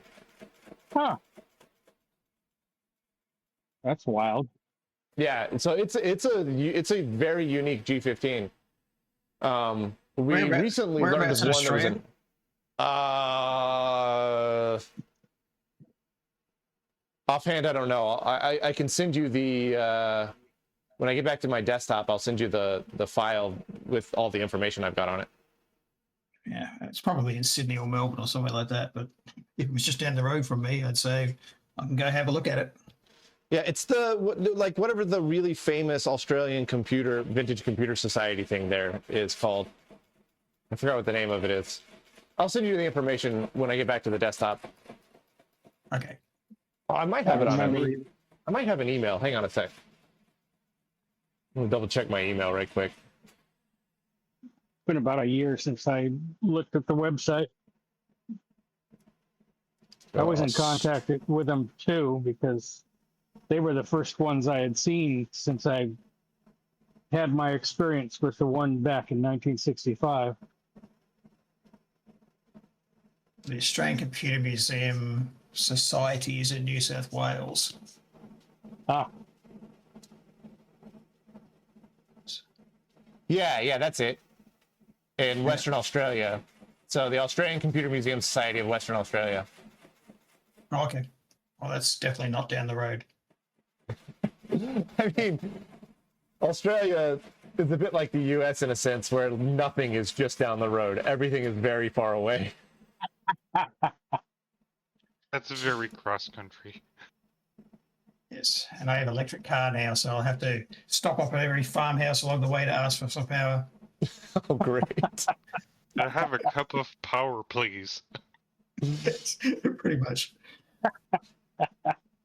Speaker 8: Huh. That's wild.
Speaker 1: Yeah, so it's a very unique G15. We recently learned of one that was in. Offhand, I don't know. I can send you the when I get back to my desktop, I'll send you the file with all the information I've got on it.
Speaker 6: Yeah, it's probably in Sydney or Melbourne or somewhere like that. But if it was just down the road from me, I'd say I can go have a look at it.
Speaker 1: Yeah, it's whatever the really famous Australian vintage computer society thing there is called. I forgot what the name of it is. I'll send you the information when I get back to the desktop.
Speaker 6: Okay.
Speaker 1: Oh, I might have it on. I might have an email. Hang on a sec. I'm gonna double check my email right quick.
Speaker 8: It's been about a year since I looked at the website. I was in contact with them too because they were the first ones I had seen since I had my experience with the one back in 1965.
Speaker 6: The Australian Computer Museum Society is in New South Wales.
Speaker 8: Ah.
Speaker 1: Yeah, that's it. In Western Australia. So the Australian Computer Museum Society of Western Australia.
Speaker 6: Oh, okay. Well, that's definitely not down the road.
Speaker 1: I mean, Australia is a bit like the US in a sense where nothing is just down the road. Everything is very far away.
Speaker 5: That's very cross country.
Speaker 6: Yes, and I have an electric car now, so I'll have to stop off at every farmhouse along the way to ask for some power.
Speaker 1: Oh, great.
Speaker 5: I have a cup of power, please.
Speaker 6: Yes, pretty much.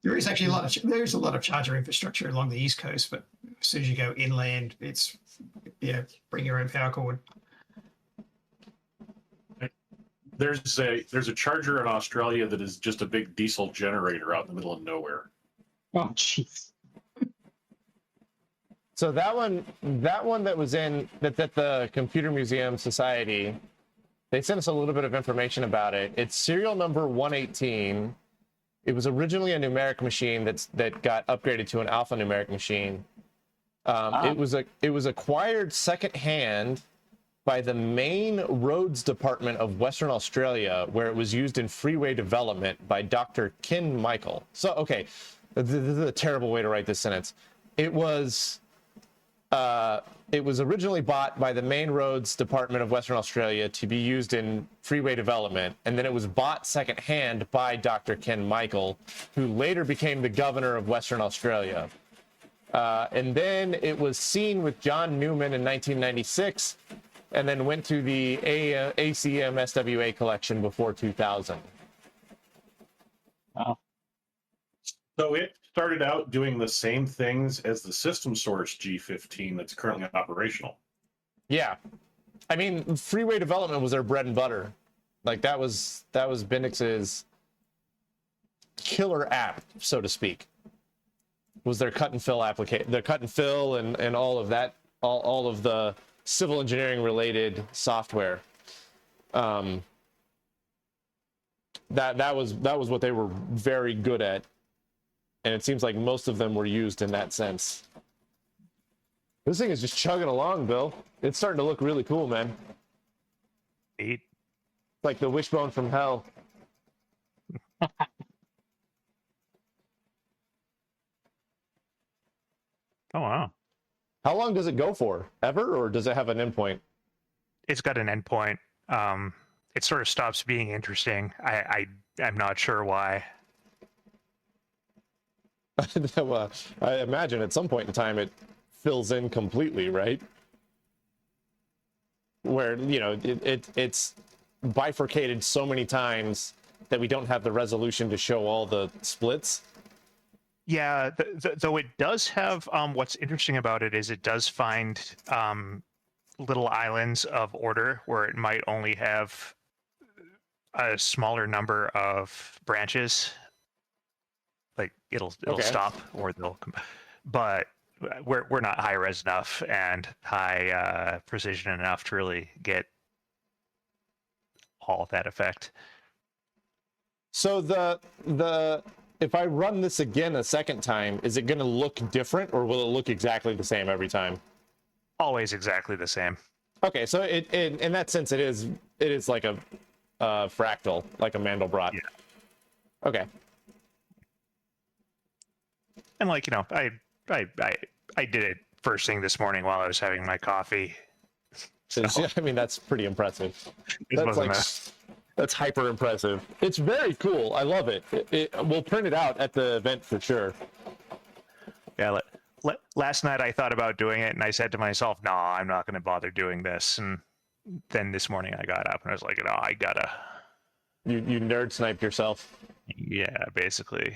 Speaker 6: There is actually a lot of charger infrastructure along the East Coast, but as soon as you go inland, it's bring your own power cord.
Speaker 2: There's a charger in Australia that is just a big diesel generator out in the middle of nowhere.
Speaker 8: Oh, jeez.
Speaker 1: So that one that was in that the Computer Museum Society, they sent us a little bit of information about it. It's serial number 118, It was originally a numeric machine that got upgraded to an alphanumeric machine. It was acquired secondhand by the Main Roads Department of Western Australia, where it was used in freeway development by Dr. Ken Michael. So, okay, this is a terrible way to write this sentence. It was originally bought by the Main Roads Department of Western Australia to be used in freeway development, and then it was bought secondhand by Dr. Ken Michael, who later became the governor of Western Australia. And then it was seen with John Newman in 1996, and then went to the ACM SWA collection before 2000.
Speaker 8: Wow.
Speaker 2: So it started out doing the same things as the system source G15 that's currently operational.
Speaker 1: Yeah. I mean, freeway development was their bread and butter. Like that was Bendix's killer app, so to speak. Was their cut and fill application, their cut and fill and all of that, all of the civil engineering related software. That was what they were very good at, and it seems like most of them were used in that sense. This thing is just chugging along, Bill. It's starting to look really cool, man.
Speaker 10: Eight.
Speaker 1: Like the wishbone from hell.
Speaker 10: Oh wow.
Speaker 1: How long does it go for? Ever, or does it have an endpoint?
Speaker 10: It's got an endpoint. It sort of stops being interesting. I'm not sure why.
Speaker 1: Well, I imagine at some point in time it fills in completely, right? Where, you know, it's bifurcated so many times that we don't have the resolution to show all the splits.
Speaker 10: Yeah, though it does have, what's interesting about it is it does find little islands of order where it might only have a smaller number of branches. Like it'll
Speaker 1: Okay.
Speaker 10: stop, or they'll come, but we're not high res enough and high precision enough to really get all that effect.
Speaker 1: So the if I run this again a second time, is it going to look different, or will it look exactly the same every time?
Speaker 10: Always exactly the same.
Speaker 1: Okay, so it in that sense it is like a fractal, like a Mandelbrot.
Speaker 10: Yeah.
Speaker 1: Okay.
Speaker 10: And like, you know, I did it first thing this morning while I was having my coffee. So,
Speaker 1: I mean, that's pretty impressive.
Speaker 10: It
Speaker 1: That's
Speaker 10: wasn't
Speaker 1: like that's hyper impressive. It's very cool. I love it. We'll print it out at the event for sure.
Speaker 10: Yeah. Last night I thought about doing it, and I said to myself, "No, I'm not going to bother doing this." And then this morning I got up and I was like, "No, I gotta."
Speaker 1: You nerd sniped yourself.
Speaker 10: Yeah, basically.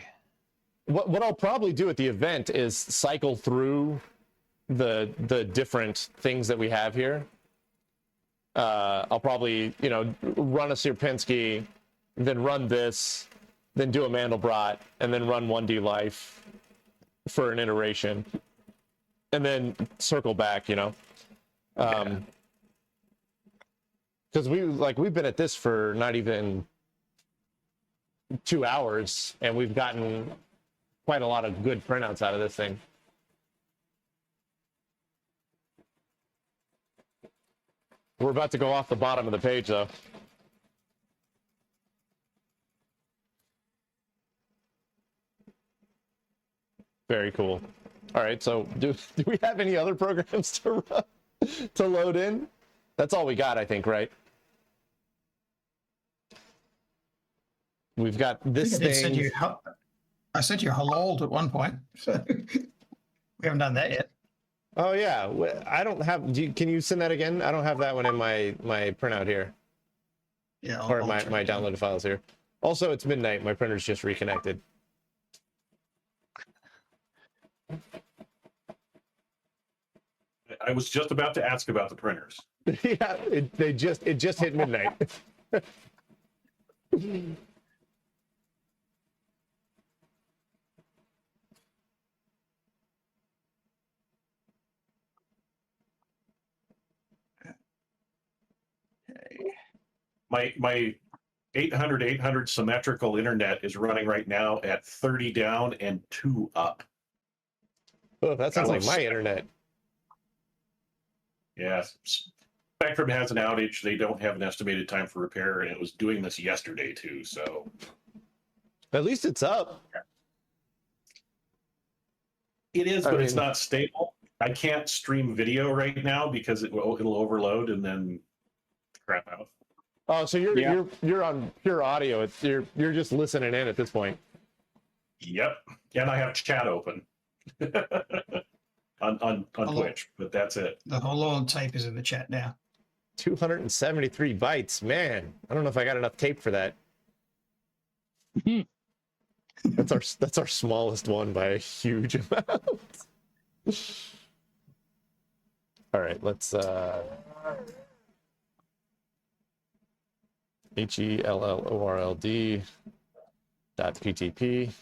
Speaker 1: What I'll probably do at the event is cycle through the different things that we have here. I'll probably, you know, run a Sierpinski, then run this, then do a Mandelbrot, and then run 1D Life for an iteration, and then circle back, you know. Because we've been at this for not even 2 hours, and we've gotten quite a lot of good printouts out of this thing. We're about to go off the bottom of the page, though. Very cool. All right, so do we have any other programs to load in? That's all we got, I think, right? We've got this thing.
Speaker 6: I said you halal at one point, so we haven't done that yet.
Speaker 1: Oh yeah, I don't have. Can you send that again? I don't have that one in my printout here.
Speaker 6: Yeah,
Speaker 1: or my downloaded files here. Also, it's midnight. My printer's just reconnected.
Speaker 2: I was just about to ask about the printers.
Speaker 1: Yeah, it just hit midnight.
Speaker 2: My 800 symmetrical internet is running right now at 30 down and 2 up.
Speaker 1: Oh, that sounds like my internet.
Speaker 2: Yeah. Spectrum has an outage. They don't have an estimated time for repair, and it was doing this yesterday too. So
Speaker 1: At least it's up.
Speaker 2: it is, but it's
Speaker 1: mean-
Speaker 2: not stable. I can't stream video right now because it'll overload and then crap out.
Speaker 1: Oh, so you're on pure audio. You're just listening in at this point.
Speaker 2: Yep, and I have chat open on Twitch, but that's it.
Speaker 6: The whole old tape is in the chat now.
Speaker 1: 273 bytes, man. I don't know if I got enough tape for that. That's our smallest one by a huge amount. All right, let's HELLORLD.PTP.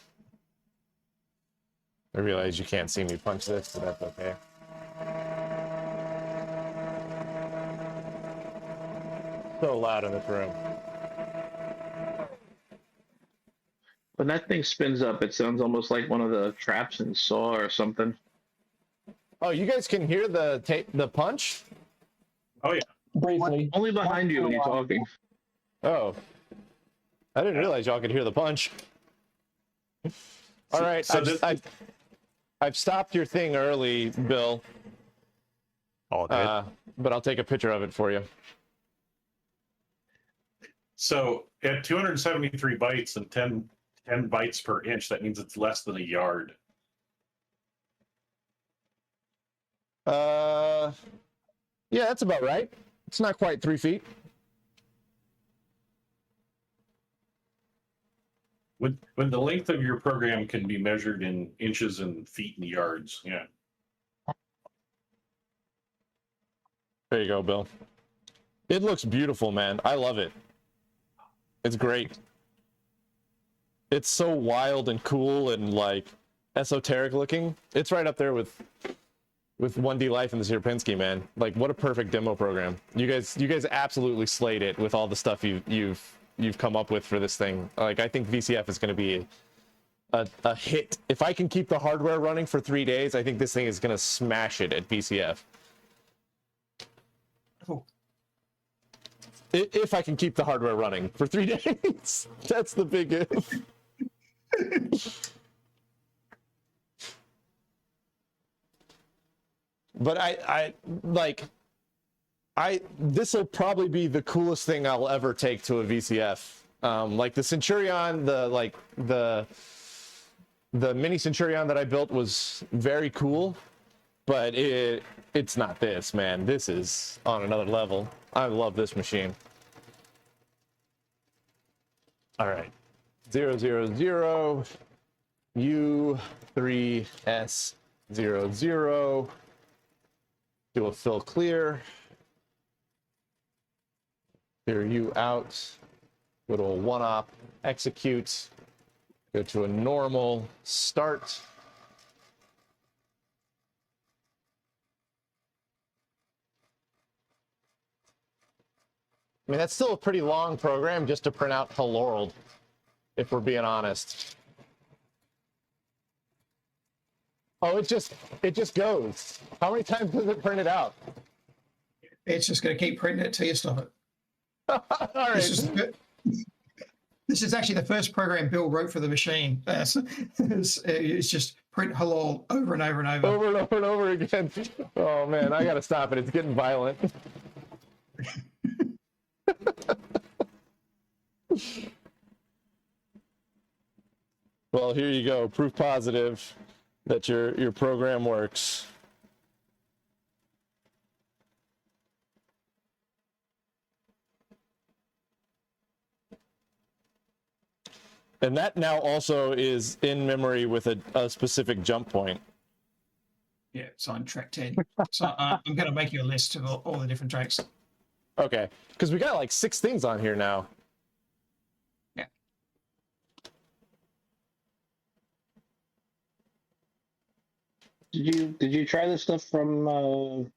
Speaker 1: I realize you can't see me punch this, but that's okay. So loud in this room.
Speaker 4: When that thing spins up, it sounds almost like one of the traps in Saw or something.
Speaker 1: Oh, you guys can hear the punch?
Speaker 2: Oh yeah.
Speaker 3: Briefly.
Speaker 4: Only behind you when you're talking.
Speaker 1: Oh. I didn't realize y'all could hear the punch. All right,
Speaker 2: So
Speaker 1: I've stopped your thing early, Bill.
Speaker 10: All good.
Speaker 1: But I'll take a picture of it for you.
Speaker 2: So at 273 bytes and 10 bytes per inch, that means it's less than a yard.
Speaker 1: Yeah, that's about right. It's not quite 3 feet.
Speaker 2: When the length of your program can be measured in inches and feet and yards, yeah.
Speaker 1: There you go, Bill. It looks beautiful, man. I love it. It's great. It's so wild and cool and like esoteric looking. It's right up there with 1D Life and the Sierpinski, man. Like, what a perfect demo program. You guys absolutely slayed it with all the stuff you've come up with for this thing. Like, I think VCF is going to be a hit. If I can keep the hardware running for 3 days, I think this thing is going to smash it at VCF.
Speaker 6: Oh.
Speaker 1: If I can keep the hardware running for 3 days, that's the big if. But this will probably be the coolest thing I'll ever take to a VCF. Like the Centurion, the mini Centurion that I built was very cool, but it's not this, man. This is on another level. I love this machine. All right, 000 U3S00. Do a fill clear. Clear you out. Go to a one-op execute. Go to a normal start. I mean, that's still a pretty long program just to print out Hello World, if we're being honest. Oh, it just goes. How many times does it print it out?
Speaker 6: It's just going to keep printing it till you stop it.
Speaker 1: All right.
Speaker 6: This is actually the first program Bill wrote for the machine. It's just print hello over and over and over.
Speaker 1: Over and over and over again. Oh man, I gotta stop it. It's getting violent. Well, here you go. Proof positive that your program works. And that now also is in memory with a specific jump point.
Speaker 6: Yeah, it's on track 10. So I'm going to make you a list of all the different tracks.
Speaker 1: Okay, because we got like 6 things on here now.
Speaker 6: Yeah.
Speaker 4: Did you try this stuff from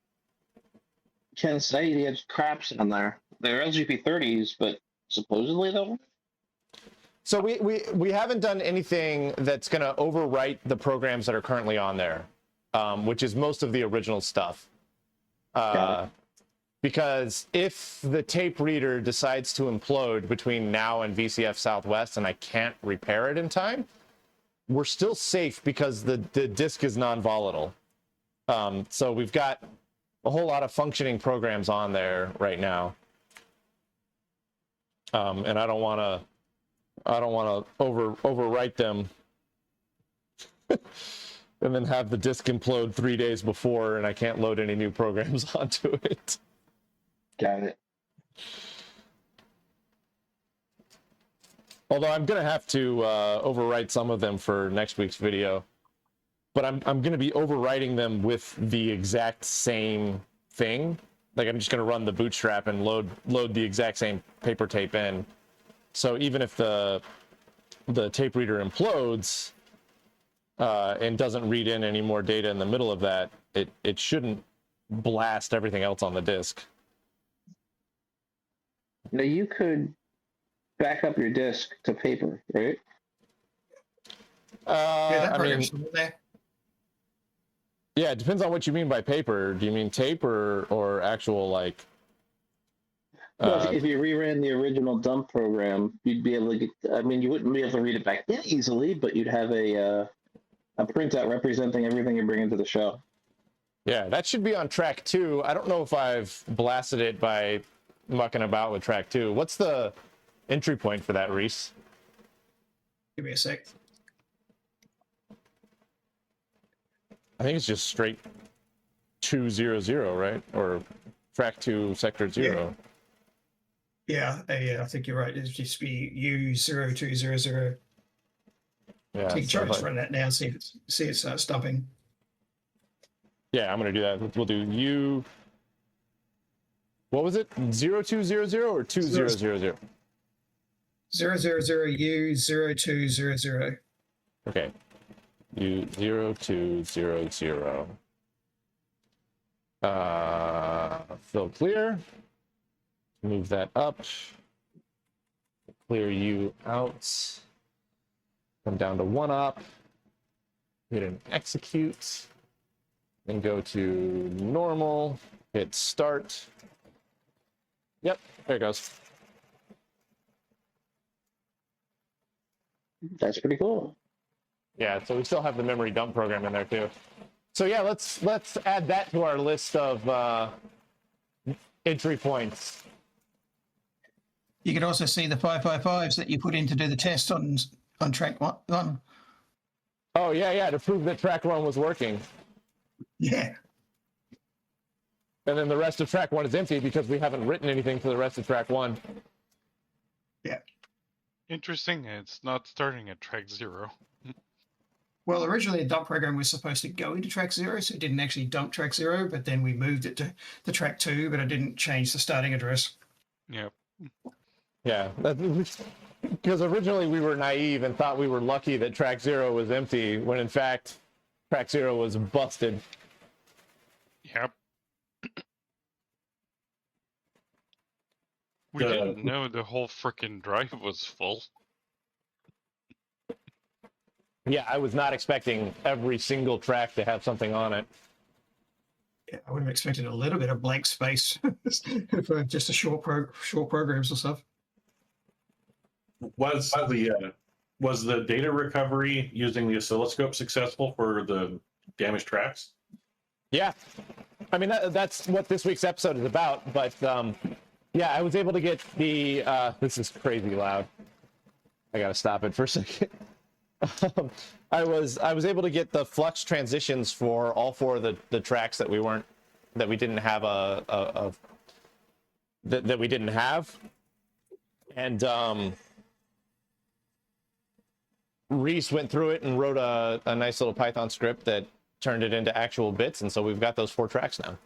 Speaker 4: Ken State? He had craps on there. They're LGP30s, but supposedly though.
Speaker 1: So we haven't done anything that's going to overwrite the programs that are currently on there, which is most of the original stuff. Because if the tape reader decides to implode between now and VCF Southwest and I can't repair it in time, we're still safe because the disk is non-volatile. So we've got a whole lot of functioning programs on there right now. And I don't want to overwrite them and then have the disk implode 3 days before and I can't load any new programs onto it.
Speaker 4: Got it.
Speaker 1: Although I'm going to have to overwrite some of them for next week's video. But I'm going to be overwriting them with the exact same thing. Like I'm just going to run the bootstrap and load the exact same paper tape in. So even if the tape reader implodes and doesn't read in any more data in the middle of that, it shouldn't blast everything else on the disk.
Speaker 4: Now you could back up your disk to paper, right?
Speaker 1: I mean, yeah, it depends on what you mean by paper. Do you mean tape or actual like?
Speaker 4: Well, if you reran the original dump program, you'd be able to get. I mean, you wouldn't be able to read it back in easily, but you'd have a printout representing everything you're bringing to the show.
Speaker 1: Yeah, that should be on track 2. I don't know if I've blasted it by mucking about with track 2. What's the entry point for that, Reese?
Speaker 6: Give me a sec.
Speaker 1: I think it's just straight 200, right? Or track 2 sector 0.
Speaker 6: Yeah, I think you're right. It'd just be U0200.
Speaker 1: Yeah.
Speaker 6: Take
Speaker 1: so
Speaker 6: charge, run that now. See if it starts dumping.
Speaker 1: Yeah, I'm gonna do that. We'll do U. What was it? 0200 or 2000?
Speaker 6: 000U0200.
Speaker 1: Okay. U0200. Fill clear. Move that up. Clear U out. Come down to 1-op. Hit an execute. Then go to normal. Hit start. Yep, there it goes.
Speaker 4: That's pretty cool.
Speaker 1: Yeah, so we still have the memory dump program in there too. So yeah, let's add that to our list of entry points.
Speaker 6: You can also see the 555s that you put in to do the test on track 1.
Speaker 1: Oh yeah, to prove that track 1 was working.
Speaker 6: Yeah.
Speaker 1: And then the rest of track 1 is empty because we haven't written anything for the rest of track 1.
Speaker 6: Yeah.
Speaker 5: Interesting. It's not starting at track 0.
Speaker 6: Well, originally the dump program was supposed to go into track 0, so it didn't actually dump track 0, but then we moved it to the track 2, but I didn't change the starting address.
Speaker 5: Yep.
Speaker 1: Yeah, because originally we were naive and thought we were lucky that track 0 was empty, when in fact track 0 was busted.
Speaker 5: Yep. We didn't know the whole frickin' drive was full.
Speaker 1: Yeah, I was not expecting every single track to have something on it.
Speaker 6: Yeah, I would have expected a little bit of blank space for just a short programs or stuff.
Speaker 2: Was the data recovery using the oscilloscope successful for the damaged tracks?
Speaker 1: Yeah, I mean that's what this week's episode is about. But yeah, I was able to get the. This is crazy loud. I gotta stop it for a second. I was able to get the flux transitions for all 4 of the tracks that we didn't have that we didn't have, and Reese went through it and wrote a nice little Python script that turned it into actual bits, and so we've got those 4 tracks now.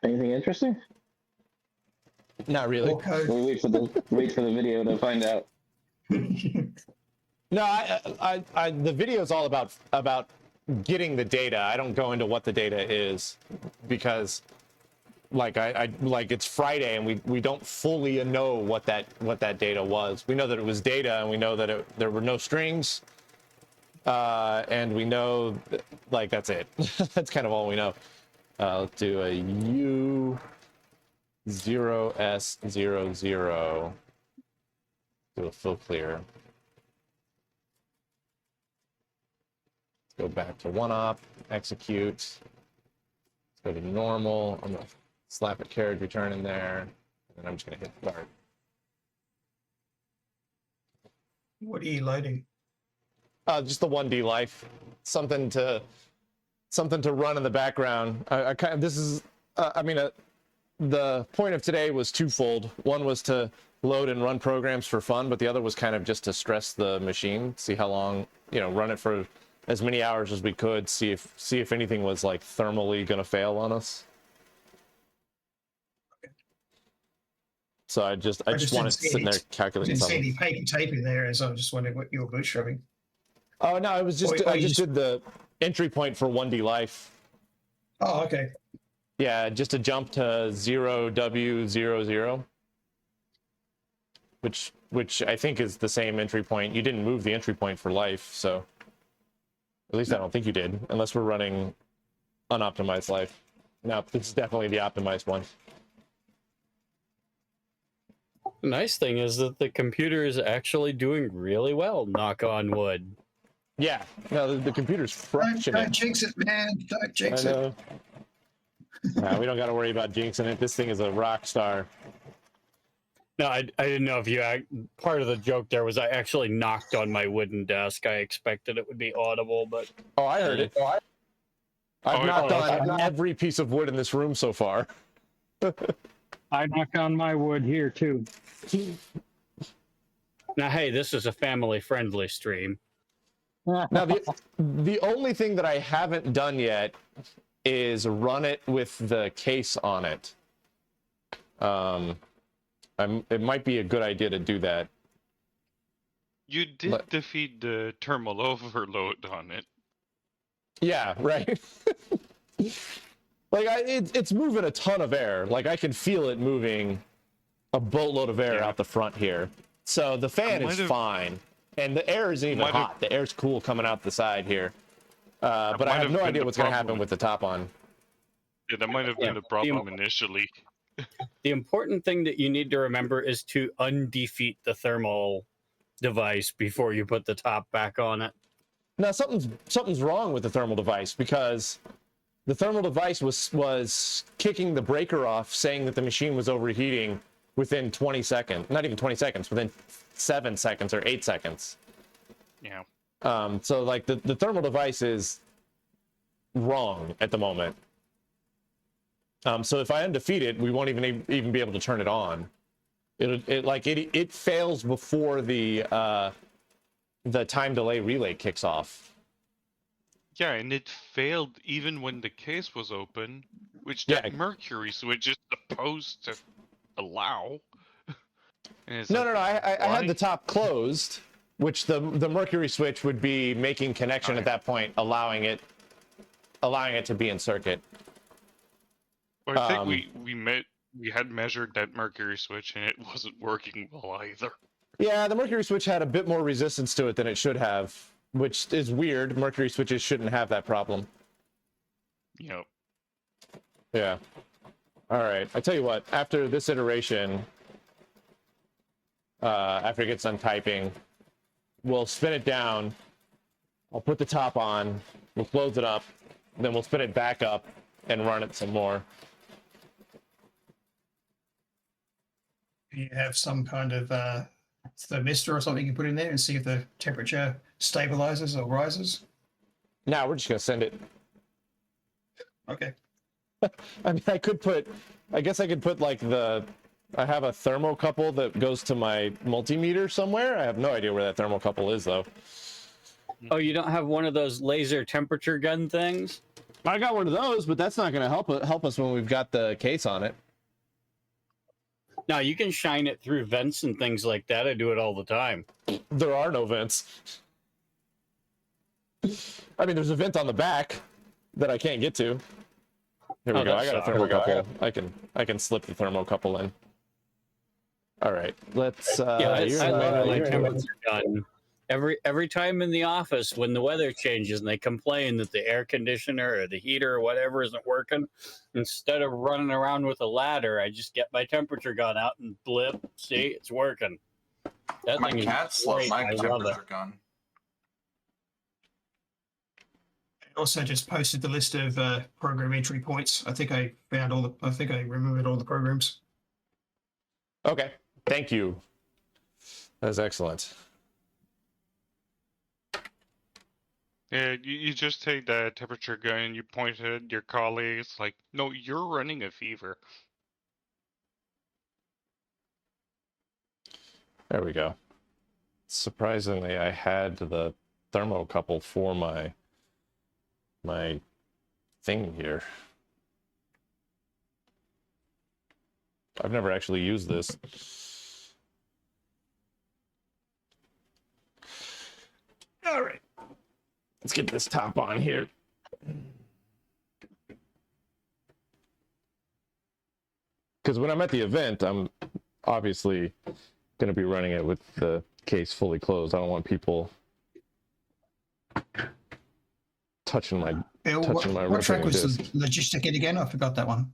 Speaker 4: Anything interesting?
Speaker 1: Not really.
Speaker 4: We'll wait for the video to find out.
Speaker 1: No, the video is all about getting the data. I don't go into what the data is because like like it's Friday and we don't fully know what that data was. We know that it was data, and we know that there were no strings, and we know like that's it. That's kind of all we know. Let's do a U0S00. Do a full clear. Go back to one op, execute. Let's go to normal. I'm gonna slap a carriage return in there, and then I'm just gonna hit start.
Speaker 6: What are you loading?
Speaker 1: Just the 1D life, something to run in the background. I kind of, this is, I mean, the point of today was twofold. One was to load and run programs for fun, but the other was kind of just to stress the machine, see how long, run it for as many hours as we could, see if anything was like thermally gonna fail on us. So I just wanted to sit in there calculating
Speaker 6: Didn't see
Speaker 1: something.
Speaker 6: any paper tape in there, so I was just wondering what you were bootstrapping.
Speaker 1: Oh no, it was just I just did the entry point for 1D life.
Speaker 6: Oh, okay.
Speaker 1: Yeah, just to jump to 0W00, which I think is the same entry point. You didn't move the entry point for life, so at least I don't think you did, unless we're running unoptimized life. No, this is definitely the optimized one.
Speaker 7: The nice thing is that the computer is actually doing really well, knock on wood.
Speaker 1: Yeah, no, the computer's crushing
Speaker 6: Don't
Speaker 1: it.
Speaker 6: jinx it, man. Don't jinx it.
Speaker 1: No, we don't got to worry about jinxing it. This thing is a rock star.
Speaker 7: No, I didn't know if you. Part of the joke there was I actually knocked on my wooden desk. I expected it would be audible, but
Speaker 1: oh, I heard it. I've knocked on every piece of wood in this room so far.
Speaker 8: I knocked on my wood here too.
Speaker 7: Now, hey, this is a family-friendly stream.
Speaker 1: Now, the only thing that I haven't done yet is run it with the case on it. It might be a good idea to do that.
Speaker 5: You did defeat the thermal overload on it.
Speaker 1: Yeah, right. Like it's moving a ton of air. Like I can feel it moving a boatload of air out the front here. So the fan is fine, and the air isn't even hot. The air's cool coming out the side here. But I have no idea what's going to happen with the top on.
Speaker 5: Yeah, that might have been the problem initially.
Speaker 7: The important thing that you need to remember is to undefeat the thermal device before you put the top back on it.
Speaker 1: Now something's wrong with the thermal device, because the thermal device was kicking the breaker off, saying that the machine was overheating within 20 seconds. Not even 20 seconds, within 7 seconds or 8 seconds.
Speaker 5: Yeah.
Speaker 1: So like the thermal device is wrong at the moment. So if I undefeat it, we won't even be able to turn it on. It fails before the time delay relay kicks off.
Speaker 5: Yeah, and it failed even when the case was open, which that mercury switch is supposed to allow.
Speaker 1: No, I had the top closed, which the mercury switch would be making connection at that point, allowing it to be in circuit.
Speaker 5: Well, I think we had measured that mercury switch and it wasn't working well either.
Speaker 1: Yeah, the mercury switch had a bit more resistance to it than it should have, which is weird. Mercury switches shouldn't have that problem.
Speaker 5: Yep.
Speaker 1: Yeah. All right. I tell you what, after this iteration, after it gets done typing, we'll spin it down. I'll put the top on. We'll close it up. Then we'll spin it back up and run it some more.
Speaker 6: You have some kind of thermistor or something you put in there and see if the temperature stabilizes or rises?
Speaker 1: No, we're just gonna send it.
Speaker 6: Okay.
Speaker 1: I mean, I guess I could put like I have a thermocouple that goes to my multimeter somewhere. I have no idea where that thermocouple is though.
Speaker 7: Oh, you don't have one of those laser temperature gun things?
Speaker 1: I got one of those, but that's not going to help us when we've got the case on it.
Speaker 7: No, you can shine it through vents and things like that. I do it all the time.
Speaker 1: There are no vents. I mean, there's a vent on the back that I can't get to. Here we
Speaker 7: Oh,
Speaker 1: go.
Speaker 7: that
Speaker 1: I got a
Speaker 7: sucks.
Speaker 1: thermocouple. I can slip the thermocouple in. All right. Let's.
Speaker 7: I love my
Speaker 1: you're in.
Speaker 7: temperature gun. Every time in the office when the weather changes and they complain that the air conditioner or the heater or whatever isn't working, instead of running around with a ladder, I just get my temperature gun out and blip. See, it's working. That
Speaker 14: My
Speaker 7: thing
Speaker 14: cat
Speaker 7: is
Speaker 14: slept
Speaker 7: great.
Speaker 14: my
Speaker 7: I love it.
Speaker 14: temperature gun.
Speaker 6: I also just posted the list of program entry points. I think I found all the. I think I removed all the programs.
Speaker 1: Okay. Thank you. That's excellent.
Speaker 5: Yeah, you just take the temperature gun, you point it at your colleagues, like, no, you're running a fever.
Speaker 1: There we go. Surprisingly, I had the thermocouple for my thing here. I've never actually used this. All right. Let's get this top on here. Because when I'm at the event, I'm obviously going to be running it with the case fully closed. I don't want people touching my
Speaker 6: Bill,
Speaker 1: touching
Speaker 6: what track was
Speaker 1: disc.
Speaker 6: the logistic in again? I forgot that one.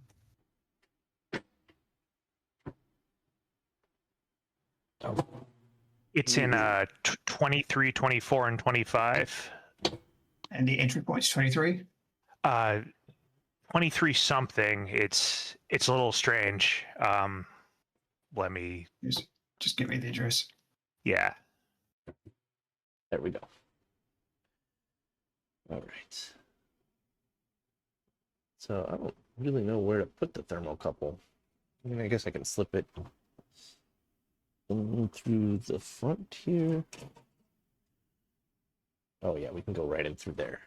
Speaker 10: It's in 23, 24, and 25.
Speaker 6: And the entry point's 23.
Speaker 10: 23 something. It's a little strange. Let me
Speaker 6: just give me the address.
Speaker 10: Yeah.
Speaker 1: There we go. All right. So I don't really know where to put the thermocouple. I mean, I guess I can slip it in through the front here. Oh yeah, we can go right in through there.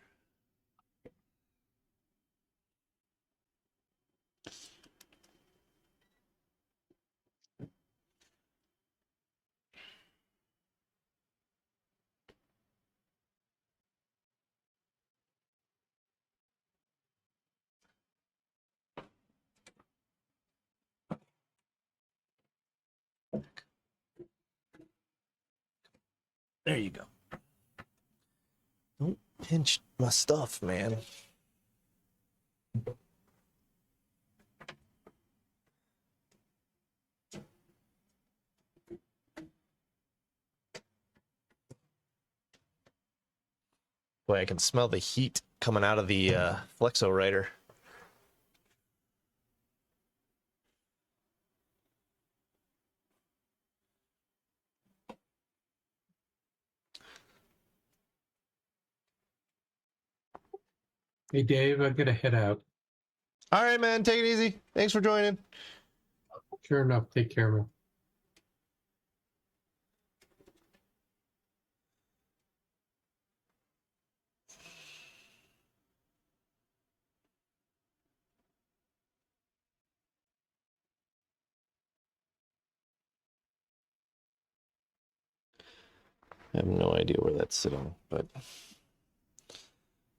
Speaker 1: There you go. Don't pinch my stuff, man. Boy, I can smell the heat coming out of the Flexo Rider.
Speaker 15: Hey, Dave, I'm going to head out.
Speaker 1: All right, man. Take it easy. Thanks for joining.
Speaker 15: Sure enough. Take care, man.
Speaker 1: I have no idea where that's sitting, but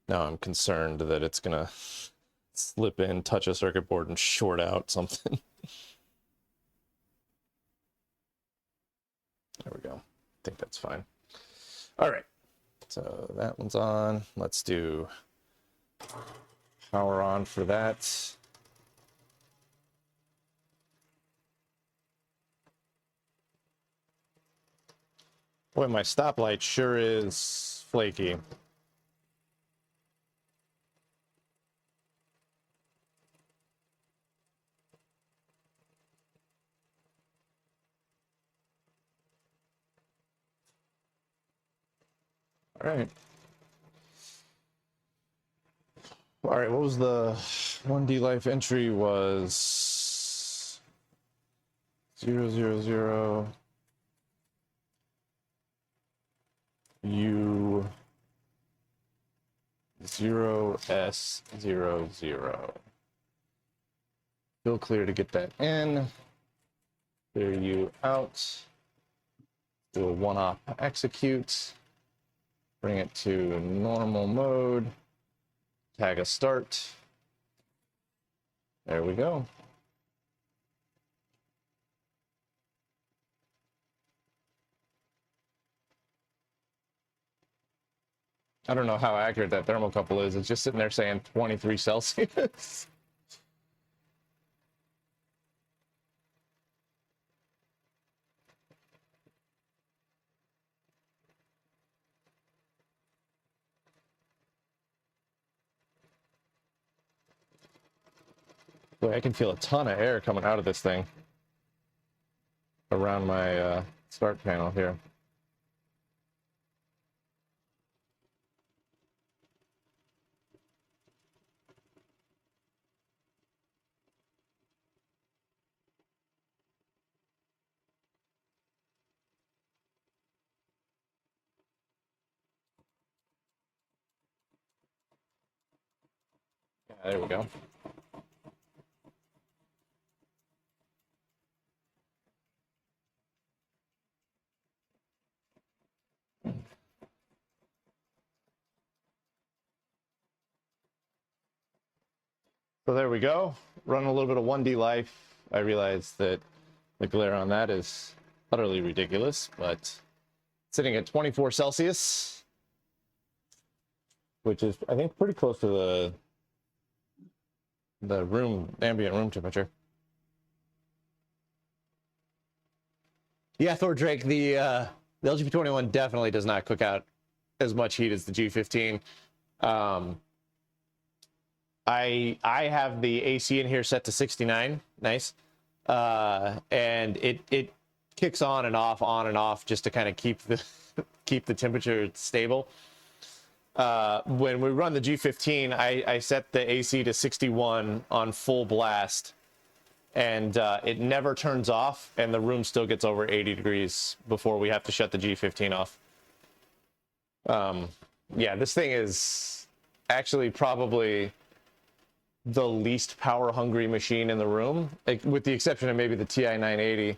Speaker 1: now I'm concerned that it's gonna slip in, touch a circuit board, and short out something. There we go. I think that's fine. All right. So that one's on. Let's do power on for that. Boy, my stoplight sure is flaky. All right. All right, what was the 1D life entry was 000 U 0S00. Feel clear to get that in. Clear you out. Do a one-op execute. Bring it to normal mode. Tag a start. There we go. I don't know how accurate that thermocouple is. It's just sitting there saying 23 Celsius. Boy, I can feel a ton of air coming out of this thing around my start panel here. Yeah, there we go. So there we go. Running a little bit of 1D life. I realized that the glare on that is utterly ridiculous, but sitting at 24 Celsius, which is, I think, pretty close to the ambient room temperature. Yeah, Thor Drake, the LGP-21 definitely does not cook out as much heat as the G15. I have the AC in here set to 69. Nice. And it kicks on and off just to kind of keep the temperature stable. When we run the G15, I set the AC to 61 on full blast, and it never turns off, and the room still gets over 80 degrees before we have to shut the G15 off. Yeah, this thing is actually probably the least power hungry machine in the room, with the exception of maybe the TI 980.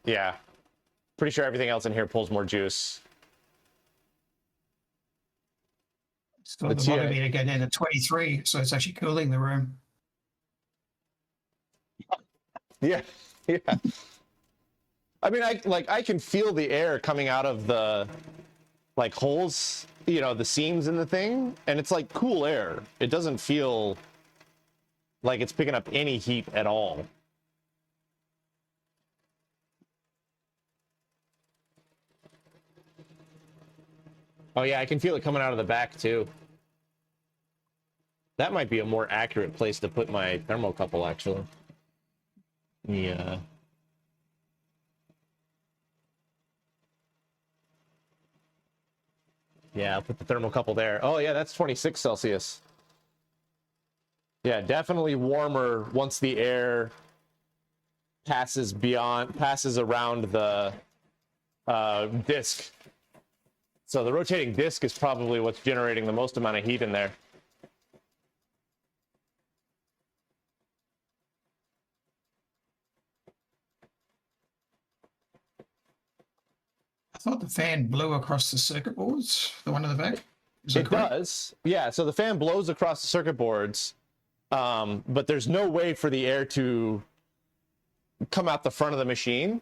Speaker 1: Yeah, pretty sure everything else in here pulls more juice.
Speaker 6: So the motivator getting in at 23, so it's actually cooling the room.
Speaker 1: Yeah, yeah. I mean, I can feel the air coming out of the holes, the seams in the thing, and it's like cool air. It doesn't feel like it's picking up any heat at all. Oh yeah, I can feel it coming out of the back too. That might be a more accurate place to put my thermocouple, actually. Yeah. Yeah, I'll put the thermocouple there. Oh yeah, that's 26 Celsius. Yeah, definitely warmer once the air passes around the disc. So the rotating disc is probably what's generating the most amount of heat in there.
Speaker 6: I thought the fan blew across the circuit boards, the one in the back.
Speaker 1: It does. Yeah, so the fan blows across the circuit boards, but there's no way for the air to come out the front of the machine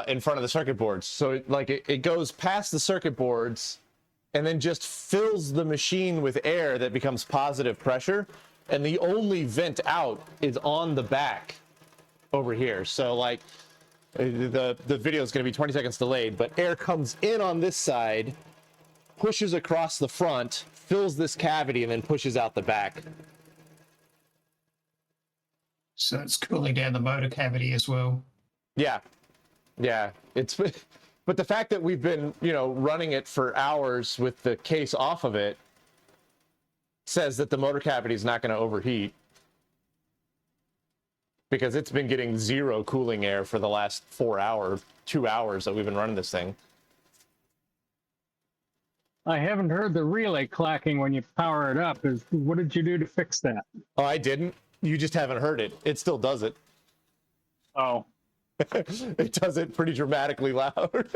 Speaker 1: in front of the circuit boards. So it goes past the circuit boards and then just fills the machine with air that becomes positive pressure, and the only vent out is on the back over here. So the video is going to be 20 seconds delayed, but air comes in on this side, pushes across the front, fills this cavity, and then pushes out the back.
Speaker 6: So it's cooling down the motor cavity as well.
Speaker 1: Yeah. But the fact that we've been, running it for hours with the case off of it says that the motor cavity is not going to overheat, because it's been getting zero cooling air for the last 2 hours that we've been running this thing.
Speaker 8: I haven't heard the relay clacking when you power it up. What did you do to fix that?
Speaker 1: Oh, I didn't. You just haven't heard it. It still does it.
Speaker 8: Oh.
Speaker 1: It does it pretty dramatically loud.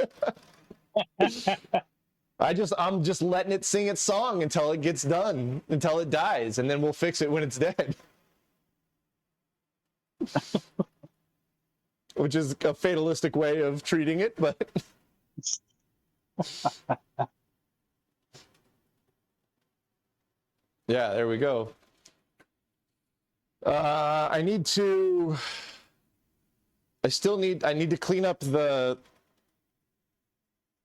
Speaker 1: I'm just letting it sing its song until it gets done, until it dies, and then we'll fix it when it's dead. Which is a fatalistic way of treating it, but yeah, there we go. I need to clean up the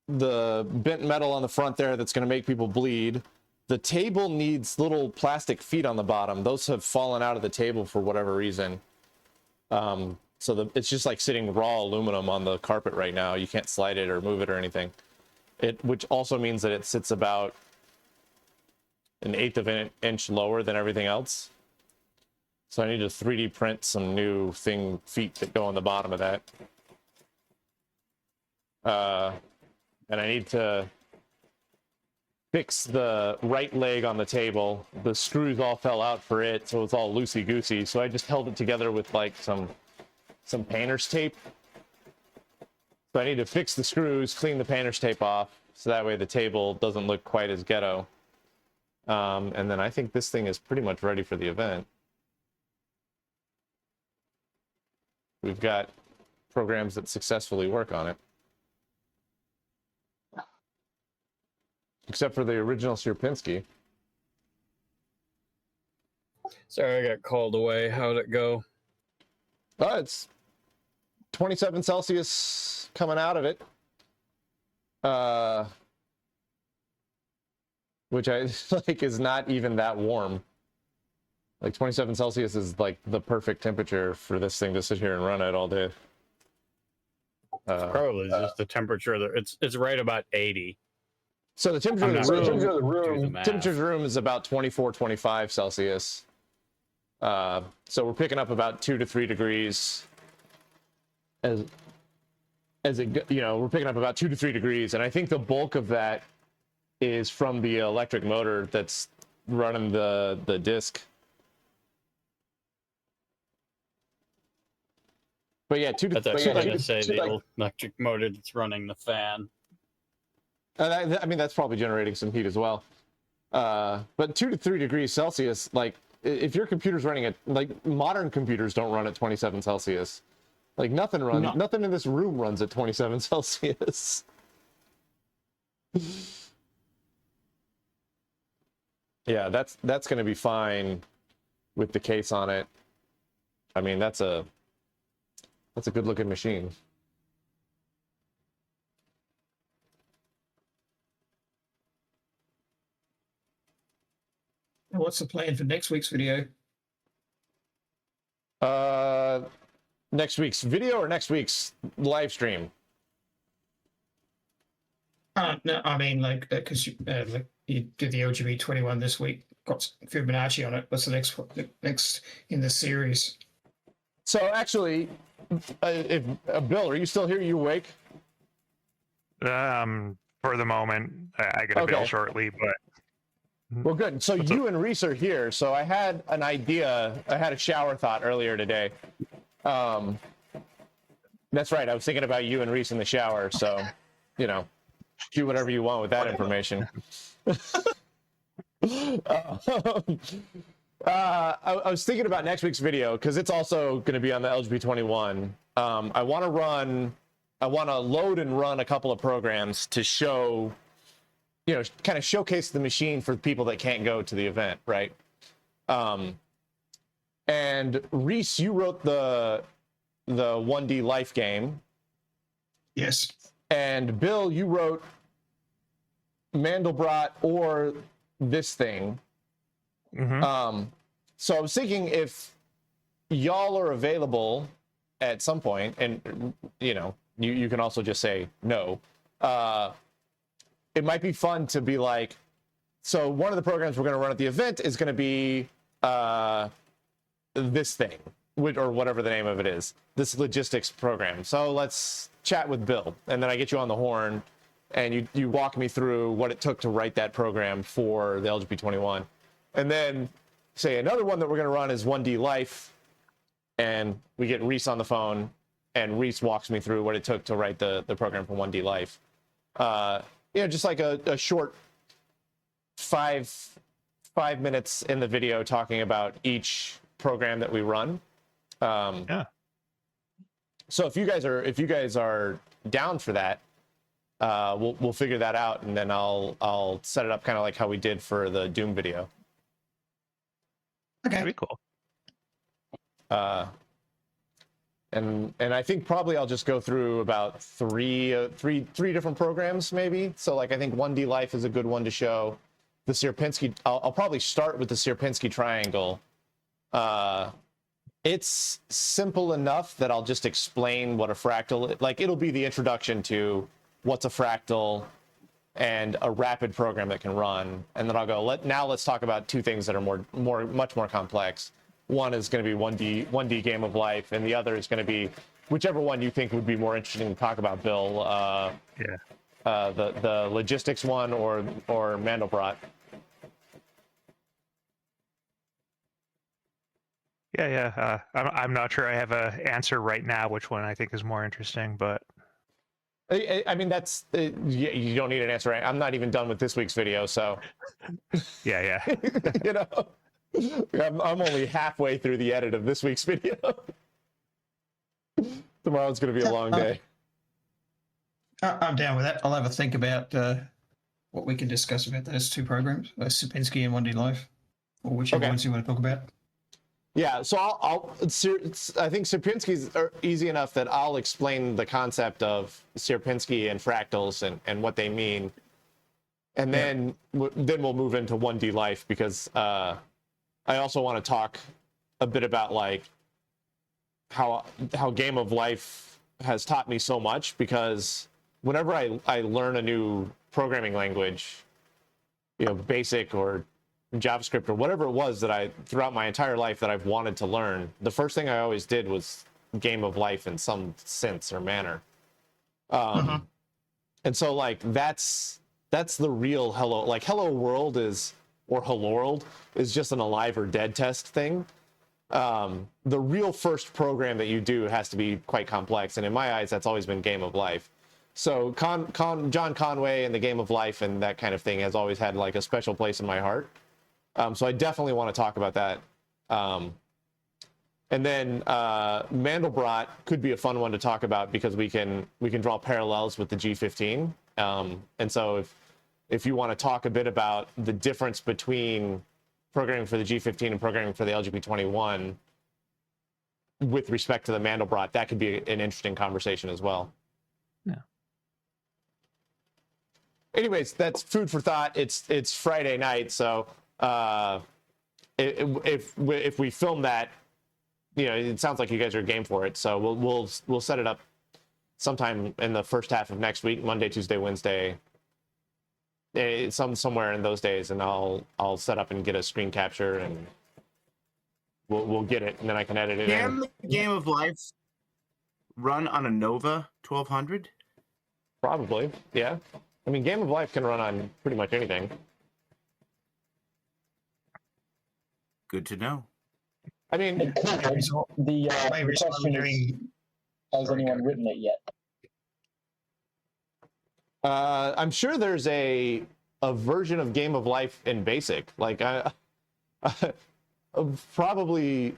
Speaker 1: bent metal on the front there that's going to make people bleed. The table needs little plastic feet on the bottom. Those have fallen out of the table for whatever reason. So it's just like sitting raw aluminum on the carpet right now. You can't slide it or move it or anything. Which also means that it sits about 1/8 of an inch lower than everything else. So I need to 3D print some new feet that go on the bottom of that. And I need to fix the right leg on the table. The screws all fell out for it, so it's all loosey-goosey. So I just held it together with like some painter's tape. So I need to fix the screws, clean the painter's tape off, so that way the table doesn't look quite as ghetto. And then I think this thing is pretty much ready for the event. We've got programs that successfully work on it. Except for the original Sierpinski.
Speaker 7: Sorry, I got called away. How'd it go?
Speaker 1: Oh, it's 27 Celsius coming out of it. Which I like is not even that warm. Like 27 Celsius is like the perfect temperature for this thing to sit here and run at all day.
Speaker 7: Probably just the temperature there. It's right about 80.
Speaker 1: So the temperature of the room is about 24, 25 Celsius. So we're picking up about 2 to 3 degrees as it, we're picking up about 2 to 3 degrees. And I think the bulk of that is from the electric motor that's running the disc. But yeah,
Speaker 7: That's actually going to say the electric motor that's running the fan.
Speaker 1: I mean, that's probably generating some heat as well. But 2 to 3 degrees Celsius, like if your computer's running at, like modern computers don't run at 27 Celsius. Like nothing in this room runs at 27 Celsius. Yeah, that's going to be fine with the case on it. I mean, that's a good looking machine.
Speaker 6: What's the plan for next week's video?
Speaker 1: Next week's video or next week's live stream?
Speaker 6: No, I mean like because you did the LGP-21 this week, got Fibonacci on it. What's the next in the series?
Speaker 1: So actually, if Bill, are you still here? You awake?
Speaker 10: For the moment, I got a bill shortly, but.
Speaker 1: Well, good. So you and Reese are here. So I had an idea. I had a shower thought earlier today. That's right. I was thinking about you and Reese in the shower. So, do whatever you want with that information. I was thinking about next week's video because it's also going to be on the LGP-21. I want to load and run a couple of programs to show, kind of showcase the machine for people that can't go to the event, right? And Reese, you wrote the 1D Life game.
Speaker 6: Yes.
Speaker 1: And Bill, you wrote Mandelbrot or this thing.
Speaker 10: Mm-hmm.
Speaker 1: So I was thinking if y'all are available at some point, and you can also just say no. It might be fun to be like, so one of the programs we're going to run at the event is going to be this thing, or whatever the name of it is, this logistics program. So let's chat with Bill, and then I get you on the horn, and you walk me through what it took to write that program for the LGP-21. And then say another one that we're going to run is 1D Life, and we get Reese on the phone, and Reese walks me through what it took to write the program for 1D Life. just like a short 5 minutes in the video talking about each program that we run.
Speaker 10: Yeah.
Speaker 1: So if you guys are down for that, we'll figure that out, and then I'll set it up kind of like how we did for the Doom video.
Speaker 6: Okay.
Speaker 10: That'd be cool.
Speaker 1: And I think probably I'll just go through about three different programs maybe. So like I think 1D Life is a good one to show. The Sierpinski, I'll probably start with the Sierpinski triangle. It's simple enough that I'll just explain what a fractal, like it'll be the introduction to what's a fractal and a rapid program that can run. And then I'll go, let's talk about two things that are much more complex. One is going to be 1D Game of Life, and the other is going to be whichever one you think would be more interesting to talk about, Bill. The logistics one or Mandelbrot.
Speaker 10: Yeah. I'm not sure I have an answer right now which one I think is more interesting, but
Speaker 1: I mean, that's you don't need an answer. Right? I'm not even done with this week's video, so
Speaker 10: yeah.
Speaker 1: you know, I'm only halfway through the edit of this week's video. Tomorrow's going to be a long day.
Speaker 6: I'm down with that. I'll have a think about what we can discuss about those two programs, Sierpinski and 1D Life, or whichever ones you want to talk about.
Speaker 1: Yeah, so I think Sierpinski's easy enough that I'll explain the concept of Sierpinski and fractals and what they mean, and then we'll move into 1D Life, because I also want to talk a bit about like how Game of Life has taught me so much, because whenever I learn a new programming language, BASIC or JavaScript or whatever it was that throughout my entire life that I've wanted to learn, the first thing I always did was Game of Life in some sense or manner. And so like that's the real Hello, like Hello World or Hello World is just an alive or dead test thing. The real first program that you do has to be quite complex, and in my eyes that's always been Game of Life. So John Conway and the Game of Life and that kind of thing has always had like a special place in my heart. So I definitely want to talk about that. And then Mandelbrot could be a fun one to talk about, because we can draw parallels with the G15. And so if you want to talk a bit about the difference between programming for the G15 and programming for the LGP-21 with respect to the Mandelbrot, that could be an interesting conversation as well.
Speaker 10: Yeah.
Speaker 1: Anyways, that's food for thought. It's Friday night, so if we film that, it sounds like you guys are game for it. So we'll set it up sometime in the first half of next week, Monday, Tuesday, Wednesday, somewhere in those days, and I'll set up and get a screen capture, and we'll get it, and then I can edit it in.
Speaker 14: Can the Game of Life run on a Nova 1200?
Speaker 1: Probably, yeah. I mean, Game of Life can run on pretty much anything.
Speaker 14: Good to know.
Speaker 3: I mean, the question is, has anyone written it yet?
Speaker 1: I'm sure there's a version of Game of Life in BASIC. Like, probably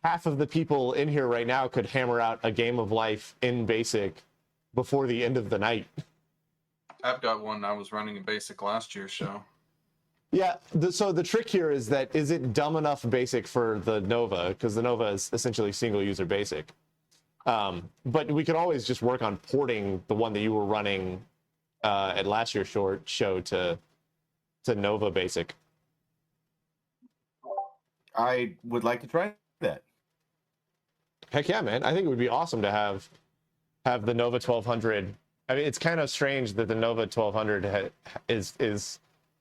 Speaker 1: half of the people in here right now could hammer out a Game of Life in BASIC before the end of the night.
Speaker 16: I've got one I was running in BASIC last year, so.
Speaker 1: Yeah, so the trick here is it dumb enough BASIC for the Nova? Because the Nova is essentially single-user BASIC. But we could always just work on porting the one that you were running at last year's show to Nova BASIC.
Speaker 14: I would like to try that.
Speaker 1: Heck yeah, man. I think it would be awesome to have the Nova 1200. I mean, it's kind of strange that the Nova 1200 is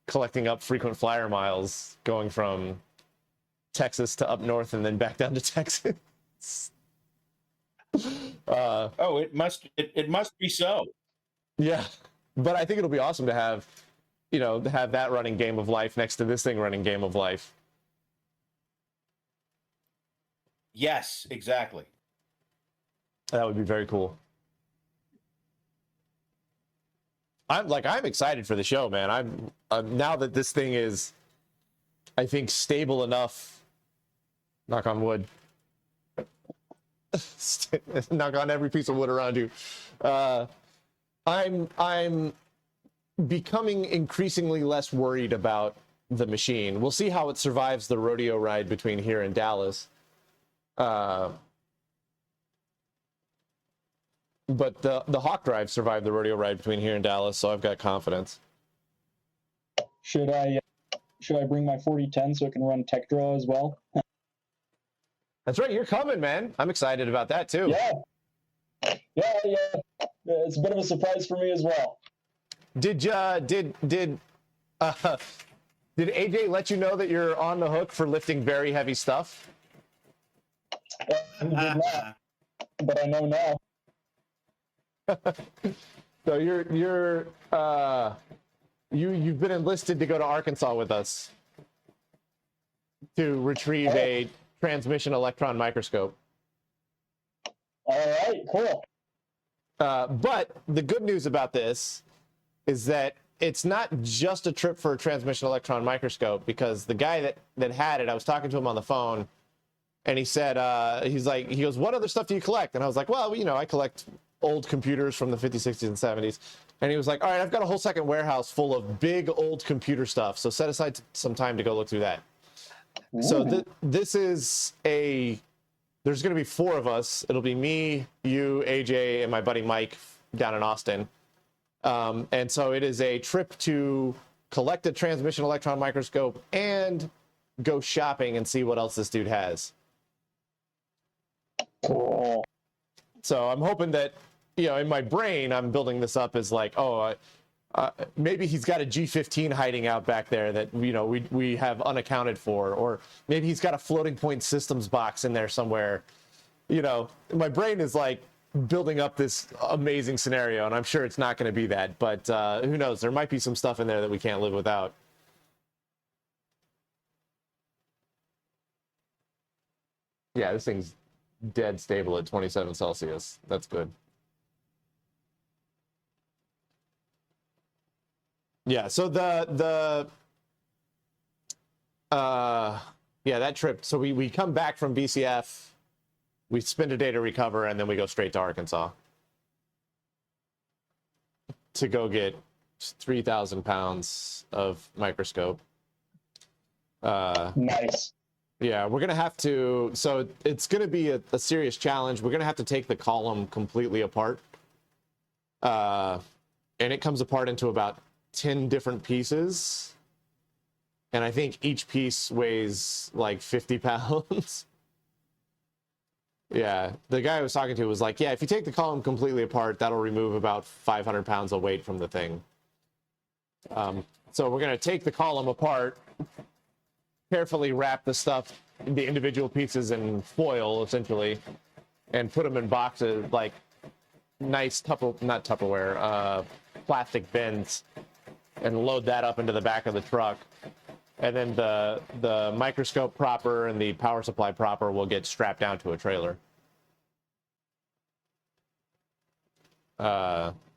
Speaker 1: collecting up frequent flyer miles going from Texas to up north and then back down to Texas.
Speaker 14: It must be so.
Speaker 1: Yeah, but I think it'll be awesome to have that running Game of Life next to this thing running Game of Life.
Speaker 14: Yes, exactly.
Speaker 1: That would be very cool. I'm excited for the show, man. I'm now that this thing is, I think, stable enough. Knock on wood. Knock on every piece of wood around you. I'm becoming increasingly less worried about the machine. We'll see how it survives the rodeo ride between here and Dallas. But the Hawk Drive survived the rodeo ride between here and Dallas, so I've got confidence.
Speaker 3: Should I bring my 4010 so it can run tech draw as well?
Speaker 1: That's right, you're coming, man. I'm excited about that too.
Speaker 3: Yeah. It's a bit of a surprise for me as well.
Speaker 1: Did AJ let you know that you're on the hook for lifting very heavy stuff?
Speaker 3: He did not, but I know now.
Speaker 1: So you've been enlisted to go to Arkansas with us to retrieve a transmission electron microscope.
Speaker 3: All right, cool.
Speaker 1: But the good news about this is that it's not just a trip for a transmission electron microscope, because the guy that had it, I was talking to him on the phone, and he said, he goes, what other stuff do you collect? And I was like, well, I collect old computers from the 50s, 60s, and 70s. And he was like, all right, I've got a whole second warehouse full of big old computer stuff, so set aside some time to go look through that. Ooh. So this is there's going to be 4 of us. It'll be me, you, AJ, and my buddy Mike down in Austin. And so it is a trip to collect a transmission electron microscope and go shopping and see what else this dude has.
Speaker 3: Cool.
Speaker 1: So I'm hoping that, in my brain, I'm building this up as like, maybe he's got a G15 hiding out back there that, we have unaccounted for, or maybe he's got a floating point systems box in there somewhere. My brain is like building up this amazing scenario, and I'm sure it's not going to be that, but who knows? There might be some stuff in there that we can't live without. Yeah, this thing's dead stable at 27 Celsius. That's good. Yeah, so that trip, so we come back from VCF, we spend a day to recover, and then we go straight to Arkansas to go get 3,000 pounds of microscope.
Speaker 3: Nice.
Speaker 1: Yeah, we're going to have to, so it's going to be a serious challenge. We're going to have to take the column completely apart. And it comes apart into about 10 different pieces. And I think each piece weighs like 50 pounds. Yeah, the guy I was talking to was like, yeah, if you take the column completely apart, that'll remove about 500 pounds of weight from the thing. So we're going to take the column apart, carefully wrap the individual pieces in foil, essentially, and put them in boxes, like nice plastic bins, and load that up into the back of the truck. And then the microscope proper and the power supply proper will get strapped down to a trailer.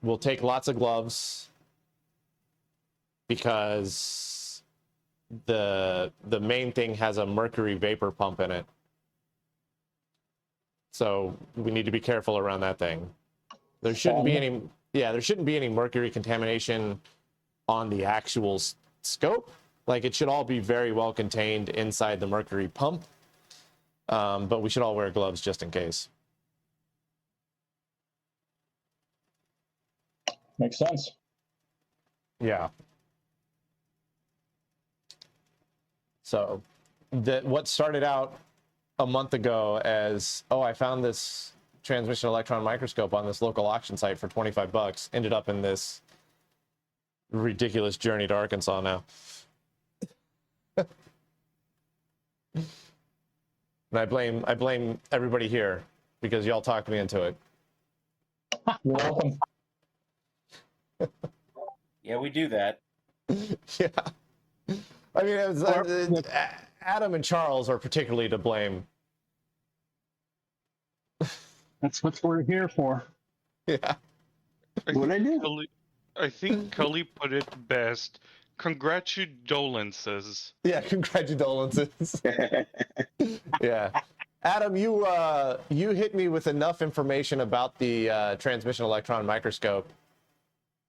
Speaker 1: We'll take lots of gloves because the main thing has a mercury vapor pump in it. So we need to be careful around that thing. There shouldn't be any mercury contamination on the actual scope. Like, it should all be very well contained inside the mercury pump. But we should all wear gloves just in case.
Speaker 3: Makes sense.
Speaker 1: Yeah. So what started out a month ago as, I found this transmission electron microscope on this local auction site for $25 ended up in this ridiculous journey to Arkansas now. And I blame everybody here because y'all talked me into it.
Speaker 3: You're welcome.
Speaker 17: Yeah, we do that.
Speaker 1: Yeah. I mean, it was, Adam and Charles are particularly to blame.
Speaker 8: That's what we're here for.
Speaker 1: Yeah.
Speaker 8: What I do?
Speaker 5: I think Cully put it best. Congratulations.
Speaker 1: Yeah, congratulations. Yeah. Adam, you hit me with enough information about the transmission electron microscope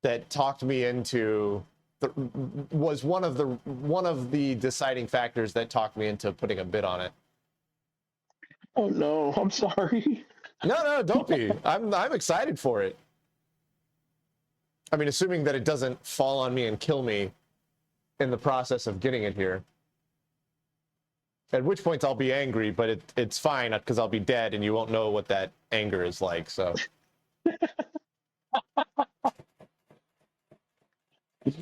Speaker 1: that talked me into was one of the deciding factors that talked me into putting a bid on it.
Speaker 4: Oh no, I'm sorry.
Speaker 1: No, don't be. I'm excited for it. I mean, assuming that it doesn't fall on me and kill me in the process of getting it here. At which point I'll be angry, but it's fine because I'll be dead and you won't know what that anger is like, so.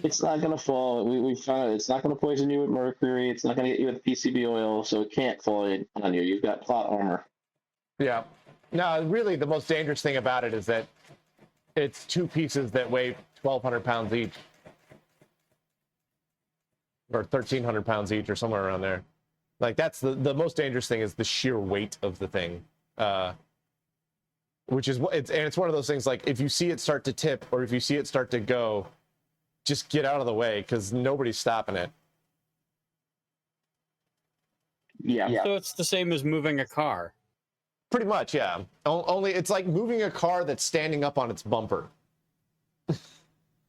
Speaker 4: It's not gonna fall. We found it's not gonna poison you with mercury. It's not gonna get you with PCB oil, so it can't fall on you. You've got plot armor.
Speaker 1: Yeah. No, really, the most dangerous thing about it is that it's two pieces that weigh 1,200 pounds each, or 1,300 pounds each, or somewhere around there. Like that's the most dangerous thing is the sheer weight of the thing, which is it's one of those things like if you see it start to tip or if you see it start to go, just get out of the way because nobody's stopping it.
Speaker 4: Yeah.
Speaker 7: So it's the same as moving a car.
Speaker 1: Pretty much, yeah. Only it's like moving a car that's standing up on its bumper.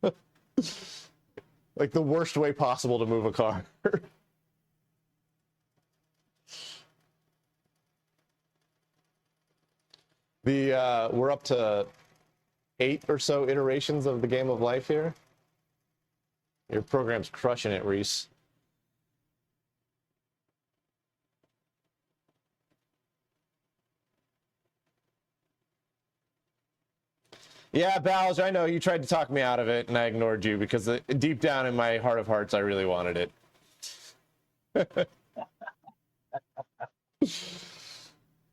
Speaker 1: Like the worst way possible to move a car. We're up to 8 or so iterations of the game of life here. Your program's crushing it, Reese. Yeah, Bowser, I know you tried to talk me out of it, and I ignored you because deep down in my heart of hearts, I really wanted it.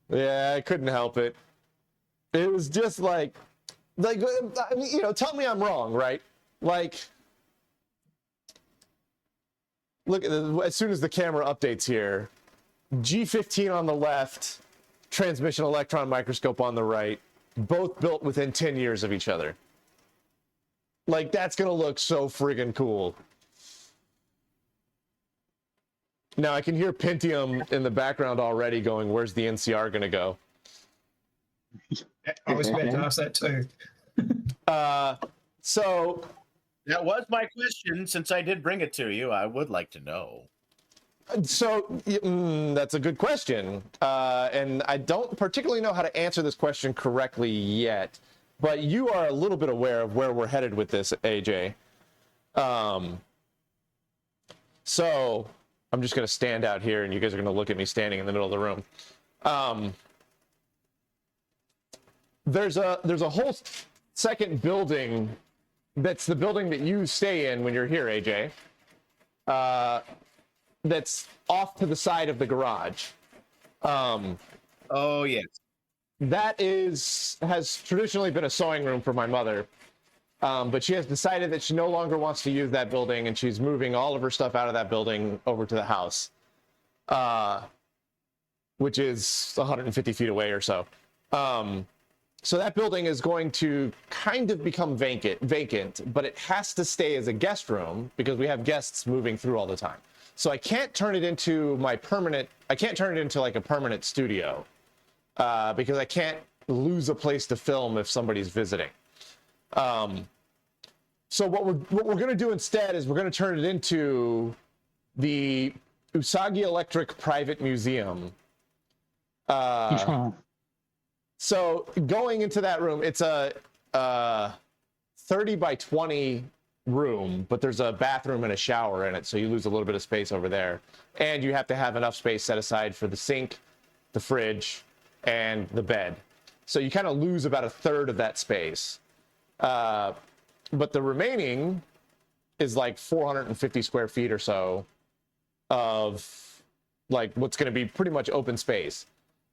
Speaker 1: Yeah, I couldn't help it. It was just like, I mean, you know, tell me I'm wrong, right? Like, look, as soon as the camera updates here, G15 on the left, transmission electron microscope on the right, both built within 10 years of each other. Like, that's gonna look so friggin' cool. Now, I can hear Pentium in the background already going, where's the NCR gonna go?
Speaker 6: I was meant to ask that too.
Speaker 1: So
Speaker 11: that was my question. Since I did bring it to you, I would like to know.
Speaker 1: So that's a good question, and I don't particularly know how to answer this question correctly yet. But you are a little bit aware of where we're headed with this, AJ. So I'm just going to stand out here, and you guys are going to look at me standing in the middle of the room. There's a whole second building that's the building that you stay in when you're here, AJ. That's off to the side of the garage.
Speaker 11: Oh yes.
Speaker 1: That has traditionally been a sewing room for my mother, but she has decided that she no longer wants to use that building, and she's moving all of her stuff out of that building over to the house, which is 150 feet away or so. So that building is going to kind of become vacant, but it has to stay as a guest room because we have guests moving through all the time. So I can't turn it into like a permanent studio because I can't lose a place to film if somebody's visiting. So what we're going to do instead is we're going to turn it into the Usagi Electric Private Museum. So going into that room, it's a 30 by 20 room, but there's a bathroom and a shower in it, so you lose a little bit of space over there. And you have to have enough space set aside for the sink, the fridge, and the bed. So you kind of lose about a third of that space. But the remaining is like 450 square feet or so of like what's going to be pretty much open space.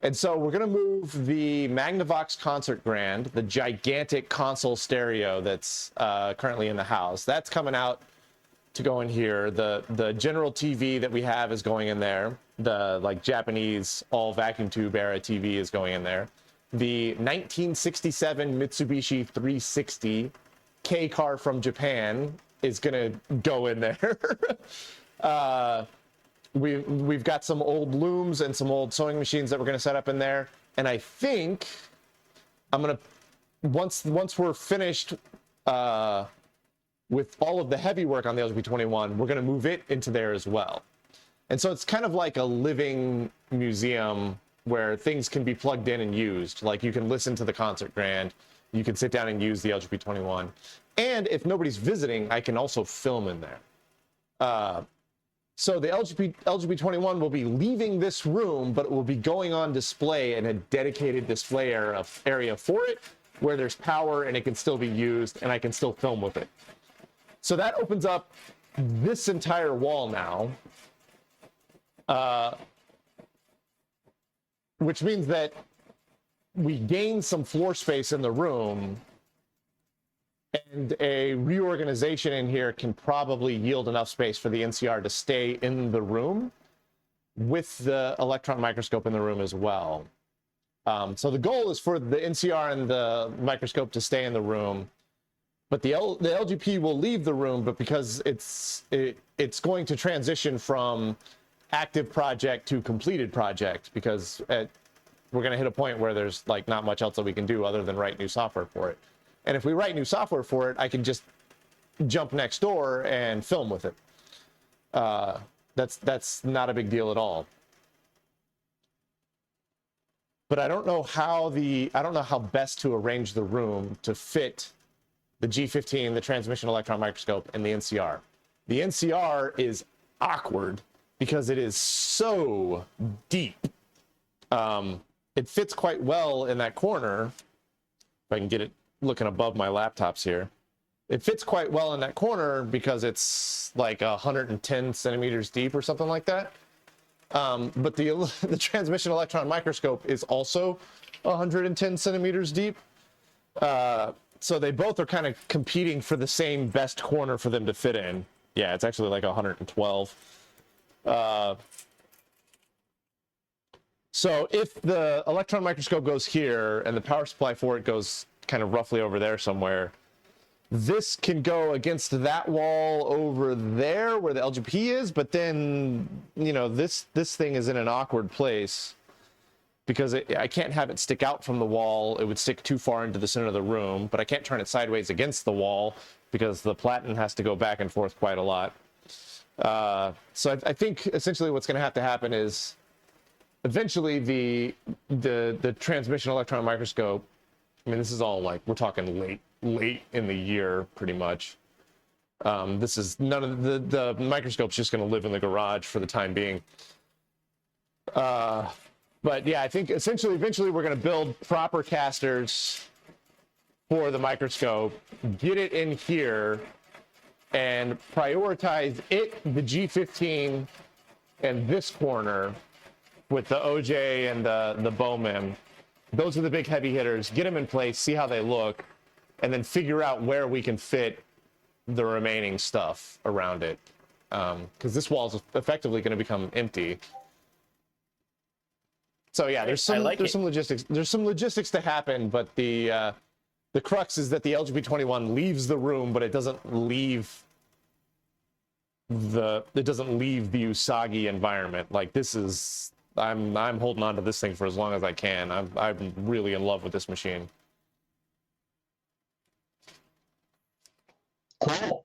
Speaker 1: And so we're going to move the Magnavox Concert Grand, the gigantic console stereo that's currently in the house. That's coming out to go in here. The general TV that we have is going in there. The like Japanese all vacuum tube era TV is going in there. The 1967 Mitsubishi 360 K car from Japan is gonna go in there. We've got some old looms and some old sewing machines that we're gonna set up in there, and I think I'm gonna once we're finished with all of the heavy work on the LGP-21, we're gonna move it into there as well. And so it's kind of like a living museum where things can be plugged in and used. Like you can listen to the concert grand, you can sit down and use the LGP-21. And if nobody's visiting, I can also film in there. So the LGP-21 will be leaving this room, but it will be going on display in a dedicated display area for it, where there's power and it can still be used and I can still film with it. So that opens up this entire wall now. Which means that we gain some floor space in the room, and a reorganization in here can probably yield enough space for the NCR to stay in the room with the electron microscope in the room as well. So the goal is for the NCR and the microscope to stay in the room, but the LGP will leave the room, but because it's going to transition from active project to completed project, because we're going to hit a point where there's like not much else that we can do other than write new software for it. And if we write new software for it, I can just jump next door and film with it. That's not a big deal at all. But I don't know how best to arrange the room to fit the G15, the transmission electron microscope, and the NCR. The NCR is awkward because it is so deep. It fits quite well in that corner. If I can get it looking above my laptops here. It fits quite well in that corner because it's like 110 centimeters deep or something like that. But the transmission electron microscope is also 110 centimeters deep. So they both are kind of competing for the same best corner for them to fit in. Yeah, it's actually like 112. So if the electron microscope goes here and the power supply for it goes kind of roughly over there somewhere, this can go against that wall over there where the LGP is, but then, you know, this thing is in an awkward place because I can't have it stick out from the wall. It would stick too far into the center of the room, but I can't turn it sideways against the wall because the platen has to go back and forth quite a lot. So I think essentially what's going to have to happen is eventually the transmission electron microscope, I mean, this is all like, we're talking late in the year, pretty much. This is none of the microscope's just going to live in the garage for the time being. But yeah, I think essentially, eventually we're going to build proper casters for the microscope, get it in here, and prioritize it, the G15, and this corner with the OJ and the Bowman. Those are the big heavy hitters. Get them in place, see how they look, and then figure out where we can fit the remaining stuff around it. Because this wall is effectively going to become empty. So yeah, there's some logistics. There's some logistics to happen, but the crux is that the LGP-21 leaves the room, but it doesn't leave the Usagi environment. Like, this is, I'm holding on to this thing for as long as I can. I'm really in love with this machine.
Speaker 3: Cool.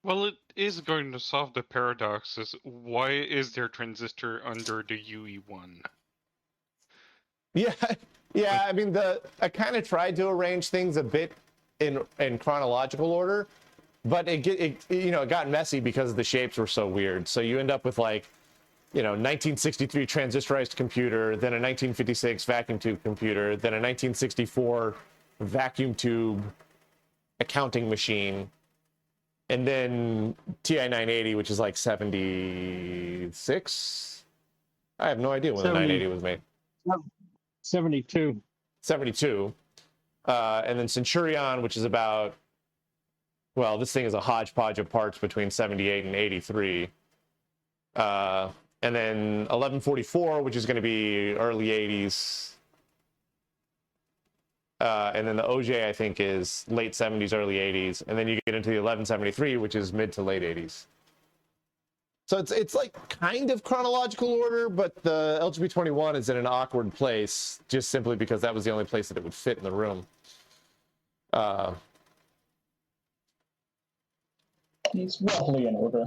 Speaker 5: Well, it is going to solve the paradoxes. Why is there transistor under the UE1?
Speaker 1: Yeah. I mean, I kind of tried to arrange things a bit in chronological order, but it got messy because the shapes were so weird. So you end up with, like, 1963 transistorized computer, then a 1956 vacuum tube computer, then a 1964 vacuum tube accounting machine, and then TI 980, which is like 76. I have no idea when the 980 was made.
Speaker 8: 72.
Speaker 1: 72. And then Centurion, which is about, well, this thing is a hodgepodge of parts between 78 and 83. And then 1144, which is going to be early 80s. And then the OJ, I think, is late 70s, early 80s. And then you get into the 1173, which is mid to late 80s. So it's like kind of chronological order, but the LGP-21 is in an awkward place just simply because that was the only place that it would fit in the room.
Speaker 3: It's roughly in order.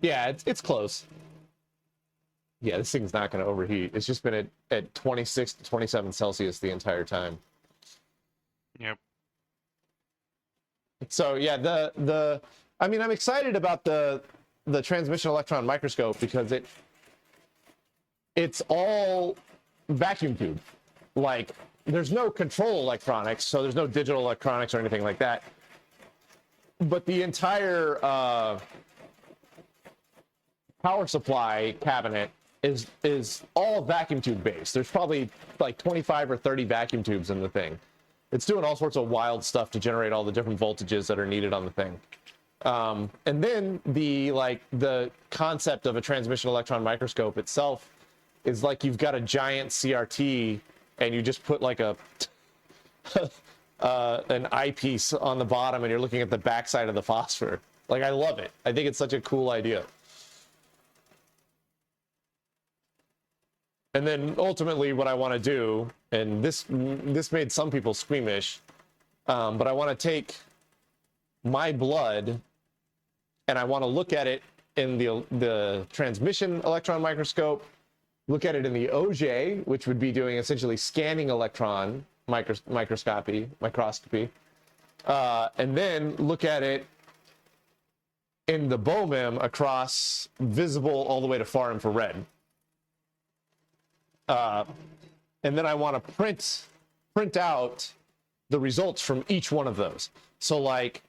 Speaker 1: Yeah, it's close. Yeah, this thing's not going to overheat. It's just been at 26 to 27 Celsius the entire time.
Speaker 5: Yep.
Speaker 1: So yeah, I mean, I'm excited about the transmission electron microscope because it's all vacuum tube. Like, there's no control electronics, so there's no digital electronics or anything like that. But the entire power supply cabinet is all vacuum tube based. There's probably like 25 or 30 vacuum tubes in the thing. It's doing all sorts of wild stuff to generate all the different voltages that are needed on the thing. And then the concept of a transmission electron microscope itself is like you've got a giant CRT and you just put like a an eyepiece on the bottom and you're looking at the backside of the phosphor. Like, I love it. I think it's such a cool idea. And then ultimately what I want to do, and this made some people squeamish, but I want to take my blood and I want to look at it in the transmission electron microscope, look at it in the OJ, which would be doing essentially scanning electron microscopy, and then look at it in the BOMIM across visible all the way to far infrared. And then I want to print out the results from each one of those. So like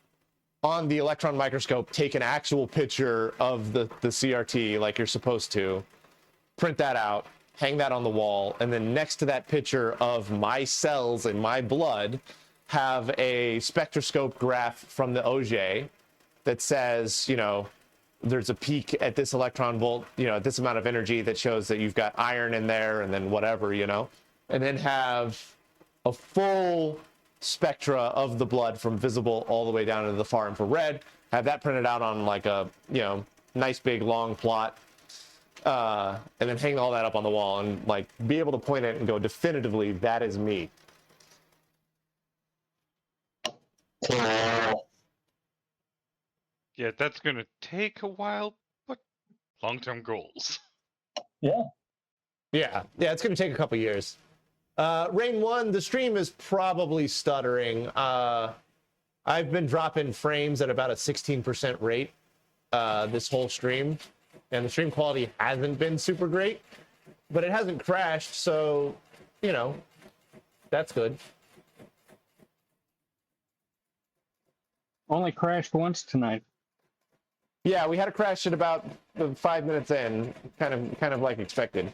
Speaker 1: on the electron microscope, take an actual picture of the CRT like you're supposed to, print that out, hang that on the wall, and then next to that picture of my cells in my blood, have a spectroscope graph from the OJ that says, you know, there's a peak at this electron volt, you know, at this amount of energy that shows that you've got iron in there and then whatever, you know, and then have a full spectra of the blood from visible all the way down to the far infrared, have that printed out on like a, you know, nice big long plot, and then hang all that up on the wall and like be able to point it and go definitively, that is me.
Speaker 5: Yeah, that's going to take a while, but long-term goals.
Speaker 3: Yeah.
Speaker 1: Yeah, it's going to take a couple years. Rain 1, the stream is probably stuttering. I've been dropping frames at about a 16% rate this whole stream, and the stream quality hasn't been super great, but it hasn't crashed, so, you know, that's good.
Speaker 8: Only crashed once tonight.
Speaker 1: Yeah, we had a crash at about 5 minutes in, kind of like expected.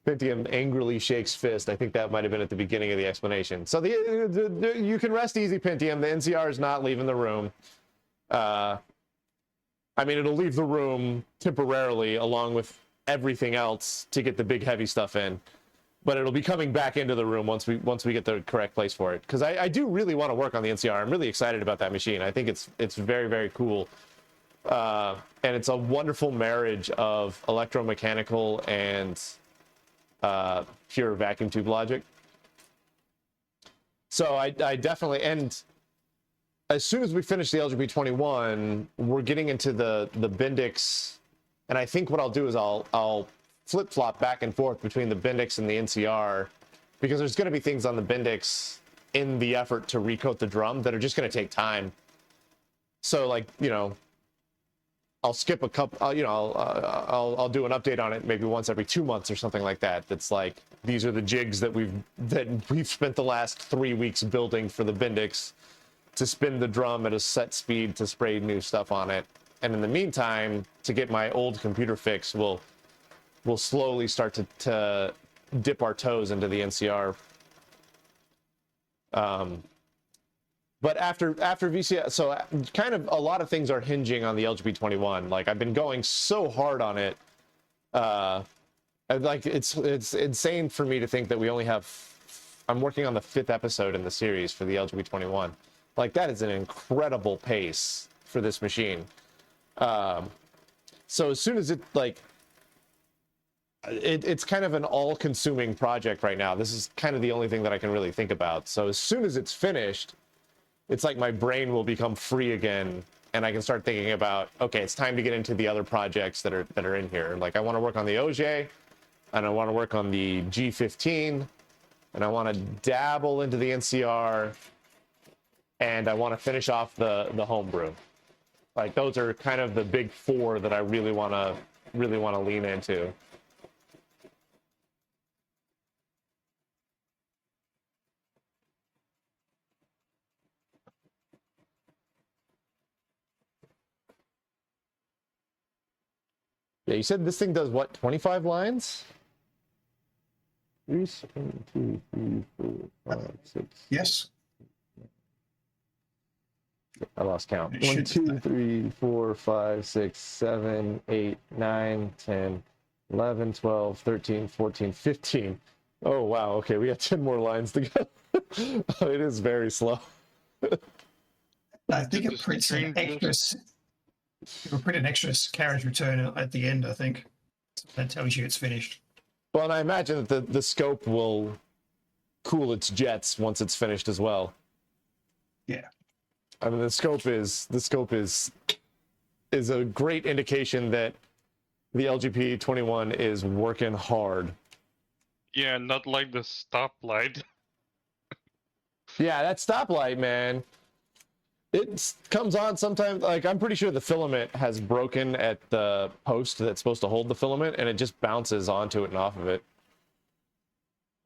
Speaker 1: Pentium angrily shakes fist. I think that might have been at the beginning of the explanation. So you can rest easy, Pentium. The NCR is not leaving the room. I mean, it'll leave the room temporarily along with everything else to get the big heavy stuff in. But it'll be coming back into the room once we get the correct place for it. Because I do really want to work on the NCR. I'm really excited about that machine. I think it's very, very cool. And it's a wonderful marriage of electromechanical and pure vacuum tube logic. So I definitely, and as soon as we finish the LGP-21, we're getting into the Bendix. And I think what I'll do is I'll flip-flop back and forth between the Bendix and the NCR, because there's going to be things on the Bendix in the effort to recoat the drum that are just going to take time. So, like, you know, I'll skip a couple, you know, I'll do an update on it maybe once every 2 months or something like that. That's like, these are the jigs that we've spent the last 3 weeks building for the Bendix to spin the drum at a set speed to spray new stuff on it. And in the meantime, to get my old computer fix, we'll slowly start to dip our toes into the NCR. But after VCF, so kind of a lot of things are hinging on the LGP-21. Like, I've been going so hard on it, and Like it's insane for me to think that we only have. I'm working on the 5th episode in the series for the LGP-21. Like that is an incredible pace for this machine. So as soon as it like, it's kind of an all-consuming project right now. This is kind of the only thing that I can really think about. So as soon as it's finished, it's like my brain will become free again, and I can start thinking about, okay, it's time to get into the other projects that are in here. Like I want to work on the OJ, and I want to work on the G15, and I want to dabble into the NCR, and I want to finish off the homebrew. Like those are kind of the big 4 that I really want to lean into. Yeah, you said this thing does what, 25 lines? 3, 2, 3, 4, 5, 6.
Speaker 6: Yes.
Speaker 1: I lost count.
Speaker 6: It
Speaker 1: 1,
Speaker 6: should-
Speaker 1: 2, 3, 4, 5, 6, 7, 8, 9, 10, 11, 12, 13, 14, 15. Oh, wow. Okay, we got 10 more lines to go. It is very slow.
Speaker 6: I think it prints an extra. It'll print an extra carriage return at the end. I think that tells you it's finished.
Speaker 1: Well, and I imagine that the scope will cool its jets once it's finished as well.
Speaker 6: Yeah.
Speaker 1: I mean, the scope is a great indication that the LGP-21 is working hard.
Speaker 5: Yeah, not like the stoplight.
Speaker 1: Yeah, that stoplight, man. It comes on sometimes. Like, I'm pretty sure the filament has broken at the post that's supposed to hold the filament, and it just bounces onto it and off of it.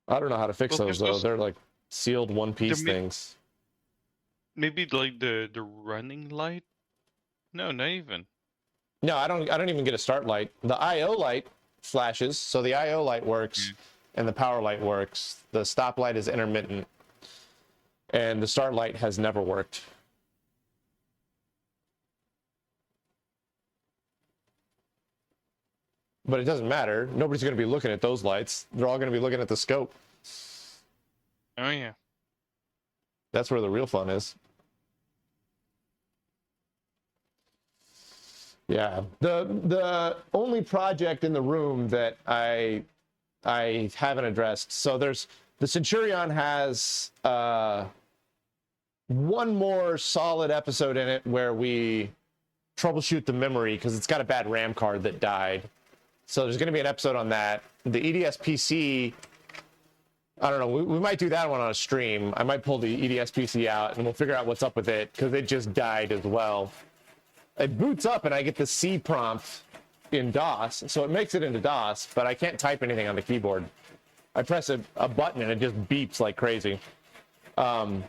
Speaker 1: I don't know how to fix
Speaker 5: Well,
Speaker 1: those,
Speaker 5: there's
Speaker 1: though.
Speaker 5: those-
Speaker 1: They're like sealed one-piece
Speaker 5: There may-
Speaker 1: things.
Speaker 5: Maybe like the running light? No, not even.
Speaker 1: No, I don't even get a start light. The IO light flashes, so the IO light works, and the power light works. The stop light is intermittent, and the start light has never worked. But it doesn't matter. Nobody's going to be looking at those lights. They're all going to be looking at the scope.
Speaker 5: Oh yeah.
Speaker 1: That's where the real fun is. Yeah. The only project in the room that I haven't addressed. So there's the Centurion has one more solid episode in it where we troubleshoot the memory because it's got a bad RAM card that died. So there's going to be an episode on that. The EDS PC, I don't know. We might do that one on a stream. I might pull the EDS PC out and we'll figure out what's up with it because it just died as well. It boots up and I get the C prompt in DOS, so it makes it into DOS, but I can't type anything on the keyboard. I press a button and it just beeps like crazy. And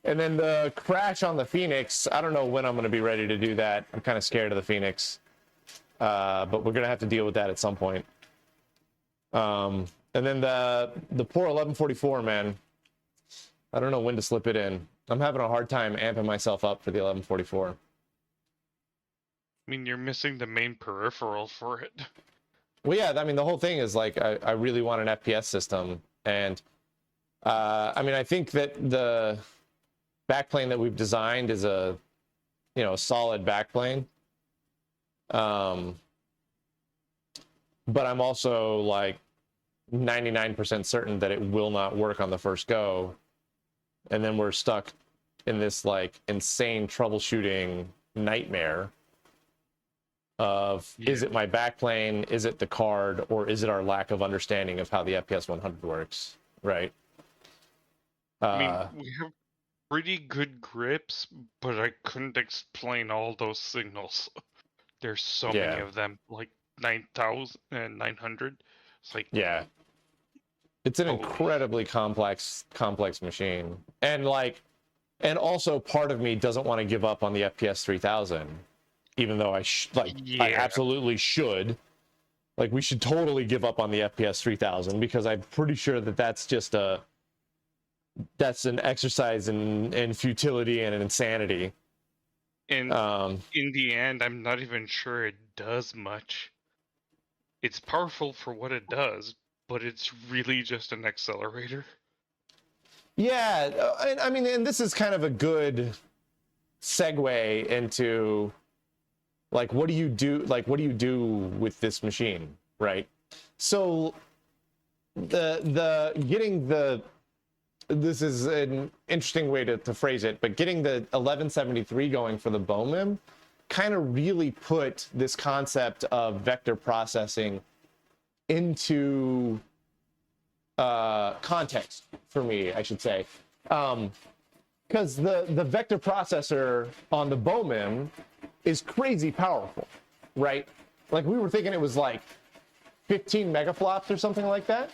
Speaker 1: then the crash on the Phoenix, I don't know when I'm going to be ready to do that. I'm kind of scared of the Phoenix. But we're going to have to deal with that at some point. And then the poor 1144, man. I don't know when to slip it in. I'm having a hard time amping myself up for the 1144.
Speaker 5: I mean, you're missing the main peripheral for it.
Speaker 1: Well, yeah, I mean, the whole thing is like, I really want an FPS system. And I mean, I think that the backplane that we've designed is a solid backplane. But I'm also like 99% certain that it will not work on the first go. And then we're stuck in this like insane troubleshooting nightmare of, is it my backplane, is it the card, or is it our lack of understanding of how the FPS 100 works, right?
Speaker 5: I mean, we have pretty good grips, but I couldn't explain all those signals. There's so many of them, like 9,900. It's like,
Speaker 1: yeah, it's an incredibly complex machine, and also part of me doesn't want to give up on the FPS 3000, even though I absolutely should. Like, we should totally give up on the FPS 3000 because I'm pretty sure that that's just that's an exercise in futility and insanity.
Speaker 5: And in the end, I'm not even sure it does much. it's powerful for what it does, but it's really just an accelerator.
Speaker 1: Yeah, and I mean, and this is kind of a good segue into like what do you do with this machine, right? So this is an interesting way to phrase it, but getting the 1173 going for the BOMIM kind of really put this concept of vector processing into context for me, I should say. Because the vector processor on the BOMIM is crazy powerful, right? Like we were thinking it was like 15 megaflops or something like that.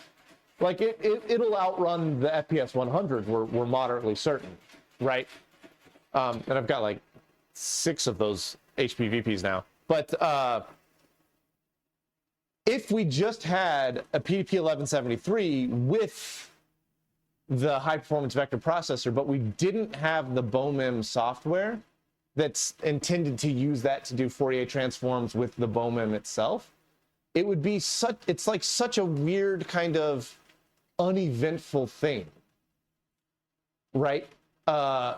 Speaker 1: Like it'll outrun the FPS 100, we're moderately certain, right? And I've got like 6 of those HPVPs now. But if we just had a PDP 1173 with the high performance vector processor, but we didn't have the BOMIM software that's intended to use that to do Fourier transforms with the BOMIM itself, it would be it's like such a weird kind of uneventful thing, right? So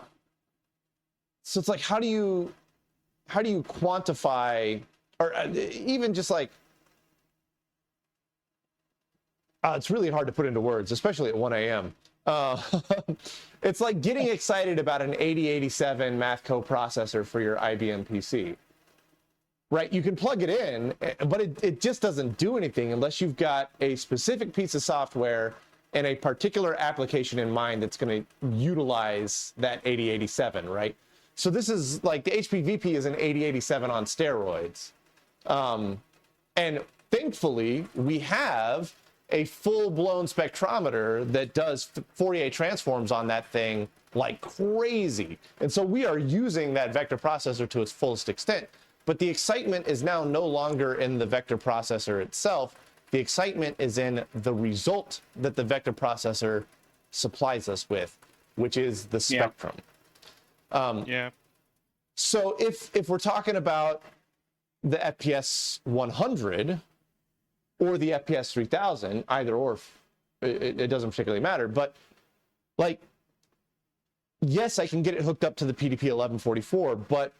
Speaker 1: it's like, how do you quantify, or even just like, it's really hard to put into words, especially at 1 a.m. It's like getting excited about an 8087 math coprocessor for your IBM PC, right? You can plug it in, but it just doesn't do anything unless you've got a specific piece of software and a particular application in mind that's going to utilize that 8087, right? So this is like the HPVP is an 8087 on steroids. And thankfully, we have a full-blown spectrometer that does Fourier transforms on that thing like crazy. And so we are using that vector processor to its fullest extent. But the excitement is now no longer in the vector processor itself. The excitement is in the result that the vector processor supplies us with, which is the spectrum.
Speaker 5: Yeah.
Speaker 1: So if we're talking about the FPS 100 or the FPS 3000, either or, it doesn't particularly matter. But like, yes, I can get it hooked up to the PDP 1144, but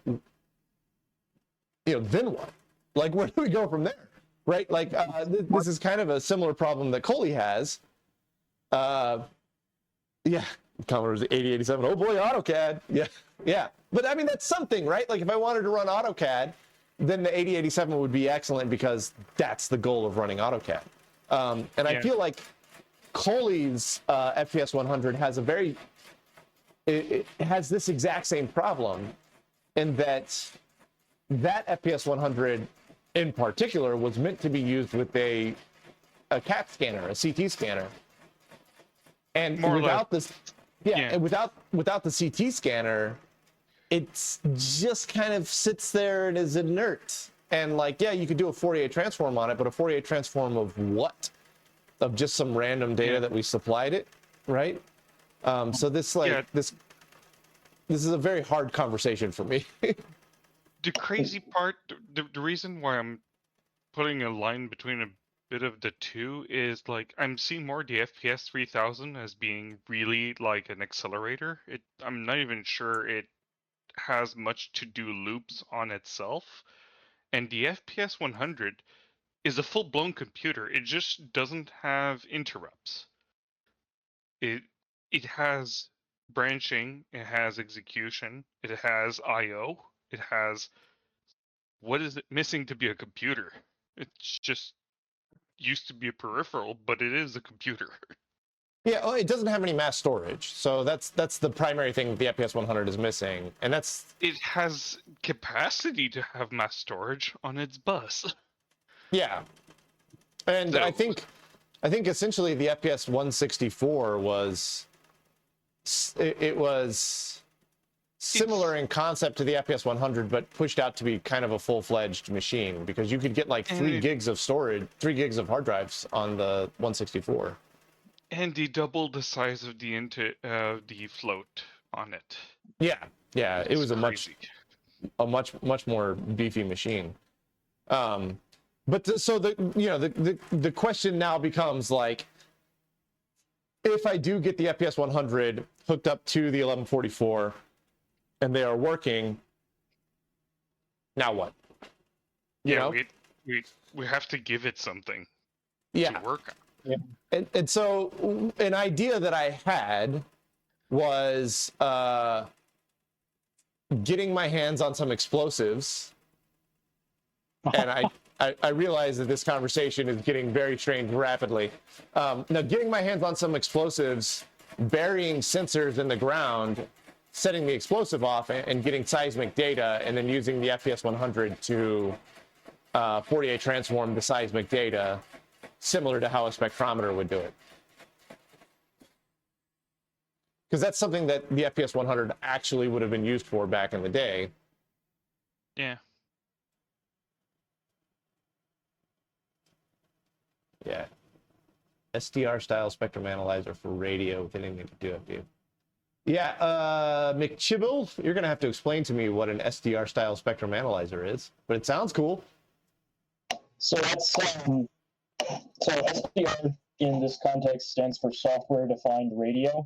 Speaker 1: then what? Like, where do we go from there? Right? Like, this is kind of a similar problem that Coley has. Yeah, Commodore's 8087. Oh boy, AutoCAD. Yeah. But I mean, that's something, right? Like, if I wanted to run AutoCAD, then the 8087 would be excellent because that's the goal of running AutoCAD. I feel like Coley's FPS 100 has it has this exact same problem in that FPS 100 in particular was meant to be used with a CAT scanner, a CT scanner. And without this, and without the CT scanner, it's just kind of sits there and is inert. And like, yeah, you could do a Fourier transform on it, but a Fourier transform of what? Of just some random data that we supplied it, right? So this this is a very hard conversation for me.
Speaker 5: The crazy part, the reason why I'm putting a line between a bit of the two is like I'm seeing more the FPS 3000 as being really like an accelerator. I'm not even sure it has much to do loops on itself, and the FPS 100 is a full-blown computer. It just doesn't have interrupts. It has branching, it has execution, it has IO, it has what is it missing to be a computer? It's just used to be a peripheral, but it is a computer.
Speaker 1: Yeah, well, it doesn't have any mass storage, so that's the primary thing the FPS 100 is missing, and
Speaker 5: it has capacity to have mass storage on its bus.
Speaker 1: Yeah, and so, I think essentially the FPS 164 was similar in concept to the FPS 100, but pushed out to be kind of a full-fledged machine because you could get like 3 gigs of storage, 3 gigs of hard drives on the 164.
Speaker 5: And they doubled the size of the float on it.
Speaker 1: Yeah, it was a much more beefy machine. But so the question now becomes like, if I do get the FPS 100 hooked up to the 1144 and they are working, now what? You know?
Speaker 5: We have to give it something
Speaker 1: Yeah.
Speaker 5: to work on.
Speaker 3: Yeah.
Speaker 1: And so an idea that I had was getting my hands on some explosives. And I realize that this conversation is getting very strange rapidly. Now, getting my hands on some explosives, burying sensors in the ground, setting the explosive off, and getting seismic data, and then using the FPS 100 to Fourier transform the seismic data, similar to how a spectrometer would do it. Because that's something that the FPS 100 actually would have been used for back in the day.
Speaker 5: Yeah.
Speaker 1: Yeah. SDR style spectrum analyzer for radio with anything to do with you. Yeah, McChibble, you're going to have to explain to me what an SDR style spectrum analyzer is, but it sounds cool.
Speaker 3: So that's so SDR in this context stands for software defined radio.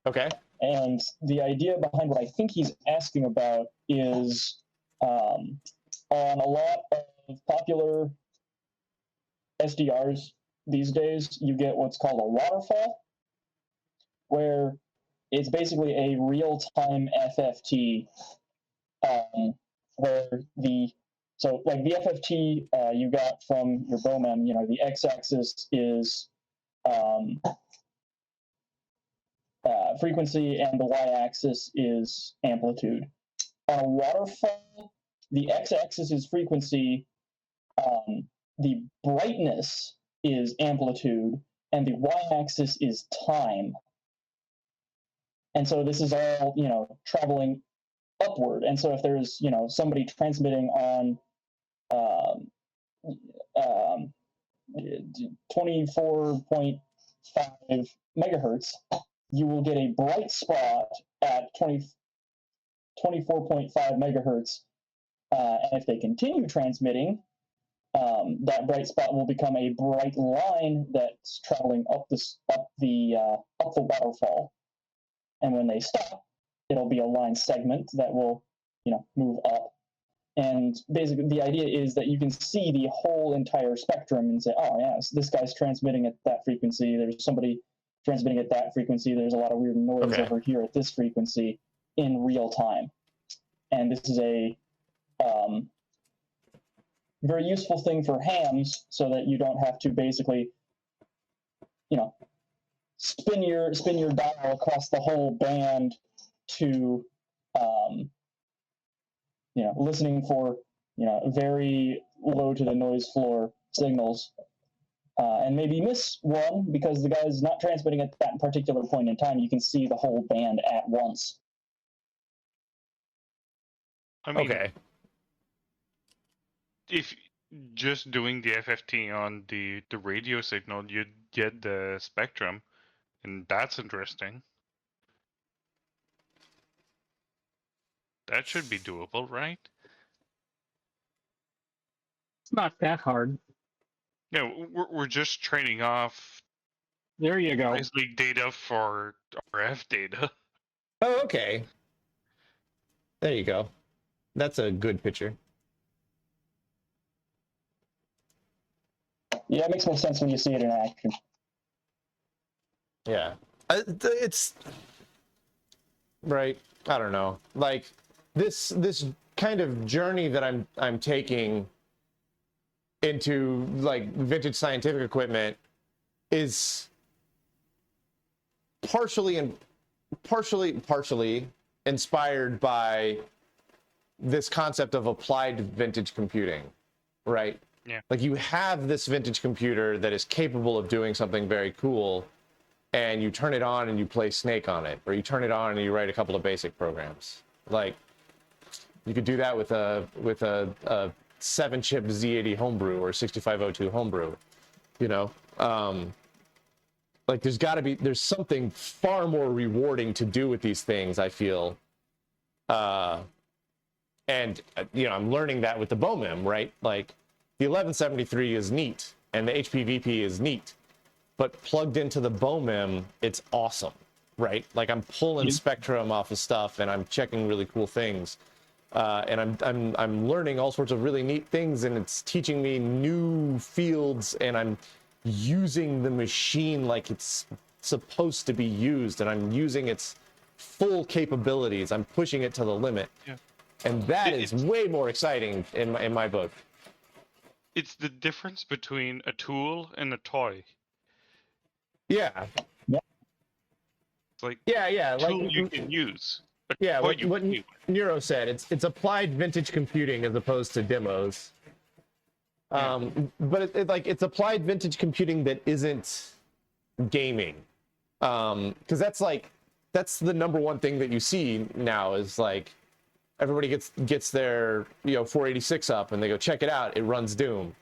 Speaker 1: Okay.
Speaker 3: And the idea behind what I think he's asking about is on a lot of popular SDRs these days, you get what's called a waterfall, where it's basically a real-time FFT, where the FFT you got from your BOMEM, the x-axis is frequency and the y-axis is amplitude. On a waterfall, the x-axis is frequency, the brightness is amplitude, and the y-axis is time. And so this is all, traveling upward. And so if there's, somebody transmitting on 24.5 megahertz, you will get a bright spot at 24.5 megahertz. And if they continue transmitting, that bright spot will become a bright line that's traveling up the waterfall. And when they stop, it'll be a line segment that will, move up. And basically, the idea is that you can see the whole entire spectrum and say, oh, yes, this guy's transmitting at that frequency. There's somebody transmitting at that frequency. There's a lot of weird noise over here at this frequency in real time. And this is a very useful thing for hams so that you don't have to basically, spin your dial across the whole band to, listening for, very low to the noise floor signals, and maybe miss one because the guy's not transmitting at that particular point in time. You can see the whole band at once.
Speaker 5: I mean, if just doing the FFT on the radio signal, you'd get the spectrum, and that's interesting. That should be doable, right?
Speaker 8: It's not that hard.
Speaker 5: No, we're just trading off.
Speaker 8: There you go.
Speaker 5: Noise leak data for RF data.
Speaker 1: Oh, okay. There you go. That's a good picture.
Speaker 3: Yeah, it makes more sense when you see it in action.
Speaker 1: Yeah. It's right. I don't know. Like this kind of journey that I'm taking into like vintage scientific equipment is partially inspired by this concept of applied vintage computing, right?
Speaker 5: Yeah.
Speaker 1: Like you have this vintage computer that is capable of doing something very cool, and you turn it on and you play Snake on it, or you turn it on and you write a couple of basic programs. Like you could do that with a 7-chip Z80 homebrew or 6502 homebrew, like there's something far more rewarding to do with these things, I feel. And I'm learning that with the BOMEM, right? Like the 1173 is neat and the HPVP is neat, but plugged into the BOMEM, it's awesome, right? Like I'm pulling spectrum off of stuff and I'm checking really cool things. And I'm learning all sorts of really neat things, and it's teaching me new fields, and I'm using the machine like it's supposed to be used, and I'm using its full capabilities. I'm pushing it to the limit.
Speaker 5: Yeah.
Speaker 1: And that is way more exciting in my book.
Speaker 5: It's the difference between a tool and a toy.
Speaker 1: Yeah.
Speaker 5: It's like
Speaker 1: yeah,
Speaker 5: tool
Speaker 1: like
Speaker 5: you can use.
Speaker 1: Yeah, what Nero said, it's applied vintage computing as opposed to demos. But it's applied vintage computing that isn't gaming, because that's the number one thing that you see now is like everybody gets their 486 up and they go check it out, it runs Doom,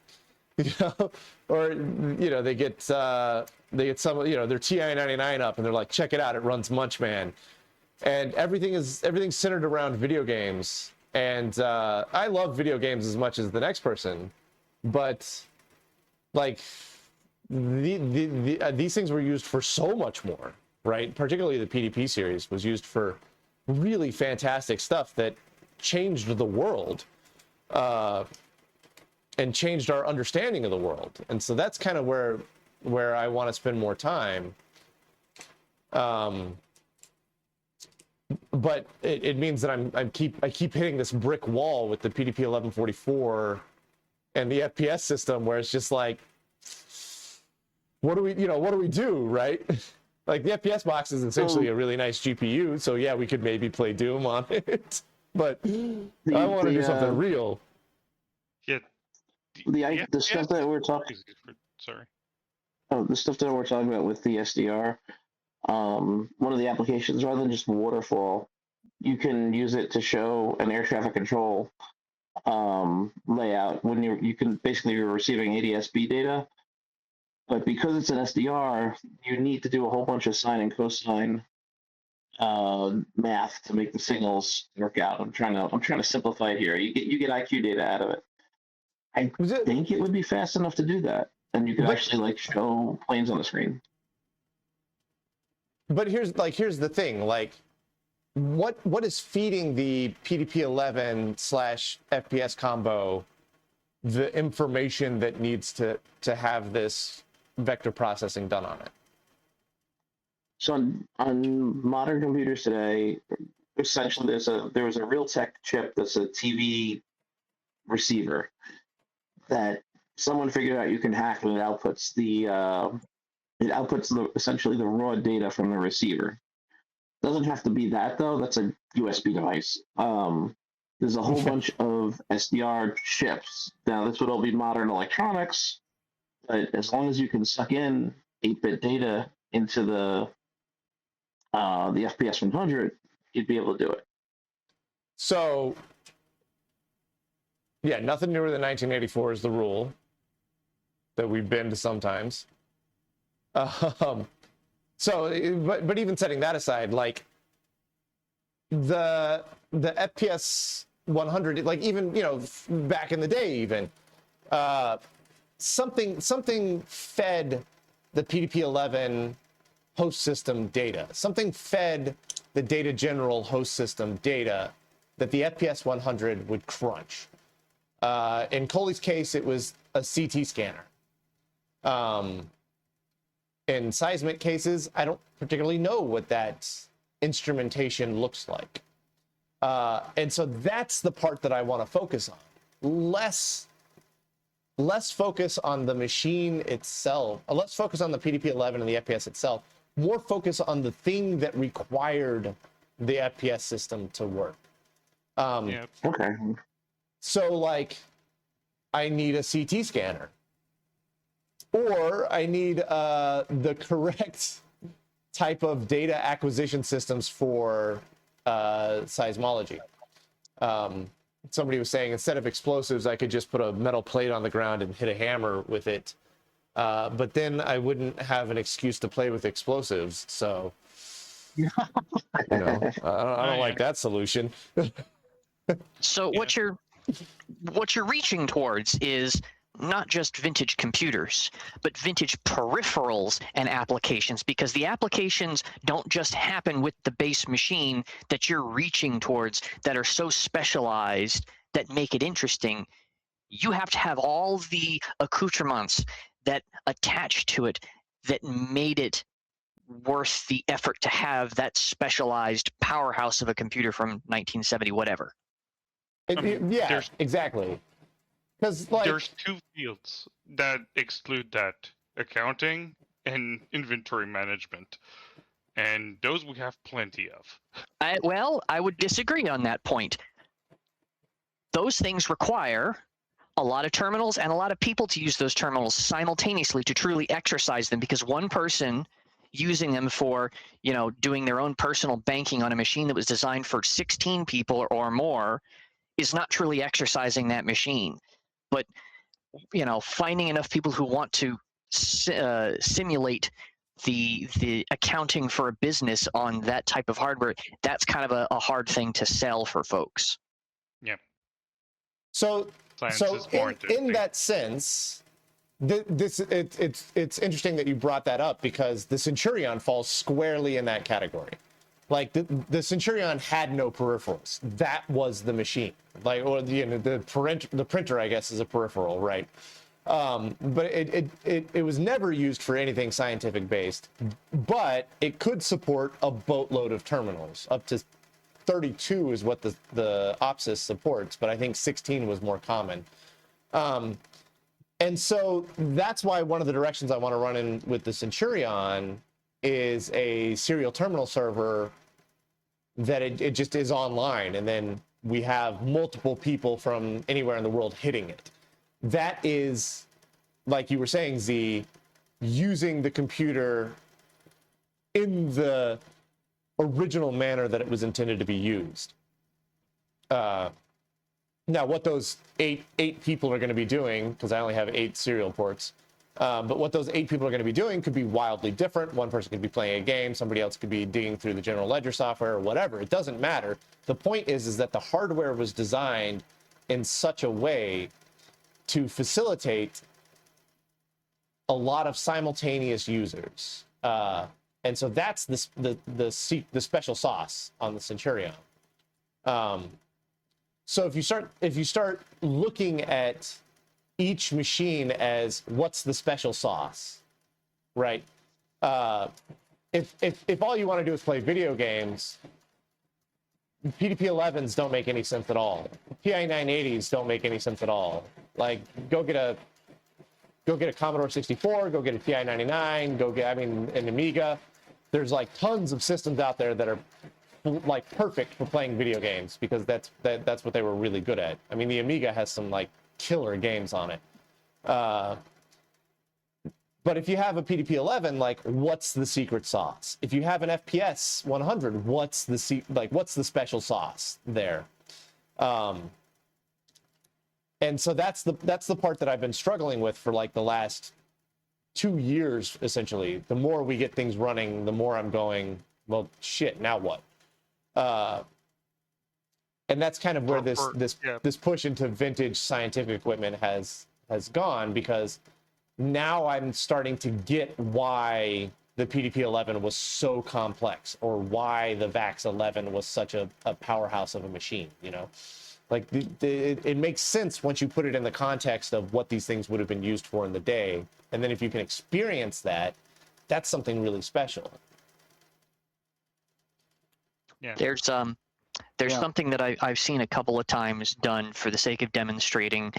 Speaker 1: or they get some their TI 99 up and they're like check it out, it runs Munchman. And everything's centered around video games, and I love video games as much as the next person, but like these things were used for so much more, right? Particularly the PDP series was used for really fantastic stuff that changed the world, and changed our understanding of the world. And so that's kind of where I want to spend more time. But it means that I keep hitting this brick wall with the PDP 1144 and the FPS system, where it's just like, what do we do, right? Like the FPS box is essentially a really nice GPU, so yeah, we could maybe play Doom on it, but I want to do something real.
Speaker 5: Yeah.
Speaker 17: The stuff that we're talking.
Speaker 5: Sorry.
Speaker 17: Oh, the stuff that we're talking about with the SDR. One of the applications, rather than just waterfall, you can use it to show an air traffic control layout when you're receiving ADS-B data. But because it's an SDR, you need to do a whole bunch of sine and cosine math to make the signals work out. I'm trying to simplify it here. You get IQ data out of it. I think it would be fast enough to do that, and you could actually show planes on the screen.
Speaker 1: But here's the thing, like what is feeding the PDP-11/FPS combo the information that needs to have this vector processing done on it?
Speaker 17: So on modern computers today, essentially there was a Realtek chip that's a TV receiver that someone figured out you can hack, and it outputs essentially the raw data from the receiver. Doesn't have to be that though. That's a USB device. There's a whole bunch of SDR chips. Now this would all be modern electronics, but as long as you can suck in 8-bit data into the FPS 100, you'd be able to do it.
Speaker 1: So yeah, nothing newer than 1984 is the rule that we've been to sometimes. But even setting that aside, like the FPS 100, like even back in the day, even something fed the PDP-11 host system data. Something fed the Data General host system data that the FPS 100 would crunch. In Coley's case, it was a CT scanner. In seismic cases, I don't particularly know what that instrumentation looks like. And so that's the part that I want to focus on. Less focus on the machine itself, less focus on the PDP-11 and the FPS itself, more focus on the thing that required the FPS system to work.
Speaker 17: Okay.
Speaker 1: So like, I need a CT scanner. Or I need the correct type of data acquisition systems for seismology. Somebody was saying instead of explosives, I could just put a metal plate on the ground and hit a hammer with it. But then I wouldn't have an excuse to play with explosives. So, I don't like that solution.
Speaker 13: So what you're reaching towards is not just vintage computers, but vintage peripherals and applications, because the applications don't just happen with the base machine that you're reaching towards that are so specialized that make it interesting. You have to have all the accoutrements that attach to it that made it worth the effort to have that specialized powerhouse of a computer from 1970 whatever.
Speaker 1: Yeah, exactly. Because like
Speaker 5: there's two fields that exclude that: accounting and inventory management, and those we have plenty of.
Speaker 13: I would disagree on that point. Those things require a lot of terminals and a lot of people to use those terminals simultaneously to truly exercise them, because one person using them for, you know, doing their own personal banking on a machine that was designed for 16 people or more is not truly exercising that machine. But, you know, finding enough people who want to simulate the accounting for a business on that type of hardware, that's kind of a hard thing to sell for folks.
Speaker 5: Yep.
Speaker 1: So
Speaker 5: Science
Speaker 1: so
Speaker 5: is more
Speaker 1: in that sense, it's interesting that you brought that up, because the Centurion falls squarely in that category. Like the Centurion had no peripherals. That was the machine. Like, or the printer, I guess, is a peripheral, right? But it was never used for anything scientific based. But it could support a boatload of terminals. Up to 32 is what the OPSIS supports, but I think 16 was more common. And so that's why one of the directions I want to run in with the Centurion is a serial terminal server that it just is online, and then we have multiple people from anywhere in the world hitting it. That is, like you were saying, Z, using the computer in the original manner that it was intended to be used. Now, what those eight people are going to be doing, because I only have 8 serial ports, but what those 8 people are going to be doing could be wildly different. One person could be playing a game, somebody else could be digging through the general ledger software or whatever. It doesn't matter. The point is that the hardware was designed in such a way to facilitate a lot of simultaneous users. And so that's the special sauce on the Centurion. So if you start looking at each machine as what's the special sauce, right? If all you want to do is play video games, PDP-11s don't make any sense at all. PI-980s don't make any sense at all. Like, go get a Commodore 64, go get a TI-99, an Amiga. There's like tons of systems out there that are like perfect for playing video games, because that's what they were really good at. I mean, the Amiga has some like killer games on it. But if you have a PDP-11, like, what's the secret sauce? If you have an FPS 100, what's the special sauce there? And so that's the part that I've been struggling with for like the last 2 years, essentially. The more we get things running, the more I'm going, well, shit, now what? And that's kind of where this push into vintage scientific equipment has gone, because now I'm starting to get why the PDP-11 was so complex, or why the VAX-11 was such a powerhouse of a machine, you know? Like, it makes sense once you put it in the context of what these things would have been used for in the day. And then if you can experience that, that's something really special.
Speaker 5: Yeah.
Speaker 13: There's something that I've seen a couple of times done for the sake of demonstrating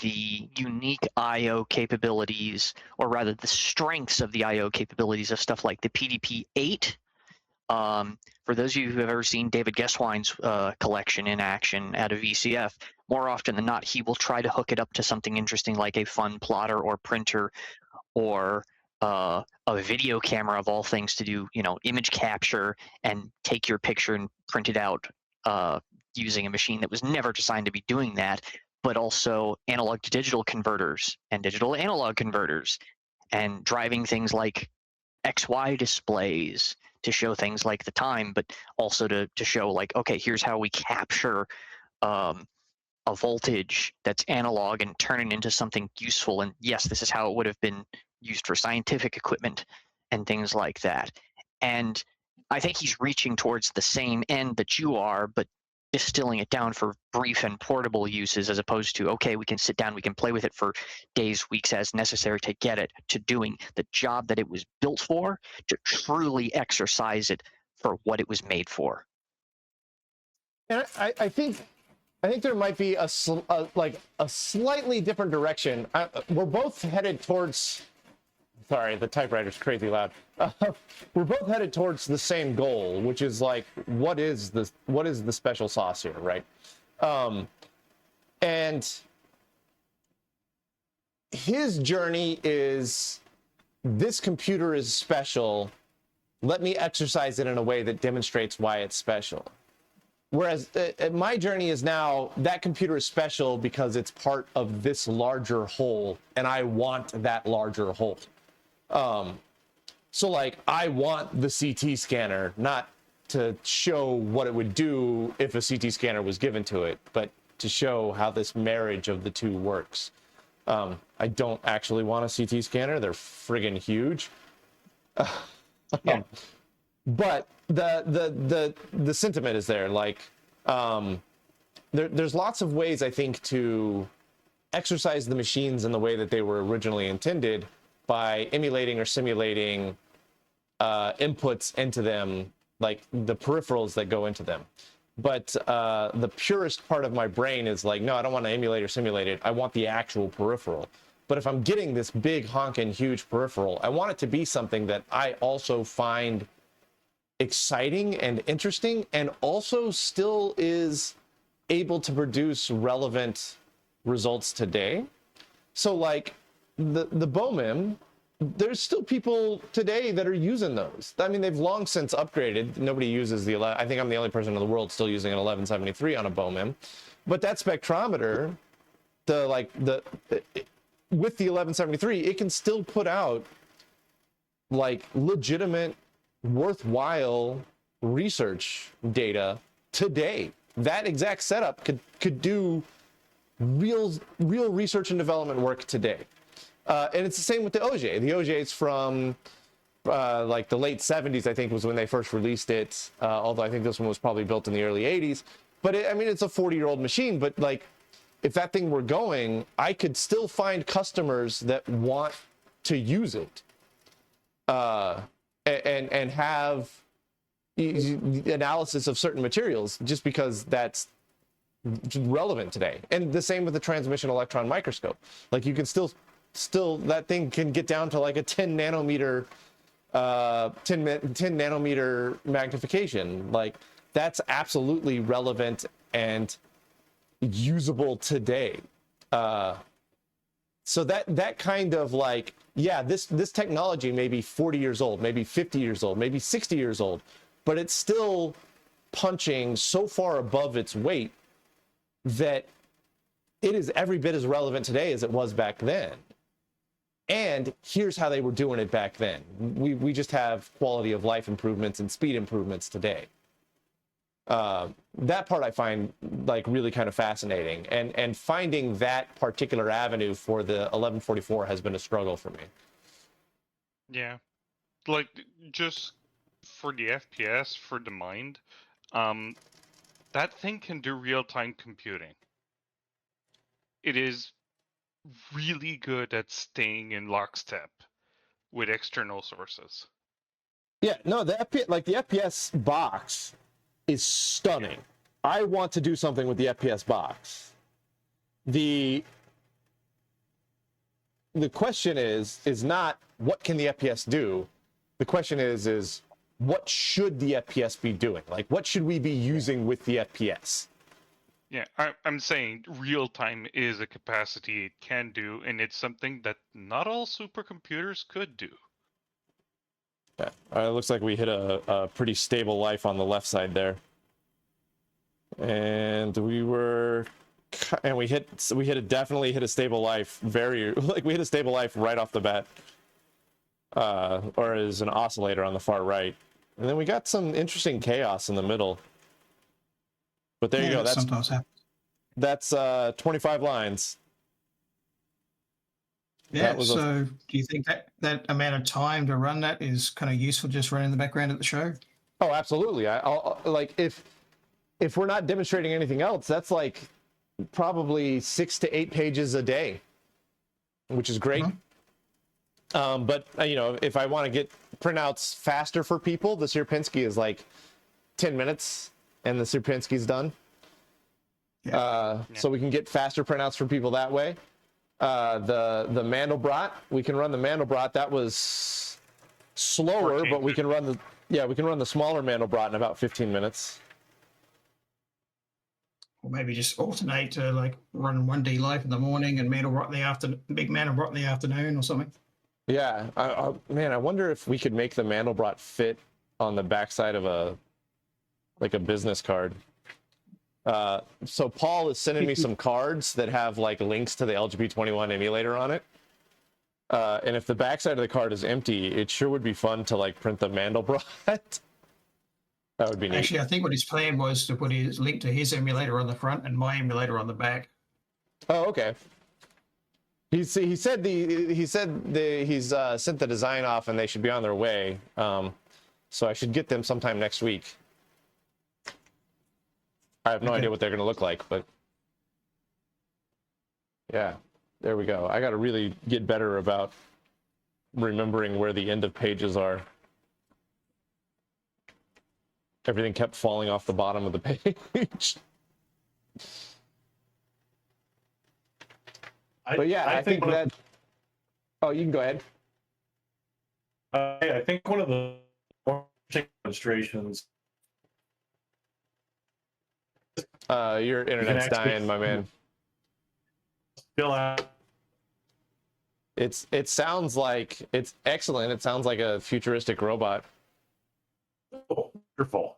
Speaker 13: the unique I/O capabilities, or rather the strengths of the I/O capabilities of stuff like the PDP-8. For those of you who have ever seen David Geswine's collection in action at a VCF, more often than not, he will try to hook it up to something interesting like a fun plotter or printer, or a video camera of all things, to do, you know, image capture and take your picture and print it out using a machine that was never designed to be doing that, but also analog to digital converters and digital to analog converters, and driving things like XY displays to show things like the time, but also to show like, okay, here's how we capture a voltage that's analog and turn it into something useful. And yes, this is how it would have been used for scientific equipment and things like that. And I think he's reaching towards the same end that you are, but distilling it down for brief and portable uses, as opposed to, okay, we can sit down, we can play with it for days, weeks as necessary to get it to doing the job that it was built for, to truly exercise it for what it was made for.
Speaker 1: And I think there might be a slightly different direction. We're both headed towards. Sorry, the typewriter's crazy loud. We're both headed towards the same goal, which is like, what is the special sauce here, right? And his journey is, this computer is special. Let me exercise it in a way that demonstrates why it's special. Whereas my journey is now, that computer is special because it's part of this larger whole, and I want that larger whole. So like, I want the CT scanner, not to show what it would do if a CT scanner was given to it, but to show how this marriage of the two works. I don't actually want a CT scanner. They're friggin' huge.
Speaker 13: Yeah.
Speaker 1: But the sentiment is there. Like, there's lots of ways, I think, to exercise the machines in the way that they were originally intended, by emulating or simulating inputs into them, like the peripherals that go into them. But the purest part of my brain is like, no, I don't want to emulate or simulate it. I want the actual peripheral. But if I'm getting this big honking huge peripheral, I want it to be something that I also find exciting and interesting, and also still is able to produce relevant results today. So like, the BOMIM, there's still people today that are using those. I mean, they've long since upgraded. Nobody uses the, I think I'm the only person in the world still using an 1173 on a BOMIM. But that spectrometer, with the 1173, it can still put out like legitimate, worthwhile research data today. That exact setup could do real research and development work today. And it's the same with the OJ. The OJ is from like the late 70s, I think, was when they first released it. Although I think this one was probably built in the early 80s. But I mean, it's a 40-year-old machine. But like, if that thing were going, I could still find customers that want to use it and have analysis of certain materials, just because that's relevant today. And the same with the transmission electron microscope. Like, you can still that thing can get down to like a 10 nanometer magnification. Like, that's absolutely relevant and usable today. So that kind of like, yeah, this technology may be 40 years old, maybe 50 years old, maybe 60 years old, but it's still punching so far above its weight that it is every bit as relevant today as it was back then. And here's how they were doing it back then. We just have quality of life improvements and speed improvements today. That part I find like really kind of fascinating, and finding that particular avenue for the 1144 has been a struggle for me.
Speaker 5: Yeah, like, just for the FPS, for the mind, that thing can do real-time computing. It is really good at staying in lockstep with external sources.
Speaker 1: Yeah, no, the FPS box is stunning. I want to do something with the FPS box. The question is not what can the FPS do? The question is what should the FPS be doing? Like, what should we be using with the FPS?
Speaker 5: Yeah, I'm saying real-time is a capacity it can do, and it's something that not all supercomputers could do.
Speaker 1: Yeah, it looks like we hit a pretty stable life on the left side there. And definitely hit a stable life we hit a stable life right off the bat. Or as an oscillator on the far right. And then we got some interesting chaos in the middle. But there you go. That's
Speaker 6: sometimes happens.
Speaker 1: That's 25 lines.
Speaker 6: Yeah.
Speaker 1: That was
Speaker 6: So, do you think that amount of time to run that is kind of useful, just running in the background at the show?
Speaker 1: Oh, absolutely. I'll like if we're not demonstrating anything else, that's like probably 6 to 8 pages a day, which is great. But if I want to get printouts faster for people, the Sierpinski is like 10 minutes and the Sierpinski's done. So we can get faster printouts for people that way. The Mandelbrot, we can run the Mandelbrot. That was slower, but we can run the smaller Mandelbrot in about 15 minutes.
Speaker 6: Or maybe just alternate to like run 1D Life in the morning and Mandelbrot in the afternoon, big Mandelbrot in the afternoon or something.
Speaker 1: Yeah, man, I wonder if we could make the Mandelbrot fit on the backside of a business card. So Paul is sending me some cards that have like links to the LGP-21 emulator on it. And if the backside of the card is empty, it sure would be fun to like print the Mandelbrot. That would be neat.
Speaker 6: Actually, I think what his plan was to put his link to his emulator on the front and my emulator on the back.
Speaker 1: Oh, okay. He said he's sent the design off and they should be on their way. So I should get them sometime next week. I have no idea what they're going to look like, but yeah, there we go. I got to really get better about remembering where the end of pages are. Everything kept falling off the bottom of the page. But yeah, I think that. Oh, you can go ahead.
Speaker 2: I think one of the demonstrations.
Speaker 1: Your internet's dying, my man.
Speaker 2: Still out.
Speaker 1: It sounds like it's excellent. It sounds like a futuristic robot.
Speaker 2: Oh, wonderful.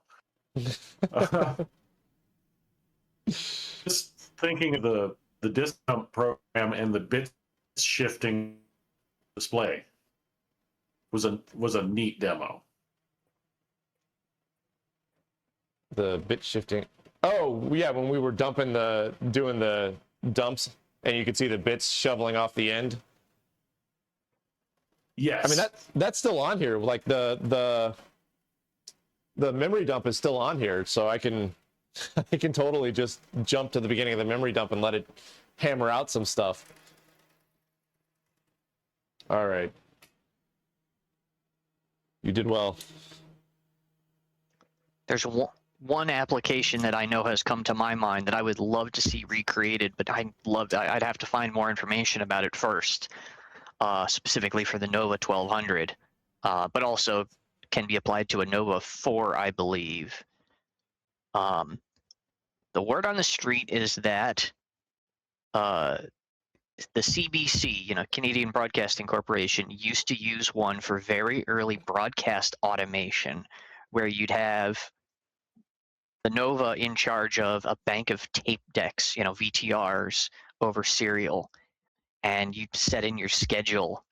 Speaker 2: Just thinking of the disk dump program and the bit shifting display was a neat demo.
Speaker 1: The bit shifting. Oh yeah, when we were doing the dumps, and you could see the bits shoveling off the end.
Speaker 2: Yes.
Speaker 1: I mean that's still on here. Like the memory dump is still on here, so I can totally just jump to the beginning of the memory dump and let it hammer out some stuff. All right. You did well.
Speaker 13: There's one application that I know has come to my mind that I would love to see recreated, but I'd have to find more information about it first, specifically for the Nova 1200, but also can be applied to a Nova 4, I believe. The word on the street is that the CBC, Canadian Broadcasting Corporation, used to use one for very early broadcast automation, where you'd have the Nova in charge of a bank of tape decks, VTRs over serial, and you'd set in your schedule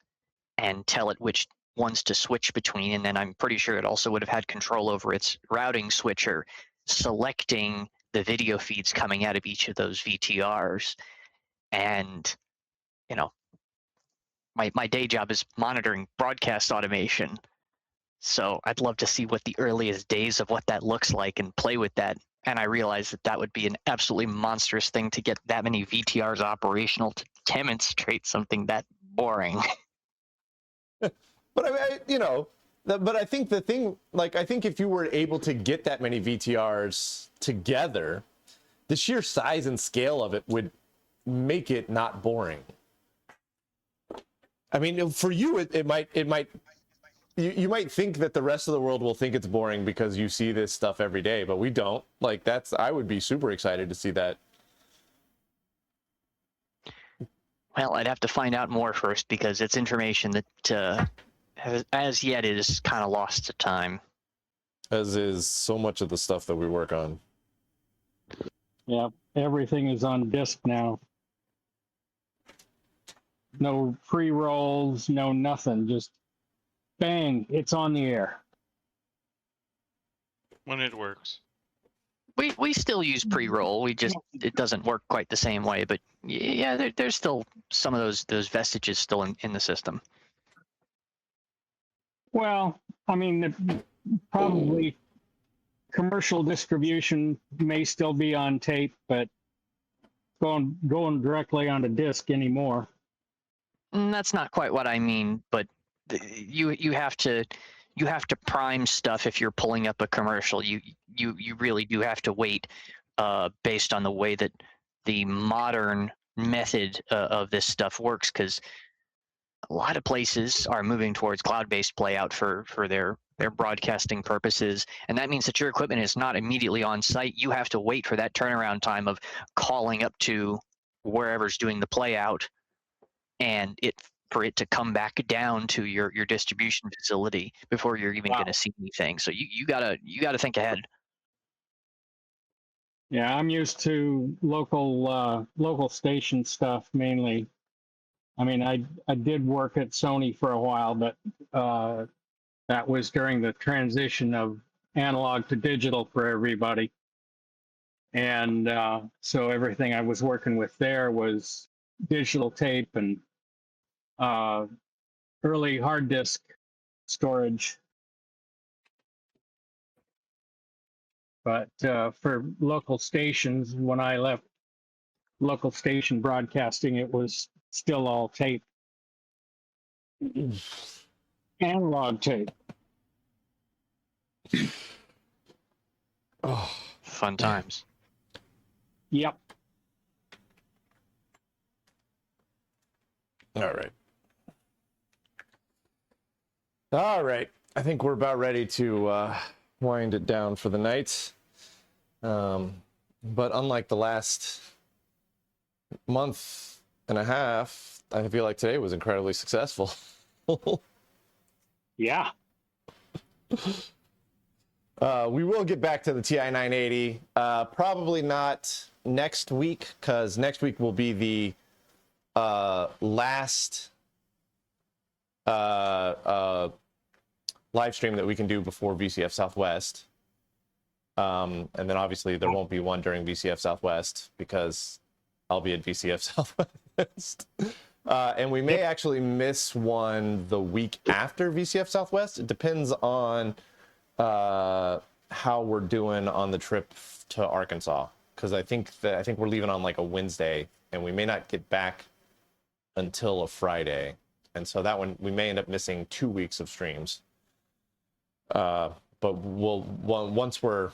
Speaker 13: and tell it which ones to switch between, and then I'm pretty sure it also would have had control over its routing switcher, selecting the video feeds coming out of each of those VTRs. And my day job is monitoring broadcast automation, so I'd love to see what the earliest days of what that looks like and play with that. And I realize that would be an absolutely monstrous thing to get that many VTRs operational to demonstrate something that boring.
Speaker 1: But but I think the thing, I think if you were able to get that many VTRs together, the sheer size and scale of it would make it not boring. I mean, for you, it might, you might think that the rest of the world will think it's boring because you see this stuff every day, but we don't. I would be super excited to see that.
Speaker 13: Well, I'd have to find out more first because it's information that as yet is kind of lost to time.
Speaker 1: As is so much of the stuff that we work on.
Speaker 8: Yeah, everything is on disk now. No pre-rolls, no nothing. Just bang, it's on the air.
Speaker 5: When it works.
Speaker 13: We still use pre-roll. We just it doesn't work quite the same way. But yeah, there's still some of those vestiges still in the system.
Speaker 8: Well, I mean, probably commercial distribution may still be on tape, but going directly onto disk anymore.
Speaker 13: That's not quite what I mean, but you have to prime stuff if you're pulling up a commercial. You really do have to wait based on the way that the modern method of this stuff works, because a lot of places are moving towards cloud-based playout for their broadcasting purposes, and that means that your equipment is not immediately on site. You have to wait for that turnaround time of calling up to wherever's doing the playout, and for it to come back down to your distribution facility before you're even going to see anything. So you gotta think ahead.
Speaker 8: Yeah, I'm used to local station stuff mainly. I mean, I did work at Sony for a while, but that was during the transition of analog to digital for everybody. And so everything I was working with there was digital tape and early hard disk storage. But for local stations, when I left local station broadcasting, it was still all tape. Analog tape.
Speaker 1: Oh,
Speaker 13: fun times.
Speaker 8: Yep.
Speaker 1: All right. I think we're about ready to wind it down for the night. But unlike the last month and a half, I feel like today was incredibly successful.
Speaker 8: Yeah.
Speaker 1: We will get back to the TI 980. Probably not next week, because next week will be the last live stream that we can do before VCF Southwest. And then obviously there won't be one during VCF Southwest because I'll be at VCF Southwest. And we may actually miss one the week after VCF Southwest. It depends on how we're doing on the trip to Arkansas, because I think we're leaving on like a Wednesday, and we may not get back until a Friday, and so that one we may end up missing 2 weeks of streams. But once we're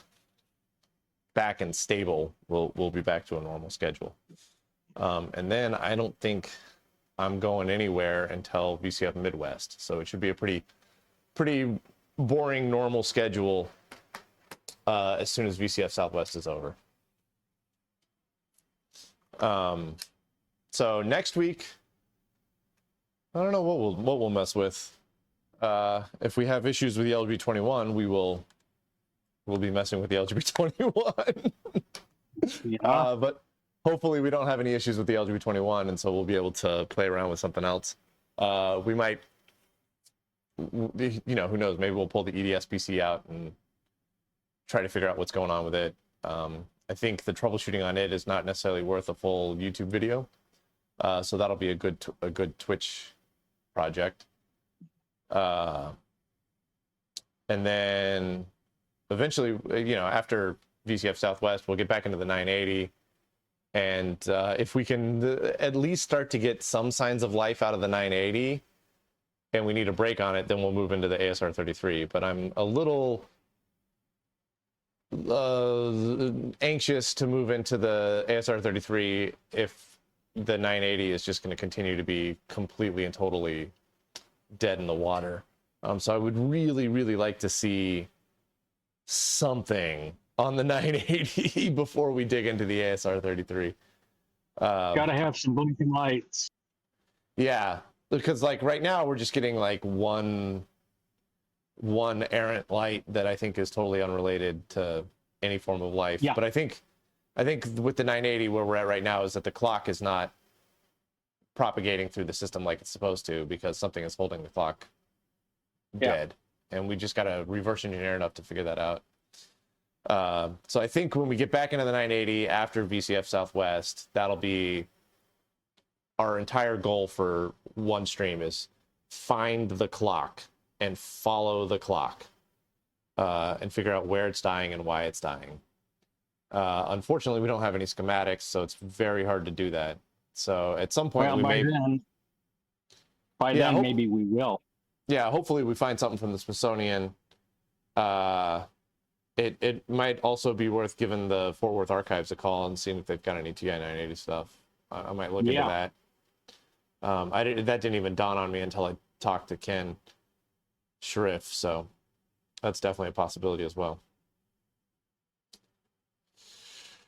Speaker 1: back and stable, we'll be back to a normal schedule. And then I don't think I'm going anywhere until VCF Midwest, so it should be a pretty boring normal schedule as soon as VCF Southwest is over. So next week, I don't know what we'll mess with. If we have issues with the LGP-21, we'll be messing with the LGP-21.
Speaker 8: Yeah.
Speaker 1: But hopefully we don't have any issues with the LGP-21, and so we'll be able to play around with something else. We might, who knows, maybe we'll pull the EDS-PC out and try to figure out what's going on with it. I think the troubleshooting on it is not necessarily worth a full YouTube video, so that'll be a good Twitch project. And then eventually, after VCF Southwest, we'll get back into the 980. And if we can at least start to get some signs of life out of the 980, and we need a break on it, then we'll move into the ASR 33. But I'm a little anxious to move into the ASR 33 if the 980 is just going to continue to be completely and totally dead in the water. So I would really, really like to see something on the 980 before we dig into the ASR 33.
Speaker 8: Gotta have some blinking lights.
Speaker 1: Yeah, because like right now we're just getting like one errant light that I think is totally unrelated to any form of life.
Speaker 8: Yeah.
Speaker 1: But I think with the 980 where we're at right now is that the clock is not propagating through the system like it's supposed to, because something is holding the clock dead. And we just got to reverse engineer enough to figure that out. So I think when we get back into the 980 after VCF Southwest, that'll be our entire goal for one stream is find the clock and follow the clock and figure out where it's dying and why it's dying. Unfortunately, we don't have any schematics, so it's very hard to do that. So at some point,
Speaker 8: by then maybe we will.
Speaker 1: Yeah, hopefully we find something from the Smithsonian. It might also be worth giving the Fort Worth Archives a call and seeing if they've got any TI 980 stuff. I might look into that. That didn't even dawn on me until I talked to Ken Schriff, so that's definitely a possibility as well.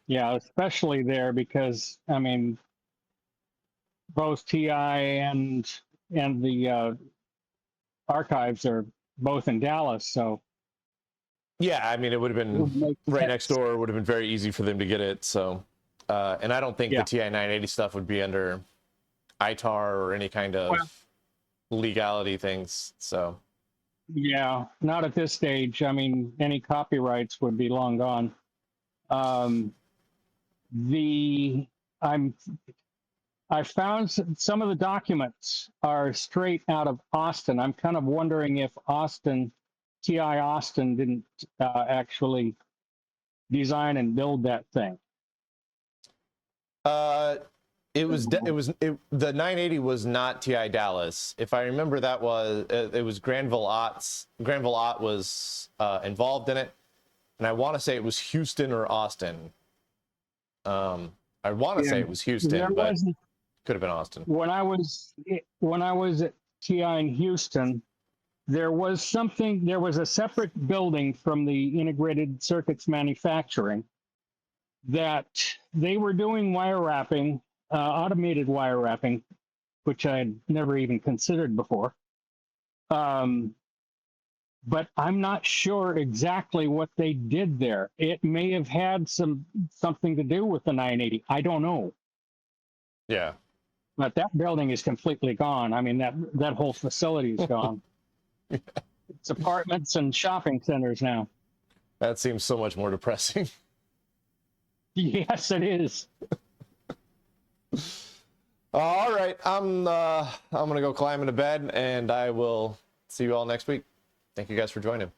Speaker 8: Yeah, especially there because I mean, both TI and the archives are both in Dallas, so.
Speaker 1: Yeah, I mean, it would have been right next door. It would have been very easy for them to get it. So, and I don't think the TI 980 stuff would be under ITAR or any kind of legality things. So,
Speaker 8: yeah, not at this stage. I mean, any copyrights would be long gone. I found some of the documents are straight out of Austin. I'm kind of wondering if TI Austin didn't actually design and build that thing.
Speaker 1: The 980 was not TI Dallas. If I remember, that was it was Granville Ott. Granville Ott was involved in it, and I want to say it was Houston or Austin. I want to say it was Houston, but could have been Austin.
Speaker 8: When I was at TI in Houston, there was a separate building from the integrated circuits manufacturing that they were doing wire wrapping, automated wire wrapping, which I had never even considered before. But I'm not sure exactly what they did there. It may have had something to do with the 980. I don't know.
Speaker 1: Yeah.
Speaker 8: But that building is completely gone. I mean, that whole facility is gone. It's apartments and shopping centers now.
Speaker 1: That seems so much more depressing.
Speaker 8: Yes, it is.
Speaker 1: All right, I'm gonna go climb into bed, and I will see you all next week. Thank you guys for joining.